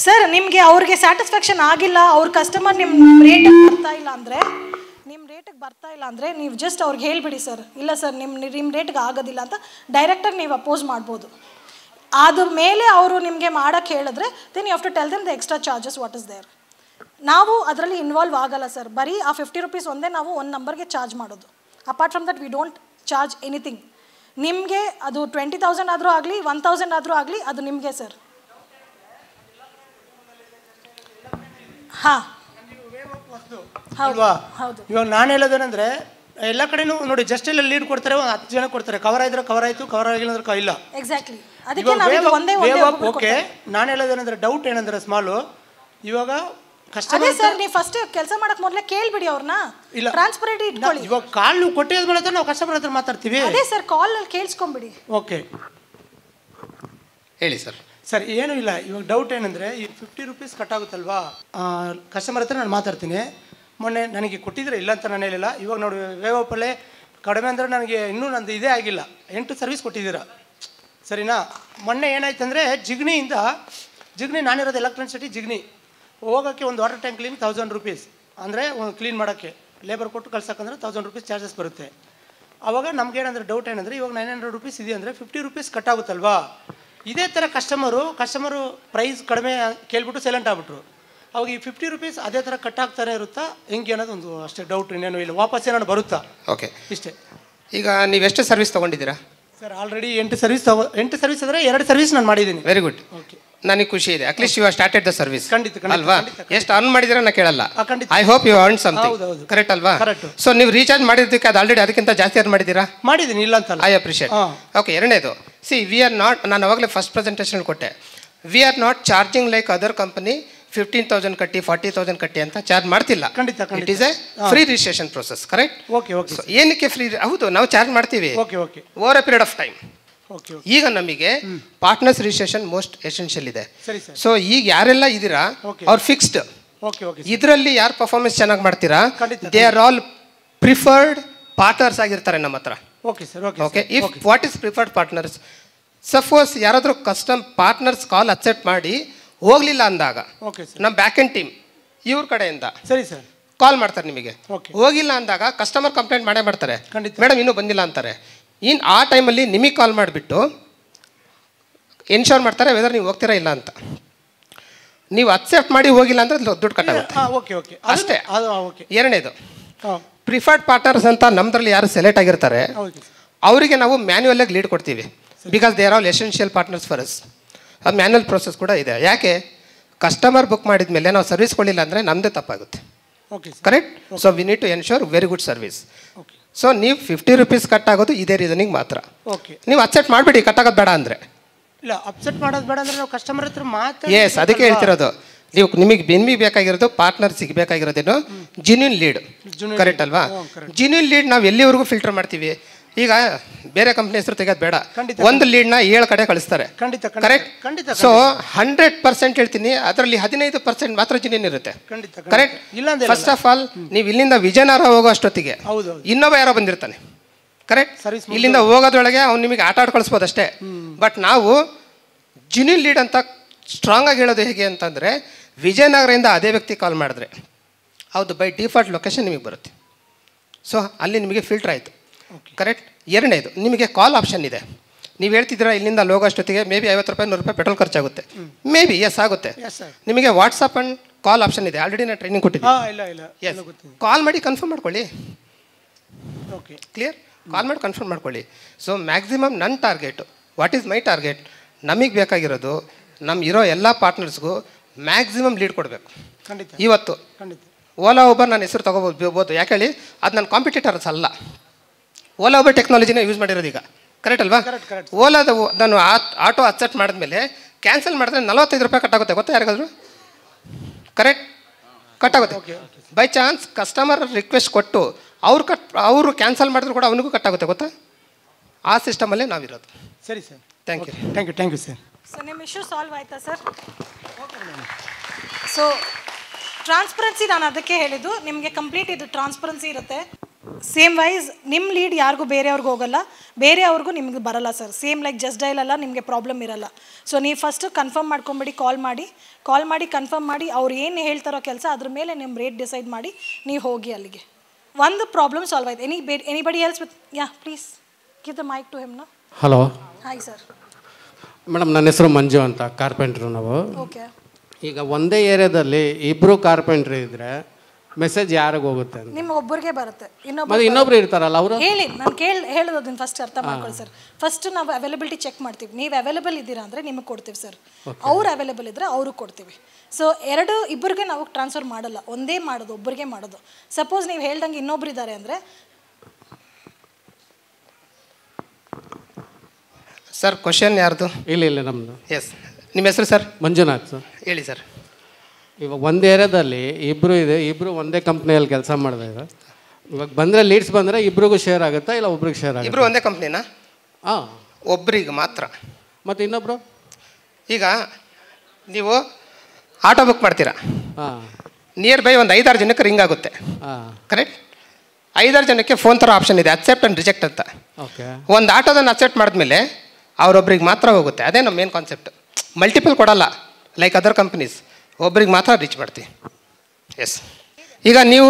ಸರ್ ನಿಮಗೆ ಅವ್ರಿಗೆ ಸ್ಯಾಟಿಸ್ಫ್ಯಾಕ್ಷನ್ ಆಗಿಲ್ಲ, ಅವ್ರ ಕಸ್ಟಮರ್ ನಿಮ್ಮ ರೇಟಿಗೆ ಬರ್ತಾ ಇಲ್ಲ ಅಂದರೆ ನೀವು ಜಸ್ಟ್ ಅವ್ರಿಗೆ ಹೇಳಿಬಿಡಿ ಸರ್, ಇಲ್ಲ ಸರ್ ನಿಮ್ಮ ರೇಟ್ಗೆ ಆಗೋದಿಲ್ಲ ಅಂತ ಡೈರೆಕ್ಟಾಗಿ ನೀವು ಅಪೋಸ್ ಮಾಡ್ಬೋದು. ಅದ್ರ ಮೇಲೆ ಅವರು ನಿಮಗೆ ಮಾಡೋಕ್ಕೆ ಹೇಳಿದ್ರೆ then you have to tell them the extra charges what is there. ನಾವು ಅದರಲ್ಲಿ ಇನ್ವಾಲ್ವ್ ಆಗಲ್ಲ ಸರ್, ಬರೀ ಆ 50 ರೂಪೀಸ್ ಒಂದೇ ನಾವು ಒಂದು ನಂಬರ್ಗೆ ಚಾರ್ಜ್ ಮಾಡೋದು. Apart from that we don't charge anything. ನಿಮಗೆ ಅದು 20,000 ಆದರೂ ಆಗಲಿ 1,000 ಆದರೂ ಆಗಲಿ ಅದು ನಿಮಗೆ ಸರ್. ಹಾಂ ಅಲ್ವಾ? ಇವಾಗ ನಾನು ಹೇಳೋದೇನೆಂದರೆ ಎಲ್ಲ ಕಡೆನೂ ನೋಡಿ, ಜಸ್ಟ್ ಎಲ್ಲ ಲೀಡ್ ಕೊಡ್ತಾರೆ, ಒಂದು 10 ಜನ ಕೊಡ್ತಾರೆ. ಕವರ್ ಆಗಿದ್ರೆ ಕವರ್ ಆಯಿತು, ಕವರ್ ಆಗಿಲ್ಲ ಅಂದ್ರೆ ಇಲ್ಲ. ಎಕ್ಸಾಕ್ಟ್ಲಿ. ಅದಕ್ಕೆ ಓಕೆ, ನಾನು ಹೇಳೋದೇನೆಂದರೆ ಡೌಟ್ ಏನಂದ್ರೆ ಸ್ಮಾಲು, ಇವಾಗ ಅದೇ ಸರ್ ನೀವು ಫಸ್ಟ್ ಕೆಲಸ ಮಾಡಕ್ ಮೊದಲೇ ಕೇಳ್ಬಿಡಿ ಅವ್ರನ್ನ. ಇಲ್ಲ ಟ್ರಾನ್ಸ್ಪರೆಂಟ್ ಇಟ್ಕೊಳ್ಳಿ. ಇವಾಗ ಕಾಲ್ ನೀವು ಕೊಟ್ಟಿದ ಮೇಲೆ ನಾವು ಕಸ್ಟಮರ್ ಹತ್ರ ಮಾತಾಡ್ತೀವಿ. ಅದೇ ಸರ್ ಕಾಲ್ ಅಲ್ಲಿ ಕೇಳಿಸ್ಕೊಂಬಿಡಿ. ಓಕೆ ಹೇಳಿ ಸರ್. ಸರ್ ಏನೂ ಇಲ್ಲ, ಇವಾಗ ಡೌಟ್ ಏನಂದರೆ ಈ 50 ರೂಪೀಸ್ ಕಟ್ ಆಗುತ್ತಲ್ವಾ, ಕಸ್ಟಮರ್ ಹತ್ರ ನಾನು ಮಾತಾಡ್ತೀನಿ. ಮೊನ್ನೆ ನನಗೆ ಕೊಟ್ಟಿದ್ರೆ ಇಲ್ಲ ಅಂತ ನಾನು ಹೇಳಿಲ್ಲ. ಇವಾಗ ನೋಡಿ ವೇವಪ್ಪಲ್ಲೇ ಕಡಿಮೆ ಅಂದರೆ ನನಗೆ ಇನ್ನೂ ನಂದು ಇದೇ ಆಗಿಲ್ಲ, 8 ಸರ್ವಿಸ್ ಕೊಟ್ಟಿದ್ದೀರಾ ಸರಿನಾ. ಮೊನ್ನೆ ಏನಾಯ್ತು ಅಂದರೆ ಜಿಗ್ನಿ ನಾನಿರೋದು ಎಲೆಕ್ಟ್ರಾನಿಕ್ ಸಿಟಿ ಜಿಗ್ನಿ ಹೋಗೋಕ್ಕೆ ಒಂದು ವಾಟರ್ ಟ್ಯಾಂಕ್ ಕ್ಲೀನ್ 1000 ರೂಪೀಸ್ ಅಂದರೆ ಒಂದು ಕ್ಲೀನ್ ಮಾಡೋಕ್ಕೆ ಲೇಬರ್ ಕೊಟ್ಟು ಕಳ್ಸೋಕ್ಕಂದ್ರೆ 1000 ರೂಪೀಸ್ ಚಾರ್ಜಸ್ ಬರುತ್ತೆ. ಆವಾಗ ನಮ್ಗೇನಂದ್ರೆ ಡೌಟ್ ಏನಂದರೆ ಇವಾಗ 900 ರೂಪೀಸ್ ಇದೆ ಅಂದರೆ 50 ರೂಪೀಸ್ ಕಟ್ ಆಗುತ್ತಲ್ವಾ. ಇದೇ ಥರ ಕಸ್ಟಮರು ಪ್ರೈಸ್ ಕಡಿಮೆ ಕೇಳ್ಬಿಟ್ಟು ಸೈಲೆಂಟ್ ಆಗ್ಬಿಟ್ರು. ಅವಾಗ ಈ 50 ರೂಪೀಸ್ ಅದೇ ಥರ ಕಟ್ ಆಗ್ತಾನೆ ಇರುತ್ತಾ ಹೆಂಗೆ ಅನ್ನೋದು ಒಂದು ಅಷ್ಟೇ ಡೌಟ್, ಇನ್ನೇನು ಇಲ್ಲ. ವಾಪಸ್ ಏನಾದ್ರು ಬರುತ್ತಾ? ಓಕೆ ಇಷ್ಟೇ. ಈಗ ನೀವೆಷ್ಟು ಸರ್ವಿಸ್ ತೊಗೊಂಡಿದ್ದೀರಾ ಸರ್? ಆಲ್ರೆಡಿ 8 ಸರ್ವಿಸ್ ಅಂದರೆ 2 ಸರ್ವಿಸ್ ನಾನು ಮಾಡಿದ್ದೀನಿ. Very good. ಓಕೆ, ನನಗೆ ಖುಷಿ ಇದೆ. At least you started the service. ಖಂಡಿತ ಅಲ್ವಾ? ಎಷ್ಟು ಅರ್ನ್ ಮಾಡಿದಿರ ನಾ ಕೇಳಲ್ಲ. I hope you earn something. Correct ಅಲ್ವಾ? ಸೊ ನೀವು ರೀಚಾರ್ಜ್ ಮಾಡಿದ್ದಕ್ಕೆ ಅದು ಆಲ್ರೆಡಿ ಅದಕ್ಕಿಂತ ಜಾಸ್ತಿ ಅರ್ನ್ ಮಾಡಿದ್ದೀರಾ? ಮಾಡಿದ್ದೀನಿ, ಇಲ್ಲ ಅಂತ. I appreciate. ಓಕೆ, ಎರಡನೇದು, ಸಿ ವಿ ಆರ್ ನಾಟ್, ನಾನು ಅವಾಗಲೇ ಫಸ್ಟ್ ಪ್ರೆಸೆಂಟೇಷನ್ ಕೊಟ್ಟೆ, we are not charging like other company 15,000 ಕಟ್ಟಿ 40,000 ಕಟ್ಟಿ ಅಂತ ಚಾರ್ಜ್ ಮಾಡ್ತಿಲ್ಲ. ಖಂಡಿತ. It is A free registration process. Correct? Okay okay. ಏನಕ್ಕೆ ಫ್ರೀ? ಹೌದು, ನಾವು ಚಾರ್ಜ್ ಮಾಡ್ತೀವಿ over A period of time. ಈಗ ನಮಗೆ ಪಾರ್ಟ್ನರ್ಸ್ ರಿಜಿಸ್ಟ್ರೇಷನ್ ಮೋಸ್ಟ್ ಎಸೆನ್ಷಿಯಲ್ ಇದೆ. ಸೊ ಈಗ ಯಾರೆಲ್ಲ ಇದ್ದೀರಾ ಅವ್ರು ಫಿಕ್ಸ್ಡ್. ಇದರಲ್ಲಿ ಯಾರು ಪರ್ಫಾರ್ಮೆನ್ಸ್ ಚೆನ್ನಾಗಿ ಮಾಡ್ತೀರಾ they are all preferred partners ಆಗಿರ್ತಾರೆ ನಮ್ಮ ಹತ್ರ. Okay, if what is preferred partners, suppose ಯಾರಾದರೂ ಪಾರ್ಟ್ನರ್ಸ್ ಕಾಲ್ ಅಕ್ಸೆಪ್ಟ್ ಮಾಡಿ ಹೋಗ್ಲಿಲ್ಲ ಅಂದಾಗ ನಮ್ಮ ಬ್ಯಾಕ್ ಎಂಡ್ ಟೀಮ್ ಇವ್ರ ಕಡೆಯಿಂದ ಸರಿ ಸರ್ ಕಾಲ್ ಮಾಡ್ತಾರೆ ನಿಮಗೆ. ಹೋಗಿಲ್ಲ ಅಂದಾಗ ಕಸ್ಟಮರ್ ಕಂಪ್ಲೇಂಟ್ ಮಾಡೇ ಮಾಡ್ತಾರೆ, ಮೇಡಮ್ ಇನ್ನೂ ಬಂದಿಲ್ಲ ಅಂತಾರೆ. ಆ ಟೈಮಲ್ಲಿ ನಿಮಗೆ ಕಾಲ್ ಮಾಡಿಬಿಟ್ಟು ಎನ್ಶೋರ್ ಮಾಡ್ತಾರೆ ವೆದರ್ ನೀವು ಹೋಗ್ತೀರಾ ಇಲ್ಲ ಅಂತ. ನೀವು ಅಕ್ಸೆಪ್ಟ್ ಮಾಡಿ ಹೋಗಿಲ್ಲ ಅಂದರೆ ದುಡ್ಡು ಕಟ್ಟಾಗುತ್ತೆ ಅಷ್ಟೇ. ಎರಡನೇದು, ಪ್ರಿಫರ್ಡ್ ಪಾರ್ಟ್ನರ್ಸ್ ಅಂತ ನಮ್ಮದ್ರಲ್ಲಿ ಯಾರು ಸೆಲೆಕ್ಟ್ ಆಗಿರ್ತಾರೆ ಅವರಿಗೆ ನಾವು ಮ್ಯಾನ್ಯುವಲಾಗಿ ಲೀಡ್ ಕೊಡ್ತೀವಿ. Because they are all essential partners for us. ಅದು ಮ್ಯಾನ್ಯುವಲ್ ಪ್ರೋಸೆಸ್ ಕೂಡ ಇದೆ. ಯಾಕೆ? ಕಸ್ಟಮರ್ ಬುಕ್ ಮಾಡಿದ ಮೇಲೆ ನಾವು ಸರ್ವಿಸ್ ಕೊಡಲಿಲ್ಲ ಅಂದರೆ ನಮ್ಮದೇ ತಪ್ಪಾಗುತ್ತೆ. Correct? So we need to ensure very good service. So ನೀವು 50 ರೂಪೀಸ್ ಕಟ್ ಆಗೋದು ಇದೇ ರೀಸನಿಗೆ ಮಾತ್ರ. ನೀವು ಅಕ್ಸೆಪ್ಟ್ ಮಾಡಿಬಿಡಿ ಕಟ್ಟಾಗೋದು ಬೇಡ ಅಂದರೆ. ಇಲ್ಲ, ಅಪ್ಸೆಟ್ ಮಾಡೋದು ಬೇಡ ಅಂದರೆ ನಾವು ಕಸ್ಟಮರ್ ಹತ್ರ ಎಸ್, ಅದಕ್ಕೆ ಹೇಳ್ತಿರೋದು. ನಿಮಗೆ ಬೇಕಾಗಿರೋದು ಪಾರ್ಟ್ನರ್ ಸಿಗಬೇಕಾಗಿರೋದೇನು ಜಿನ್ಯೂನ್ ಲೀಡ್. ಕರೆಕ್ಟ್ ಅಲ್ವಾ? ಜಿನ್ಯೂನ್ ಲೀಡ್ ನಾವು ಎಲ್ಲಿವರೆಗೂ ಫಿಲ್ಟರ್ ಮಾಡ್ತೀವಿ. ಈಗ ಬೇರೆ ಕಂಪ್ನಿ ಹೆಸರು ತೆಗೆಯೋದು ಬೇಡ, ಒಂದು ಲೀಡ್ನ 7 ಕಡೆ ಕಳಿಸ್ತಾರೆ. ಕರೆಕ್ಟ್? ಸೊ 100% ಹೇಳ್ತೀನಿ, ಅದರಲ್ಲಿ 15% ಮಾತ್ರ ಜಿನ್ಯೂನ್ ಇರುತ್ತೆ. ಕರೆಕ್ಟ್? ಫಸ್ಟ್ ಆಫ್ ಆಲ್ ನೀವು ಇಲ್ಲಿಂದ ವಿಜಯನಗರ ಹೋಗೋ ಅಷ್ಟೊತ್ತಿಗೆ ಇನ್ನೊಬ್ಬ ಯಾರೋ ಬಂದಿರ್ತಾನೆ. ಕರೆಕ್ಟ್? ಇಲ್ಲಿಂದ ಹೋಗೋದ್ರೊಳಗೆ ಅವ್ನು ನಿಮಗೆ ಆಟ ಆಡಿ ಕಳಿಸ್ಬೋದು ಅಷ್ಟೇ. ಬಟ್ ನಾವು ಜಿನ್ಯೂನ್ ಲೀಡ್ ಅಂತ ಸ್ಟ್ರಾಂಗ್ ಆಗಿ ಹೇಳೋದು ಹೇಗೆ ಅಂತಂದರೆ, ವಿಜಯನಗರದಿಂದ ಅದೇ ವ್ಯಕ್ತಿ ಕಾಲ್ ಮಾಡಿದ್ರೆ ಹೌದು ಬೈ ಡಿಫಾಲ್ಟ್ ಲೊಕೇಶನ್ ನಿಮಗೆ ಬರುತ್ತೆ. ಸೊ ಅಲ್ಲಿ ನಿಮಗೆ ಫಿಲ್ಟರ್ ಆಯಿತು. ಕರೆಕ್ಟ್? ಎರಡನೇದು, ನಿಮಗೆ ಕಾಲ್ ಆಪ್ಷನ್ ಇದೆ. ನೀವು ಹೇಳ್ತಿದ್ದೀರಾ ಇಲ್ಲಿಂದ ಅಲ್ಲಿ ಹೋಗೋ ಅಷ್ಟೊತ್ತಿಗೆ ಮೇ ಬಿ 50 ರೂಪಾಯಿ 100 ರೂಪಾಯಿ ಪೆಟ್ರೋಲ್ ಖರ್ಚಾಗುತ್ತೆ. ಮೇ ಬಿ ಎಸ್ ಆಗುತ್ತೆ. ನಿಮಗೆ ವಾಟ್ಸಪ್ ಆ್ಯಂಡ್ ಕಾಲ್ ಆಪ್ಷನ್ ಇದೆ. ಆಲ್ರೆಡಿ ನಾನು ಟ್ರೈನಿಂಗ್ ಕೊಟ್ಟಿದ್ದೀನಿ. ಎಸ್, ಕಾಲ್ ಮಾಡಿ ಕನ್ಫರ್ಮ್ ಮಾಡ್ಕೊಳ್ಳಿ. ಕ್ಲಿಯರ್? ಕಾಲ್ ಮಾಡಿ ಕನ್ಫರ್ಮ್ ಮಾಡ್ಕೊಳ್ಳಿ. ಸೊ ಮ್ಯಾಕ್ಸಿಮಮ್ ನನ್ನ target, what is my target, ನಮಗೆ ಬೇಕಾಗಿರೋದು ನಮ್ಮ ಇರೋ ಎಲ್ಲ ಪಾರ್ಟ್ನರ್ಸ್ಗೂ ಮ್ಯಾಕ್ಸಿಮಮ್ ಲೀಡ್ ಕೊಡಬೇಕು. ಇವತ್ತು ಓಲಾ ಊಬರ್ ನಾನು ಹೆಸರು ತೊಗೋಬೋದು. ಯಾಕೆ ಹೇಳಿ? ಅದು ನನ್ನ ಕಾಂಪಿಟೇಟರ್ಸ್ ಅಲ್ಲ. ಓಲಾ ಊಬರ್ ಟೆಕ್ನಾಲಜಿನ ಯೂಸ್ ಮಾಡಿರೋದು ಈಗ. ಕರೆಕ್ಟ್ ಅಲ್ವಾ? ಓಲಾದ ನಾನು ಆಟೋ ಅಕ್ಸೆಪ್ಟ್ ಮಾಡಿದ್ಮೇಲೆ ಕ್ಯಾನ್ಸಲ್ ಮಾಡಿದ್ರೆ 45 ರೂಪಾಯಿ ಕಟ್ಟಾಗುತ್ತೆ. ಗೊತ್ತಾ ಯಾರಿಗಾದ್ರು? ಕರೆಕ್ಟ್? ಕಟ್ಟಾಗುತ್ತೆ. ಬೈ ಚಾನ್ಸ್ ಕಸ್ಟಮರ್ ರಿಕ್ವೆಸ್ಟ್ ಕೊಟ್ಟು ಅವರು ಕ್ಯಾನ್ಸಲ್ ಮಾಡಿದ್ರು ಕೂಡ ಅವನಿಗೂ ಕಟ್ಟಾಗುತ್ತೆ. ಗೊತ್ತಾ? ಆ ಸಿಸ್ಟಮಲ್ಲೇ ನಾವಿರೋದು. ಸರಿ sir, thank you. Thank you sir. So ನಿಮ್ಮ ಇಶ್ಯೂ ಸಾಲ್ವ್ ಆಯ್ತಾ ಸರ್? ಸೊ ಟ್ರಾನ್ಸ್ಪರೆನ್ಸಿ ನಾನು ಅದಕ್ಕೆ ಹೇಳಿದ್ದು, ನಿಮಗೆ ಕಂಪ್ಲೀಟ್ ಇದು ಟ್ರಾನ್ಸ್ಪರೆನ್ಸಿ ಇರುತ್ತೆ. ಸೇಮ್ ವೈಸ್ ನಿಮ್ಮ ಲೀಡ್ ಯಾರಿಗೂ ಬೇರೆಯವ್ರಿಗೆ ಹೋಗಲ್ಲ, ಬೇರೆಯವ್ರಿಗೂ ನಿಮ್ಗೆ ಬರಲ್ಲ sir. Same like just daily ಅಲ್ಲ, ನಿಮಗೆ ಪ್ರಾಬ್ಲಮ್ ಇರಲ್ಲ. ಸೊ ನೀವು ಫಸ್ಟು ಕನ್ಫರ್ಮ್ ಮಾಡ್ಕೊಂಬಿಡಿ, ಕಾಲ್ ಮಾಡಿ ಕನ್ಫರ್ಮ್ ಮಾಡಿ ಅವ್ರು ಏನು ಹೇಳ್ತಾರೋ ಕೆಲಸ ಅದ್ರ ಮೇಲೆ ನಿಮ್ಮ ರೇಟ್ ಡಿಸೈಡ್ ಮಾಡಿ ನೀವು ಹೋಗಿ ಅಲ್ಲಿಗೆ. ಒಂದು ಪ್ರಾಬ್ಲಮ್ ಸಾಲ್ವ್ ಆಯ್ತು. Anybody else with ya please give the mic to him ನಾ. Hello hi sir. ಮೇಡಮ್, ನನ್ನ ಹೆಸರು ಮಂಜು ಅಂತ, ಕಾರ್ಪೆಂಟ್ರು ನಾವು. ಓಕೆ. ಈಗ ಒಂದೇ ಏರಿಯಾದಲ್ಲಿ ಇಬ್ಬರು ಕಾರ್ಪೆಂಟ್ರ್ ಇದ್ದರೆ ಮೆಸೇಜ್ ಯಾರಿಗೆ ಹೋಗುತ್ತೆ ಅಂತ? ನಿಮ್ಮ ಒಬ್ಬರಿಗೆ ಬರುತ್ತೆ, ಇನ್ನೊಬ್ರು ಇರ್ತಾರಲ್ಲ ಅವರು. ಹೇಳಿ, ನಾನು ಹೇಳೋದನ್ನ ಫಸ್ಟ್ ಅರ್ಥ ಮಾಡ್ಕೊಳ್ಳಿ ಸರ್. ಫಸ್ಟ್ ನಾವು ಅವೈಲಬಿಲಿಟಿ ಚೆಕ್ ಮಾಡ್ತೀವಿ. ನೀವು ಅವೈಲೇಬಲ್ ಇದ್ದೀರಾ ಅಂದರೆ ನಿಮಗೆ ಕೊಡ್ತೀವಿ ಸರ್. ಅವ್ರು ಅವೈಲೇಬಲ್ ಇದ್ದರೆ ಅವ್ರಿಗೆ ಕೊಡ್ತೀವಿ. ಸೊ ಇಬ್ಬರಿಗೆ ನಾವು ಟ್ರಾನ್ಸ್ಫರ್ ಮಾಡಲ್ಲ, ಒಂದೇ ಮಾಡೋದು, ಒಬ್ಬರಿಗೆ ಮಾಡೋದು. ಸಪೋಸ್ ನೀವು ಹೇಳ್ದಂಗೆ ಇನ್ನೊಬ್ರು ಇದ್ದಾರೆ ಅಂದರೆ ಸರ್ ಕ್ವಶನ್ ಯಾರ್ದು? ಇಲ್ಲ ನಮ್ಮದು. ಎಸ್, ನಿಮ್ಮ ಹೆಸರು ಸರ್? ಮಂಜುನಾಥ್ ಸರ್. ಹೇಳಿ ಸರ್. ಇವಾಗ ಒಂದು ಏರಿಯಾದಲ್ಲಿ ಇಬ್ಬರು ಒಂದೇ ಕಂಪ್ನಿಯಲ್ಲಿ ಕೆಲಸ ಮಾಡ್ತಾ ಇದ್ದಾರೆ. ಇವಾಗ ಬಂದರೆ ಲೀಡ್ಸ್ ಬಂದರೆ ಇಬ್ರಿಗೂ ಶೇರ್ ಆಗುತ್ತಾ ಇಲ್ಲ ಒಬ್ರಿಗೆ ಶೇರ್ ಆಗುತ್ತೆ? ಇಬ್ಬರು ಒಂದೇ ಕಂಪ್ನಿನಾ? ಹಾಂ, ಒಬ್ರಿಗೆ ಮಾತ್ರ. ಮತ್ತು ಇನ್ನೊಬ್ಬರು? ಈಗ ನೀವು ಆಟೋ ಬುಕ್ ಮಾಡ್ತೀರಾ, ಹಾಂ, ನಿಯರ್ ಬೈ ಒಂದು 5-6 ಜನಕ್ಕೆ ರಿಂಗ್ ಆಗುತ್ತೆ, ಕರೆಕ್ಟ್? 5-6 ಜನಕ್ಕೆ ಫೋನ್ ಥರ ಆಪ್ಷನ್ ಇದೆ, ಅಕ್ಸೆಪ್ಟ್ ಆ್ಯಂಡ್ ರಿಜೆಕ್ಟ್ ಅಂತ. ಓಕೆ. ಒಂದು ಆಟೋದನ್ನು ಅಕ್ಸೆಪ್ಟ್ ಮಾಡಿದ್ಮೇಲೆ ಅವರೊಬ್ರಿಗೆ ಮಾತ್ರ ಹೋಗುತ್ತೆ. ಅದೇ ನಮ್ಮ ಮೇನ್ ಕಾನ್ಸೆಪ್ಟ್. ಮಲ್ಟಿಪಲ್ ಕೊಡಲ್ಲ ಲೈಕ್ ಅದರ್ ಕಂಪ್ನೀಸ್, ಒಬ್ರಿಗೆ ಮಾತ್ರ ರೀಚ್ ಮಾಡ್ತೀವಿ. ಎಸ್. ಈಗ ನೀವು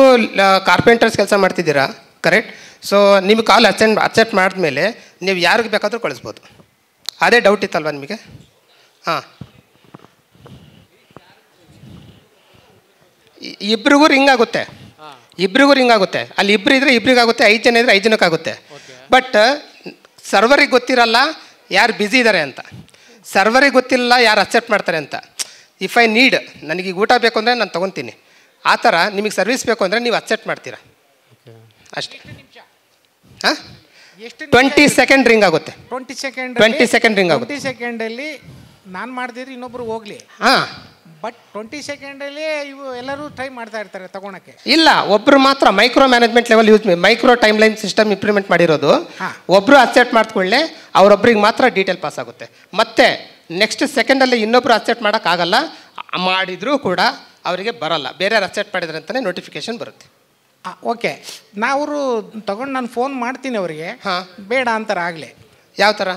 ಕಾರ್ಪೆಂಟರ್ಸ್ ಕೆಲಸ ಮಾಡ್ತಿದ್ದೀರಾ, ಕರೆಕ್ಟ್? ಸೊ ನಿಮಗೆ ಕಾಲ್ ಅಕ್ಸೆಪ್ಟ್ ಮಾಡಿದ್ಮೇಲೆ ನೀವು ಯಾರಿಗೆ ಬೇಕಾದರೂ ಕಳಿಸ್ಬೋದು. ಅದೇ ಡೌಟ್ ಇತ್ತಲ್ವ ನಿಮಗೆ? ಹಾಂ, ಇಬ್ರಿಗೂ ರಿಂಗ್ ಆಗುತ್ತೆ, ಅಲ್ಲಿ ಇಬ್ಬರು ಇದ್ದರೆ ಇಬ್ರಿಗಾಗುತ್ತೆ, 5 ಜನ ಇದ್ದರೆ 5 ಜನಕ್ಕಾಗುತ್ತೆ. ಬಟ್ ಸರ್ವರಿಗೆ ಗೊತ್ತಿರಲ್ಲ ಯಾರು ಬ್ಯುಸಿ ಇದ್ದಾರೆ ಅಂತ, ಸರ್ವರಿಗೆ ಗೊತ್ತಿಲ್ಲ ಯಾರು ಅಕ್ಸೆಪ್ಟ್ ಮಾಡ್ತಾರೆ ಅಂತ. ಇಫ್ ಐ ನೀಡ್, ನನಗೆ ಊಟ ಬೇಕು ಅಂದರೆ ನಾನು ತೊಗೊತೀನಿ, ಆ ಥರ ನಿಮಗೆ ಸರ್ವಿಸ್ ಬೇಕು ಅಂದರೆ ನೀವು ಅಕ್ಸೆಪ್ಟ್ ಮಾಡ್ತೀರಾ ಅಷ್ಟೇ. ಹಾಂ, 20 ಸೆಕೆಂಡ್ ರಿಂಗ್ ಆಗುತ್ತೆ. 20 ಸೆಕೆಂಡ್ ರಿಂಗ್ ಆಗುತ್ತೆ. 20 ಸೆಕೆಂಡಲ್ಲಿ ನಾನು ಮಾಡಿದ್ರೆ ಇನ್ನೊಬ್ರು ಹೋಗಲಿ. ಹಾಂ, ಬಟ್ 20 ಸೆಕೆಂಡಲ್ಲಿ ಇವು ಎಲ್ಲರೂ ಟ್ರೈ ಮಾಡ್ತಾ ಇರ್ತಾರೆ ತಗೊಳಕ್ಕೆ. ಇಲ್ಲ, ಒಬ್ಬರು ಮಾತ್ರ micro management level use micro time line system implement ಮಾಡಿರೋದು. ಒಬ್ಬರು ಅಕ್ಸೆಪ್ಟ್ ಮಾಡ್ಕೊಳ್ಳೆ, ಅವರೊಬ್ಬರಿಗೆ ಮಾತ್ರ ಡೀಟೇಲ್ ಪಾಸ್ ಆಗುತ್ತೆ. ಮತ್ತೆ ನೆಕ್ಸ್ಟ್ ಸೆಕೆಂಡಲ್ಲಿ ಇನ್ನೊಬ್ರು ಅಕ್ಸೆಪ್ಟ್ ಮಾಡೋಕ್ಕಾಗಲ್ಲ, ಮಾಡಿದರೂ ಕೂಡ ಅವರಿಗೆ ಬರಲ್ಲ. ಬೇರೆ ಅಕ್ಸೆಪ್ಟ್ ಮಾಡಿದ್ರೆ ಅಂತಲೇ ನೋಟಿಫಿಕೇಶನ್ ಬರುತ್ತೆ. ಓಕೆ, ಅವರು ತಗೊಂಡು ನಾನು ಫೋನ್ ಮಾಡ್ತೀನಿ ಅವರಿಗೆ, ಬೇಡ ಅಂತಾರೆ ಆಗಲೇ. ಯಾವ ಥರ?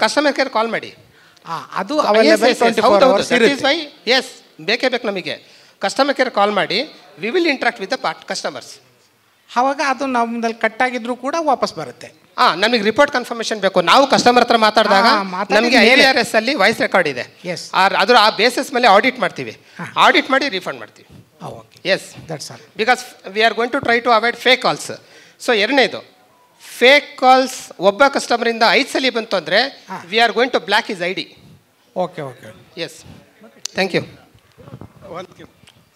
ಕಸ್ಟಮರ್ ಕೇರ್ ಕಾಲ್ ಮಾಡಿ. ಅದು ಎಸ್, ಬೇಕೇ ಬೇಕು ನಮಗೆ. ಕಸ್ಟಮರ್ ಕೇರ್ ಕಾಲ್ ಮಾಡಿ, we will interact with the customers. ಆವಾಗ ಅದು ನಮ್ಮದಲ್ಲಿ ಕಟ್ ಆಗಿದ್ರು ಕೂಡ ವಾಪಸ್ ಬರುತ್ತೆ. ನಮಗೆ ರಿಪೋರ್ಟ್ ಕನ್ಫರ್ಮೇಷನ್ ಬೇಕು. ನಾವು ಕಸ್ಟಮರ್ ಹತ್ರ ಮಾತಾಡಿದಾಗ ನಮಗೆ IVRS ಅಲ್ಲಿ ವಾಯ್ಸ್ ರೆಕಾರ್ಡ್ ಇದೆ, ಅದರ ಆ ಬೇಸಿಸ್ ಮೇಲೆ ಆಡಿಟ್ ಮಾಡ್ತೀವಿ, ಆಡಿಟ್ ಮಾಡಿ ರೀಫಂಡ್ ಮಾಡ್ತೀವಿ. Yes, because we are going to try to avoid fake calls. So ಎರಡನೇದು, ಫೇಕ್ ಕಾಲ್ಸ್ ಒಬ್ಬ ಕಸ್ಟಮರಿಂದ 5 ಸಲ ಬಂತು ಅಂದರೆ we are going to block is ID. Okay. Yes, thank you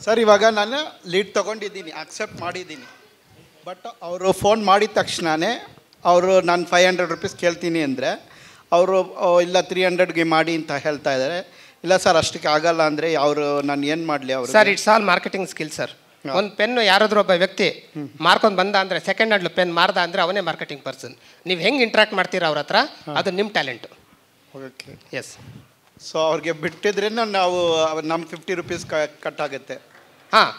sir. ಇವಾಗ ನಾನು ಲೀಡ್ ತೊಗೊಂಡಿದ್ದೀನಿ, ಅಕ್ಸೆಪ್ಟ್ ಮಾಡಿದ್ದೀನಿ. ಬಟ್ ಅವರು ಫೋನ್ ಮಾಡಿದ ತಕ್ಷಣವೇ ಅವರು ನಾನು 500 ರೂಪೀಸ್ ಕೇಳ್ತೀನಿ ಅಂದರೆ ಅವರು ಇಲ್ಲ 300ಗೆ ಮಾಡಿ ಅಂತ ಹೇಳ್ತಾ ಇದ್ದಾರೆ. ಇಲ್ಲ ಸರ್ ಅಷ್ಟಕ್ಕೆ ಆಗಲ್ಲ ಅಂದರೆ ಅವರು ನಾನು ಏನು ಮಾಡಲಿ? ಅವರು sir, it's all marketing skill sir. ಒಂದು ಪೆನ್ನು ಯಾರಾದರೂ ಒಬ್ಬ ವ್ಯಕ್ತಿ ಮಾರ್ಕೊಂಡು ಬಂದ ಅಂದರೆ, ಸೆಕೆಂಡ್ ಹ್ಯಾಂಡ್ ಪೆನ್ ಮಾರ್ದ ಅಂದರೆ ಅವನೇ ಮಾರ್ಕೆಟಿಂಗ್ ಪರ್ಸನ್. ನೀವು ಹೆಂಗೆ ಇಂಟ್ರಾಕ್ಟ್ ಮಾಡ್ತೀರಾ ಅವ್ರ ಹತ್ರ, ಅದು ನಿಮ್ಮ ಟ್ಯಾಲೆಂಟು. ಓಕೆ. ಎಸ್. ಸೊ ಅವ್ರಿಗೆ ಬಿಟ್ಟಿದ್ರೆ ನಾವು ನಮ್ಮ 50 ರೂಪೀಸ್ ಕಟ್ ಆಗುತ್ತೆ. ಹಾಂ,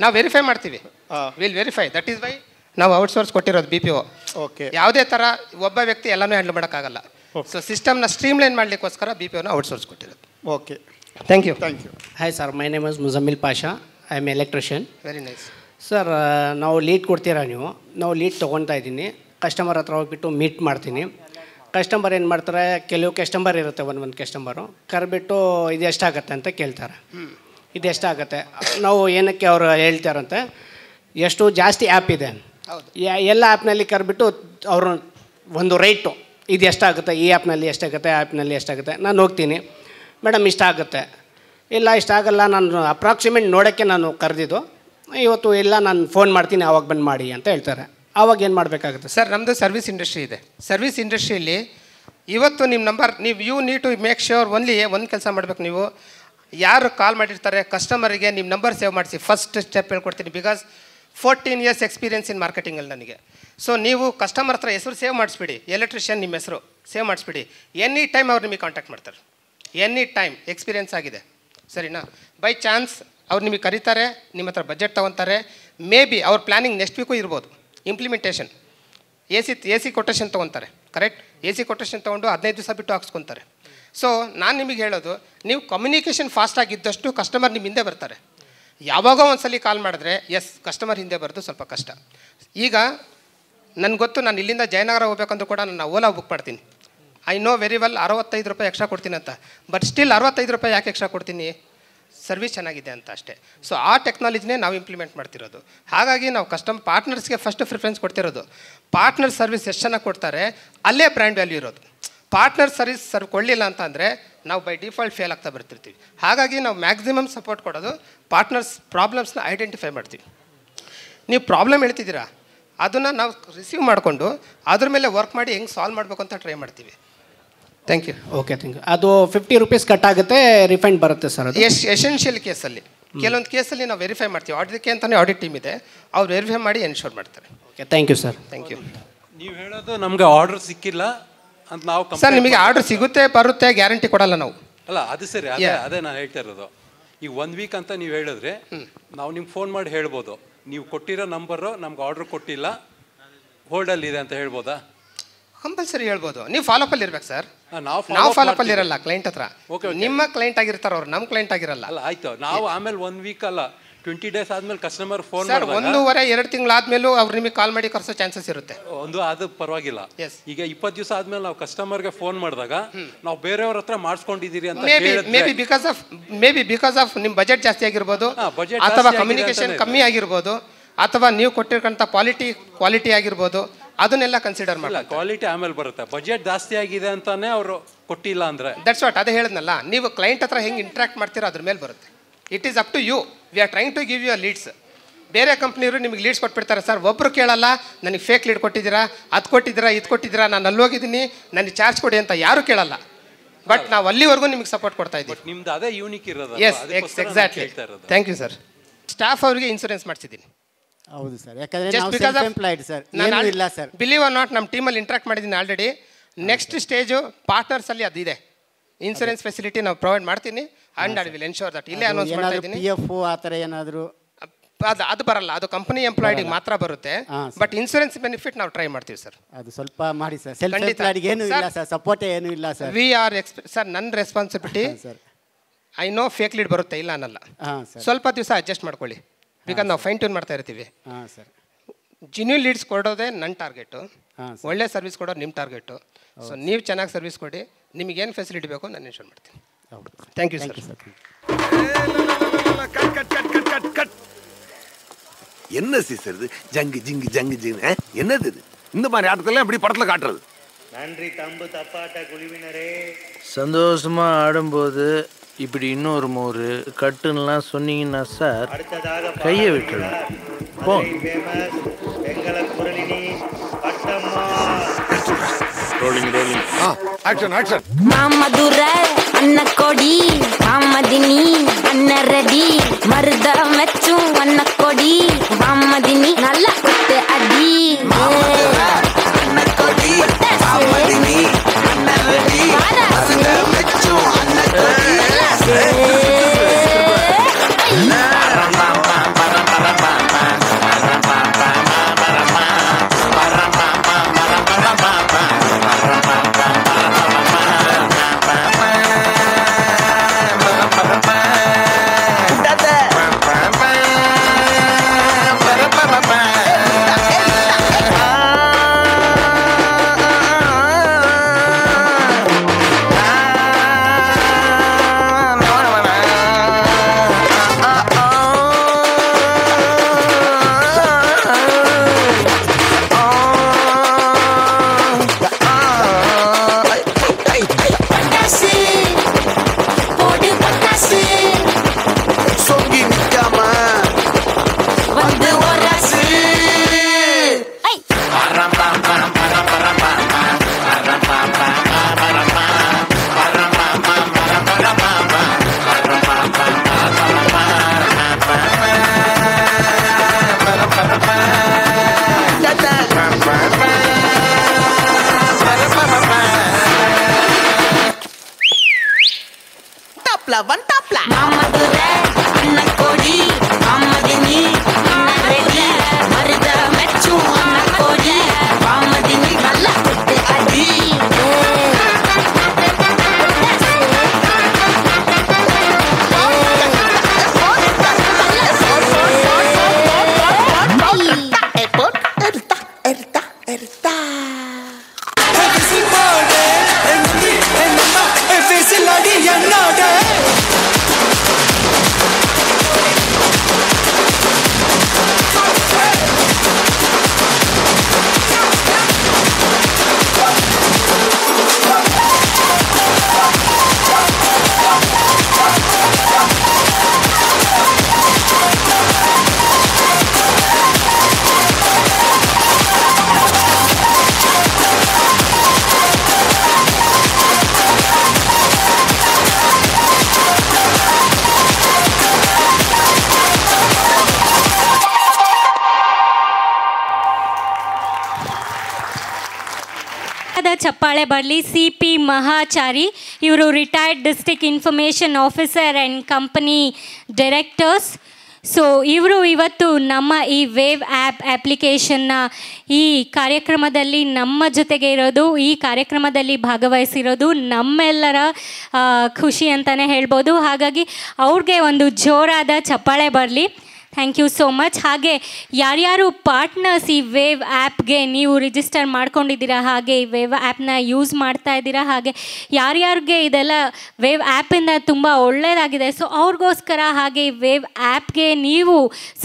ನಾವು ವೆರಿಫೈ ಮಾಡ್ತೀವಿ, will verify. That is why ನಾವು ಔಟ್ಸೋರ್ಸ್ ಕೊಟ್ಟಿರೋದು BPO. ಓಕೆ. ಯಾವುದೇ ಥರ ಒಬ್ಬ ವ್ಯಕ್ತಿ ಎಲ್ಲನೂ ಹ್ಯಾಂಡಲ್ ಮಾಡೋಕ್ಕಾಗಲ್ಲ. ಸೊ ಸಿಸ್ಟಮ್ನ ಸ್ಟ್ರೀಮ್ಲೈನ್ ಮಾಡಲಿಕ್ಕೋಸ್ಕರ BPOನ ಔಟ್ಸೋರ್ಸ್ ಕೊಟ್ಟಿರೋದು. Okay, thank you. Hi sir, my name is Muzammil Pasha, I am electrician. Very nice sir. ನಾವು ಲೀಡ್ ಕೊಡ್ತೀರಾ ನೀವು? ನಾವು ಲೀಡ್ ತೊಗೊತಾ ಇದ್ದೀನಿ, ಕಸ್ಟಮರ್ ಹತ್ರ ಹೋಗ್ಬಿಟ್ಟು ಮೀಟ್ ಮಾಡ್ತೀನಿ. ಕಸ್ಟಮರ್ ಏನು ಮಾಡ್ತಾರೆ, ಕೆಲವು ಕಸ್ಟಮರ್ ಇರುತ್ತೆ, ಒಂದು ಕಸ್ಟಮರು ಕರೆಬಿಟ್ಟು ಇದು ಎಷ್ಟಾಗತ್ತೆ ಅಂತ ಕೇಳ್ತಾರೆ. ಇದು ಎಷ್ಟಾಗತ್ತೆ, ನಾವು ಏನಕ್ಕೆ ಅವರು ಹೇಳ್ತಾರಂತೆ, ಎಷ್ಟು ಜಾಸ್ತಿ ಆ್ಯಪ್ ಇದೆ, ಎಲ್ಲ ಆ್ಯಪ್ನಲ್ಲಿ ಕರೆಬಿಟ್ಟು ಅವರು ಒಂದು ರೇಟು, ಇದು ಎಷ್ಟಾಗುತ್ತೆ, ಈ ಆ್ಯಪ್ನಲ್ಲಿ ಎಷ್ಟಾಗುತ್ತೆ, ಆ ಆ್ಯಪ್ನಲ್ಲಿ ಎಷ್ಟಾಗುತ್ತೆ. ನಾನು ಹೋಗ್ತೀನಿ, ಮೇಡಮ್ ಇಷ್ಟ ಆಗುತ್ತೆ, ಇಲ್ಲ ಇಷ್ಟ ಆಗಲ್ಲ, ನಾನು ಅಪ್ರಾಕ್ಸಿಮೇಟ್ ನೋಡೋಕ್ಕೆ ನಾನು ಕರೆದಿದ್ದು, ಇವತ್ತು ಇಲ್ಲ ನಾನು ಫೋನ್ ಮಾಡ್ತೀನಿ ಆವಾಗ ಬಂದು ಮಾಡಿ ಅಂತ ಹೇಳ್ತಾರೆ. ಆವಾಗ ಏನು ಮಾಡಬೇಕಾಗುತ್ತೆ ಸರ್? ನಮ್ಮದು ಸರ್ವಿಸ್ ಇಂಡಸ್ಟ್ರಿ ಇದೆ. ಸರ್ವಿಸ್ ಇಂಡಸ್ಟ್ರಿಯಲ್ಲಿ ಇವತ್ತು ನಿಮ್ಮ number, you need to make sure only ಒಂದು ಕೆಲಸ ಮಾಡಬೇಕು. ನೀವು ಯಾರು ಕಾಲ್ ಮಾಡಿರ್ತಾರೆ ಕಸ್ಟಮರಿಗೆ ನಿಮ್ಮ ನಂಬರ್ ಸೇವ್ ಮಾಡಿಸಿ. ಫಸ್ಟ್ ಸ್ಟೆಪ್ ಹೇಳ್ಕೊಡ್ತೀನಿ, ಬಿಕಾಸ್ 14 years ಎಕ್ಸ್ಪೀರಿಯನ್ಸ್ ಇನ್ ಮಾರ್ಕೆಟಿಂಗಲ್ಲಿ ನನಗೆ. ಸೊ ನೀವು ಕಸ್ಟಮರ್ ಹತ್ರ ಹೆಸರು ಸೇವ್ ಮಾಡಿಸ್ಬಿಡಿ, ಎಲೆಕ್ಟ್ರಿಷಿಯನ್ ನಿಮ್ಮ ಹೆಸರು ಸೇವ್ ಮಾಡಿಸ್ಬಿಡಿ. ಎನಿ ಟೈಮ್ ಅವ್ರು ನಿಮಗೆ ಕಾಂಟ್ಯಾಕ್ಟ್ ಮಾಡ್ತಾರೆ, ಎನಿ ಟೈಮ್. ಎಕ್ಸ್ಪೀರಿಯನ್ಸ್ ಆಗಿದೆ, ಸರಿನಾ? ಬೈ ಚಾನ್ಸ್ ಅವ್ರು ನಿಮಗೆ ಕರೀತಾರೆ, ನಿಮ್ಮ ಹತ್ರ ಬಜೆಟ್ ತೊಗೊತಾರೆ. ಮೇ ಬಿ ಅವ್ರ ಪ್ಲ್ಯಾನಿಂಗ್ ನೆಕ್ಸ್ಟ್ ವೀಕು ಇರ್ಬೋದು. ಇಂಪ್ಲಿಮೆಂಟೇಷನ್ ಎ ಸಿ ಕೊಟೇಶನ್ ತೊಗೊತಾರೆ, ಕರೆಕ್ಟ್. ಎ ಸಿ ಕೊಟೇಶನ್ ತೊಗೊಂಡು 15 ದಿವಸ ಬಿಟ್ಟು ಹಾಕ್ಸ್ಕೊತಾರೆ. ಸೊ ನಾನು ನಿಮಗೆ ಹೇಳೋದು, ನೀವು ಕಮ್ಯುನಿಕೇಷನ್ ಫಾಸ್ಟಾಗಿದ್ದಷ್ಟು ಕಸ್ಟಮರ್ ನಿಮ್ಮ ಹಿಂದೆ ಬರ್ತಾರೆ. ಯಾವಾಗೋ ಒಂದ್ಸಲಿ ಕಾಲ್ ಮಾಡಿದ್ರೆ ಎಸ್ ಕಸ್ಟಮರ್ ಹಿಂದೆ ಬರೋದು ಸ್ವಲ್ಪ ಕಷ್ಟ. ಈಗ ನನಗೆ ಗೊತ್ತು, ನಾನು ಇಲ್ಲಿಂದ ಜಯನಗರ ಹೋಗ್ಬೇಕಂದ್ರೂ ಕೂಡ ನಾನು ಓಲಾ ಬುಕ್ ಮಾಡ್ತೀನಿ. ಐ ನೋ ವೆರಿ ವೆಲ್ 65 ರೂಪಾಯಿ ಎಕ್ಸ್ಟ್ರಾ ಕೊಡ್ತೀನಿ ಅಂತ. ಬಟ್ ಸ್ಟಿಲ್ 65 ರೂಪಾಯಿ ಯಾಕೆ ಎಕ್ಸ್ಟ್ರಾ ಕೊಡ್ತೀನಿ? ಸರ್ವಿಸ್ ಚೆನ್ನಾಗಿದೆ ಅಂತ ಅಷ್ಟೇ. ಸೊ ಆ ಟೆಕ್ನಾಲಜಿನೇ ನಾವು ಇಂಪ್ಲಿಮೆಂಟ್ ಮಾಡ್ತಿರೋದು. ಹಾಗಾಗಿ ನಾವು ಪಾರ್ಟ್ನರ್ಸ್ಗೆ ಫಸ್ಟ್ ಪ್ರಿಫರೆನ್ಸ್ ಕೊಡ್ತಿರೋದು. ಪಾರ್ಟ್ನರ್ ಸರ್ವಿಸ್ ಎಷ್ಟು ಚೆನ್ನಾಗಿ ಕೊಡ್ತಾರೆ ಅಲ್ಲೇ ಬ್ರ್ಯಾಂಡ್ ವ್ಯಾಲ್ಯೂ ಇರೋದು. ಪಾರ್ಟ್ನರ್ ಸರ್ವಿಸ್ ಕೊಡಲಿಲ್ಲ ಅಂತ ಅಂದರೆ ನಾವು ಬೈ ಡಿಫಾಲ್ಟ್ ಫೇಲ್ ಆಗ್ತಾ ಬರ್ತಿರ್ತೀವಿ. ಹಾಗಾಗಿ ನಾವು ಮ್ಯಾಕ್ಸಿಮಮ್ ಸಪೋರ್ಟ್ ಕೊಡೋದು ಪಾರ್ಟ್ನರ್ಸ್ ಪ್ರಾಬ್ಲಮ್ಸ್ನ ಐಡೆಂಟಿಫೈ ಮಾಡ್ತೀವಿ. ನೀವು ಪ್ರಾಬ್ಲಮ್ ಹೇಳ್ತಿದ್ದೀರಾ, ಅದನ್ನು ನಾವು ರಿಸೀವ್ ಮಾಡಿಕೊಂಡು ಅದ್ರ ಮೇಲೆ ವರ್ಕ್ ಮಾಡಿ ಹೆಂಗೆ ಸಾಲ್ವ್ ಮಾಡಬೇಕು ಅಂತ ಟ್ರೈ ಮಾಡ್ತೀವಿ. Thank you. Okay, thank you. ಅದು 50 ರೂಪೀಸ್ ಕಟ್ ಆಗುತ್ತೆ, ರಿಫಂಡ್ ಬರುತ್ತೆ ಸರ್. ಅದು ಎಸೆನ್ಷಿಯಲ್ ಕೇಸಲ್ಲಿ, ಕೆಲವೊಂದು ಕೇಸಲ್ಲಿ ನಾವು ವೆರಿಫೈ ಮಾಡ್ತೀವಿ. ಆಡಿಟ್ಗೆ ಅಂತಲೇ ಆಡಿಟ್ ಟೀಮ್ ಇದೆ, ಅವ್ರು ವೆರಿಫೈ ಮಾಡಿ ಎನ್ಶೋರ್ ಮಾಡ್ತಾರೆ. Okay, thank you sir. Thank you. ನೀವು ಹೇಳೋದು ನಮಗೆ ಆರ್ಡರ್ ಸಿಕ್ಕಿಲ್ಲ ಅಂತ ನಾವು ಸರ್, ನಿಮಗೆ ಆರ್ಡರ್ ಸಿಗುತ್ತೆ ಬರುತ್ತೆ ಗ್ಯಾರಂಟಿ ಕೊಡಲ್ಲ ನಾವು. ಅಲ್ಲ ಅದು ಸರಿ, ಅದೇ ನಾನು ಹೇಳ್ತಾ ಇರೋದು. ಈಗ 1 ವೀಕ್ ಅಂತ ನೀವು ಹೇಳಿದ್ರೆ ನಾವು ನಿಮ್ಗೆ ಫೋನ್ ಮಾಡಿ ಹೇಳ್ಬೋದು, ನೀವು ಕೊಟ್ಟಿರೋ ನಂಬರು ನಮ್ಗೆ ಆರ್ಡರ್ ಕೊಟ್ಟಿಲ್ಲ, ಹೋಲ್ಡಲ್ಲಿ ಇದೆ ಅಂತ ಹೇಳ್ಬೋದಾ? ಕಂಪಲ್ಸರಿ ಹೇಳ್ಬೋದು. ನೀವು ಫಾಲೋಪಲ್ಲಿ ಇರ್ಬೇಕು ಸರ್. ನಾವು ಫಾಲೋಪಲ್ಲಿ ಇರಲ್ಲ ಕ್ಲೈಂಟ್ ಹತ್ರ. ನಿಮ್ಮ ಕ್ಲೈಂಟ್ ಆಗಿರ್ತಾರೆ ಅವ್ರು, ನಮ್ಮ ಕ್ಲೈಂಟ್ ಆಗಿರಲ್ಲ. ಅಲ್ಲ ಆಯ್ತು, ನಾವು ಆಮೇಲೆ 1 ವೀಕ್ ಅಲ್ಲ 20 ಡೇಸ್ ಆದ್ಮೇಲೆ ಕಸ್ಟಮರ್ ಫೋನ್ ಸರ್ 1.5-2 ತಿಂಗಳಾದ್ಮೇಲೂ ಅವ್ರು ನಿಮಗೆ ಕಾಲ್ ಮಾಡಿ ಕರ್ಸೋ ಚಾನ್ಸಸ್ ಇರುತ್ತೆ. ಅದು ಪರವಾಗಿಲ್ಲ. ಈಗ 20 ದಿವಸ ಆದ್ಮೇಲೆ ನಾವು ಕಸ್ಟಮರ್ಗೆ ಫೋನ್ ಮಾಡಿದಾಗ ನಾವು ಬೇರೆಯವ್ರ ಹತ್ರ ಮಾಡಿಸ್ಕೊಂಡಿದ್ದೀರಿ ಅಂತ ಮೇ ಬಿ ಬಿಕಾಸ್ ಆಫ್ ನಿಮ್ಮ ಬಜೆಟ್ ಜಾಸ್ತಿ ಆಗಿರ್ಬೋದು, ಅಥವಾ ಕಮ್ಯುನಿಕೇಶನ್ ಕಮ್ಮಿ ಆಗಿರ್ಬೋದು, ಅಥವಾ ನೀವು ಕೊಟ್ಟಿರ್ತಕ್ಕಂಥ ಕ್ವಾಲಿಟಿ ಆಗಿರ್ಬೋದು, ಅದನ್ನೆಲ್ಲ ಕನ್ಸಿಡರ್ ಮಾಡಲ್ಲ. ಕ್ವಾಲಿಟಿ ಆಮೇಲೆ ಬರುತ್ತೆ, ಬಜೆಟ್ ಜಾಸ್ತಿ ಆಗಿದೆ ಅಂತಾನೆ ಅವರು ಕೊಟ್ಟಿಲ್ಲ ಅಂದ್ರೆ. ದಟ್ಸ್ ವಾಟ್ ಅದೇ ಹೇಳಿದ್ನಲ್ಲ, ನೀವು ಕ್ಲೈಂಟ್ ಹತ್ರ ಹೆಂಗೆ ಇಂಟ್ರಾಕ್ಟ್ ಮಾಡ್ತೀರೋ ಅದ್ರ ಮೇಲೆ ಬರುತ್ತೆ. It is up to you. We are trying to give you leads. ಬೇರೆ ಕಂಪ್ನಿಯವರು ನಿಮಗೆ ಲೀಡ್ಸ್ ಕೊಟ್ಬಿಡ್ತಾರೆ ಸರ್. ಒಬ್ಬರು ಕೇಳಲ್ಲ, ನನಗೆ ಫೇಕ್ ಲೀಡ್ ಕೊಟ್ಟಿದ್ದೀರಾ, ಅದು ಕೊಟ್ಟಿದ್ದೀರಾ, ಇದು ಕೊಟ್ಟಿದ್ದೀರಾ, ನಾನು ಅಲ್ಲಿ ಹೋಗಿದ್ದೀನಿ, ನನಗೆ ಚಾರ್ಜ್ ಕೊಡಿ ಅಂತ ಯಾರು ಕೇಳಲ್ಲ. ಬಟ್ ನಾವು ಅಲ್ಲಿವರೆಗೂ ನಿಮಗೆ ಸಪೋರ್ಟ್ ಕೊಡ್ತಾ ಇದ್ದೀವಿ. ನಿಮ್ದು ಅದೇ ಯೂನಿಕ್ ಇರೋದು. Yes, exactly. Thank you sir. Staff ಅವರಿಗೆ ಇನ್ಸೂರೆನ್ಸ್ ಮಾಡಿಸಿದ್ದೀನಿ. ಹೌದು ಸರ್, ಯಾಕಂದರೆ ನಾವು ಸೆಲ್ಫ್ ಎಂಪ್ಲಾಯ್ಡ್ ಸರ್, ಏನೂ ಇಲ್ಲ ಸರ್. ಬಿಲೀವ್ ಆರ್ ನಾಟ್, ನಮ್ಮ ಟೀಮಲ್ಲಿ ಇಂಟ್ರಾಕ್ಟ್ ಮಾಡಿದ್ದೀನಿ ಆಲ್ರೆಡಿ. ನೆಕ್ಸ್ಟ್ ಸ್ಟೇಜು ಪಾರ್ಟ್ನರ್ಸಲ್ಲಿ ಅದಿದೆ. ಇನ್ಸೂರೆನ್ಸ್ ಫೆಸಿಲಿಟಿ ನಾವು ಪ್ರೊವೈಡ್ ಮಾಡ್ತೀನಿ. And I will ensure that. ಇಲ್ಲೇ ಅನೌನ್ಸ್ ಮಾಡ್ತಾ ಇದ್ದೀನಿ. PF ಆ ಥರ ಏನಾದರೂ ಅದು ಬರಲ್ಲ, ಅದು ಕಂಪನಿ ಎಂಪ್ಲಾಯ್ಡಿಗೆ ಮಾತ್ರ ಬರುತ್ತೆ. ಬಟ್ ಇನ್ಸೂರೆನ್ಸ್ ಬೆನಿಫಿಟ್ ನಾವು ಟ್ರೈ ಮಾಡ್ತೀವಿ ಸರ್. ಅದು ಸ್ವಲ್ಪ ಮಾಡಿ ಸರ್. ಸೆಲ್ಫ್ ಎಂಪ್ಲಾಯ್ಡ್ಗೆ ಏನೂ ಇಲ್ಲ ಸರ್, ಸಪೋರ್ಟೇ ಏನೂ ಇಲ್ಲ ಸರ್. ವಿ ಆರ್ ಸರ್, ನನ್ನ responsibility. I know fake lead ಬರುತ್ತೆ, ಇಲ್ಲ ಅನ್ನಲ್ಲ. ಸ್ವಲ್ಪ ದಿವಸ ಅಡ್ಜಸ್ಟ್ ಮಾಡ್ಕೊಳ್ಳಿ, ಬಿಕಾಸ್ ನಾವು ಫೈನ್ ಟ್ಯೂನ್ ಮಾಡ್ತಾ ಇರ್ತೀವಿ. ಜಿನ್ಯೂನ್ ಲೀಡ್ಸ್ ಕೊಡೋದೇ ನನ್ನ ಟಾರ್ಗೆಟು, ಒಳ್ಳೆ ಸರ್ವಿಸ್ ಕೊಡೋದು ನಿಮ್ಮ ಟಾರ್ಗೆಟು. ಸೊ ನೀವು ಚೆನ್ನಾಗಿ ಸರ್ವಿಸ್ ಕೊಡಿ, ನಿಮಗೇನು ಫೆಸಿಲಿಟಿ ಬೇಕು ನಾನು ಎನ್ಶೋರ್ ಮಾಡ್ತೀನಿ. Thank you sir. என்ன சிசர் ஜங்கு ஜிங்கு ஜங்கு ஜிங்கு என்னது இது? இந்த மாதிரி ஆட்டத்தெல்லாம் எப்படி படத்துல காட்டுறது? நன்றி தம்பு தப்பாட்ட குழுவினரே. சந்தோஷமா ஆடும்போது இப்படி இன்னொரு மோரு கட்டுன்னெலாம் சொன்னீங்கன்னா சார் கையை விட்டுடும். போ. Rolling rolling. Action action. மாமதுரை அன்னக்கொடி மாமதினி அன்னரடி மருத மெச்சும் அன்னக்கொடி மாமதினி நல்ல குத்து அடி. அன்னக்கொடி மாமதினி அன்னரடி மருத மெச்சும் அன்னக்கொடி. Tapla, one tapla. Mamadure, ಅನ್ನ ಕೊಡಿ ಕಾಮದಿನಿ ಅನ್ನ ರೆಡಿ ಮರದ ಮೆಚ್ಚು ಅನ್ನ ಕೊಡಿ ಕಾಮದಿನಿ ಕಲ್ಲ ಕೊಟ್ಟೆ ಅಡಿ ಚಪ್ಪಾಳೆ ಬರಲಿ. CP ಮಹಾಚಾರಿ, ಇವರು retired district information officer and company directors. So ಇವರು ಇವತ್ತು ನಮ್ಮ ಈ ವೇವ್ ಅಪ್ಲಿಕೇಶನ್ನ ಈ ಕಾರ್ಯಕ್ರಮದಲ್ಲಿ ನಮ್ಮ ಜೊತೆಗೆ ಇರೋದು, ಈ ಕಾರ್ಯಕ್ರಮದಲ್ಲಿ ಭಾಗವಹಿಸಿರೋದು ನಮ್ಮೆಲ್ಲರ ಖುಷಿ ಅಂತಲೇ ಹೇಳ್ಬೋದು. ಹಾಗಾಗಿ ಅವ್ರಿಗೆ ಒಂದು ಜೋರಾದ ಚಪ್ಪಾಳೆ ಬರಲಿ. Thank you so much. ಹಾಗೆ ಯಾರ್ಯಾರು ಪಾರ್ಟ್ನರ್ಸ್ ಈ ವೇವ್ ಆ್ಯಪ್ಗೆ ನೀವು ರಿಜಿಸ್ಟರ್ ಮಾಡ್ಕೊಂಡಿದ್ದೀರಾ, ಹಾಗೆ ಈ ವೇವ್ ಆ್ಯಪ್ನ ಯೂಸ್ ಮಾಡ್ತಾ ಇದ್ದೀರಾ, ಹಾಗೆ ಯಾರ್ಯಾರಿಗೆ ಇದೆಲ್ಲ ವೇವ್ ಆ್ಯಪಿಂದ ತುಂಬ ಒಳ್ಳೆಯದಾಗಿದೆ, ಸೊ ಅವ್ರಿಗೋಸ್ಕರ ಹಾಗೆ ಈ ವೇವ್ ಆ್ಯಪ್ಗೆ ನೀವು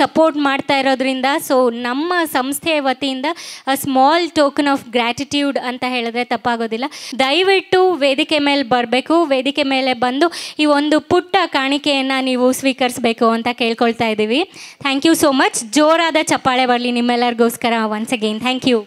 ಸಪೋರ್ಟ್ ಮಾಡ್ತಾ ಇರೋದ್ರಿಂದ ಸೊ ನಮ್ಮ ಸಂಸ್ಥೆಯ ವತಿಯಿಂದ a small token of gratitude ಅಂತ ಹೇಳಿದ್ರೆ ತಪ್ಪಾಗೋದಿಲ್ಲ. ದಯವಿಟ್ಟು ವೇದಿಕೆ ಮೇಲೆ ಬರಬೇಕು, ವೇದಿಕೆ ಮೇಲೆ ಬಂದು ಈ ಒಂದು ಪುಟ್ಟ ಕಾಣಿಕೆಯನ್ನು ನೀವು ಸ್ವೀಕರಿಸಬೇಕು ಅಂತ ಕೇಳ್ಕೊಳ್ತಾ ಇದ್ದೀವಿ. Thank you so much. ಜೋರಾದ ಚಪ್ಪಾಳೆ ಬರಲಿ ನಿಮ್ಮೆಲ್ಲರಿಗೋಸ್ಕರ ಒನ್ಸ್ ಅಗೇನ್. Thank you.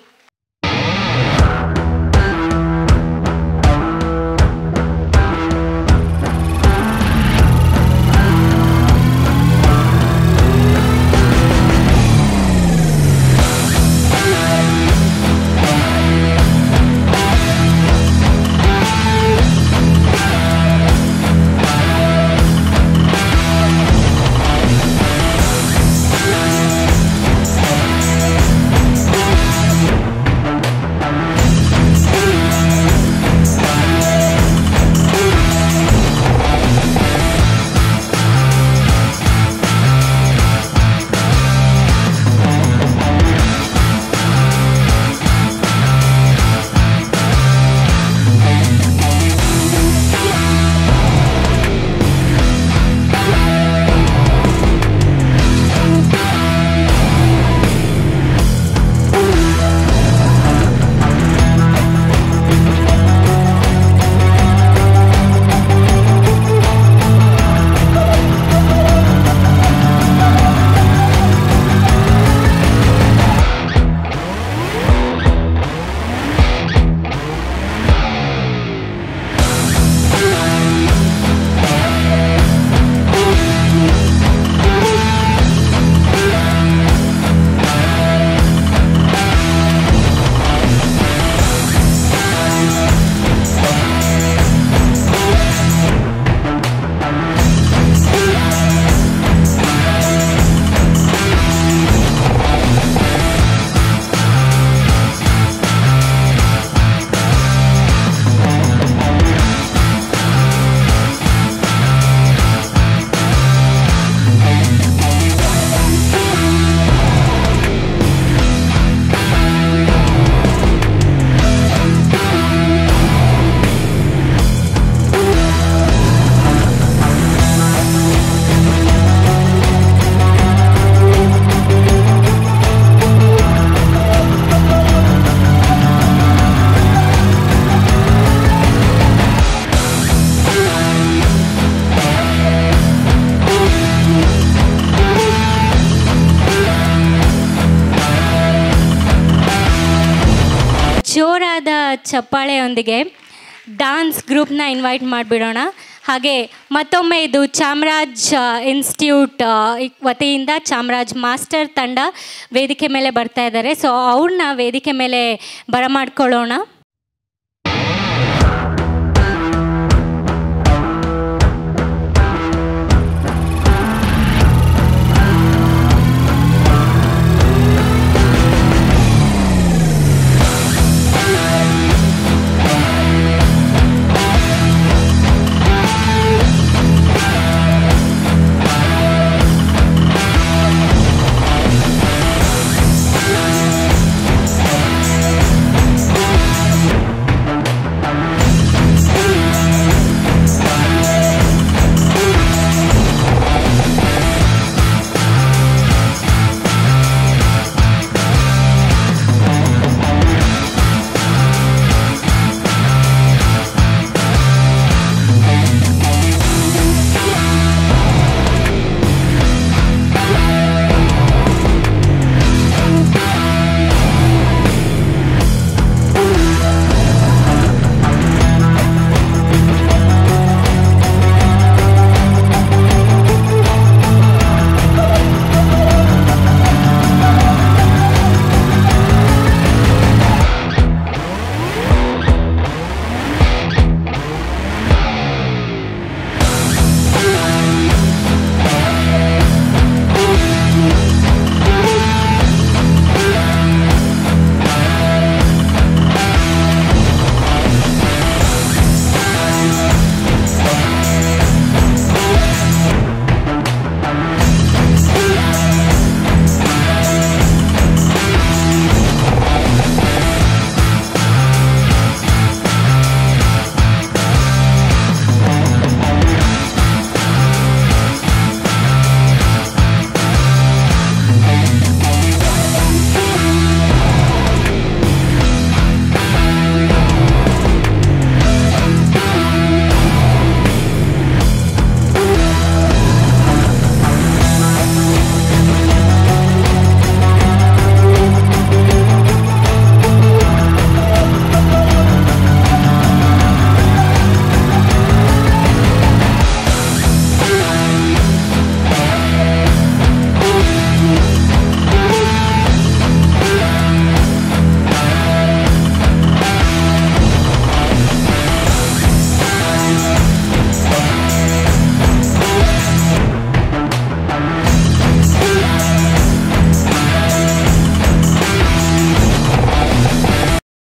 ಜೋರಾದ ಚಪ್ಪಾಳೆಯೊಂದಿಗೆ ಡಾನ್ಸ್ ಗ್ರೂಪ್ನ ಇನ್ವೈಟ್ ಮಾಡಿಬಿಡೋಣ. ಹಾಗೆ ಮತ್ತೊಮ್ಮೆ ಇದು ಚಾಮರಾಜ್ ಇನ್ಸ್ಟಿಟ್ಯೂಟ್ ವತಿಯಿಂದ ಚಾಮರಾಜ್ ಮಾಸ್ಟರ್ ತಂಡ ವೇದಿಕೆ ಮೇಲೆ ಬರ್ತಾ ಇದ್ದಾರೆ. ಸೊ ಅವ್ರನ್ನ ವೇದಿಕೆ ಮೇಲೆ ಬರಮಾಡ್ಕೊಳ್ಳೋಣ.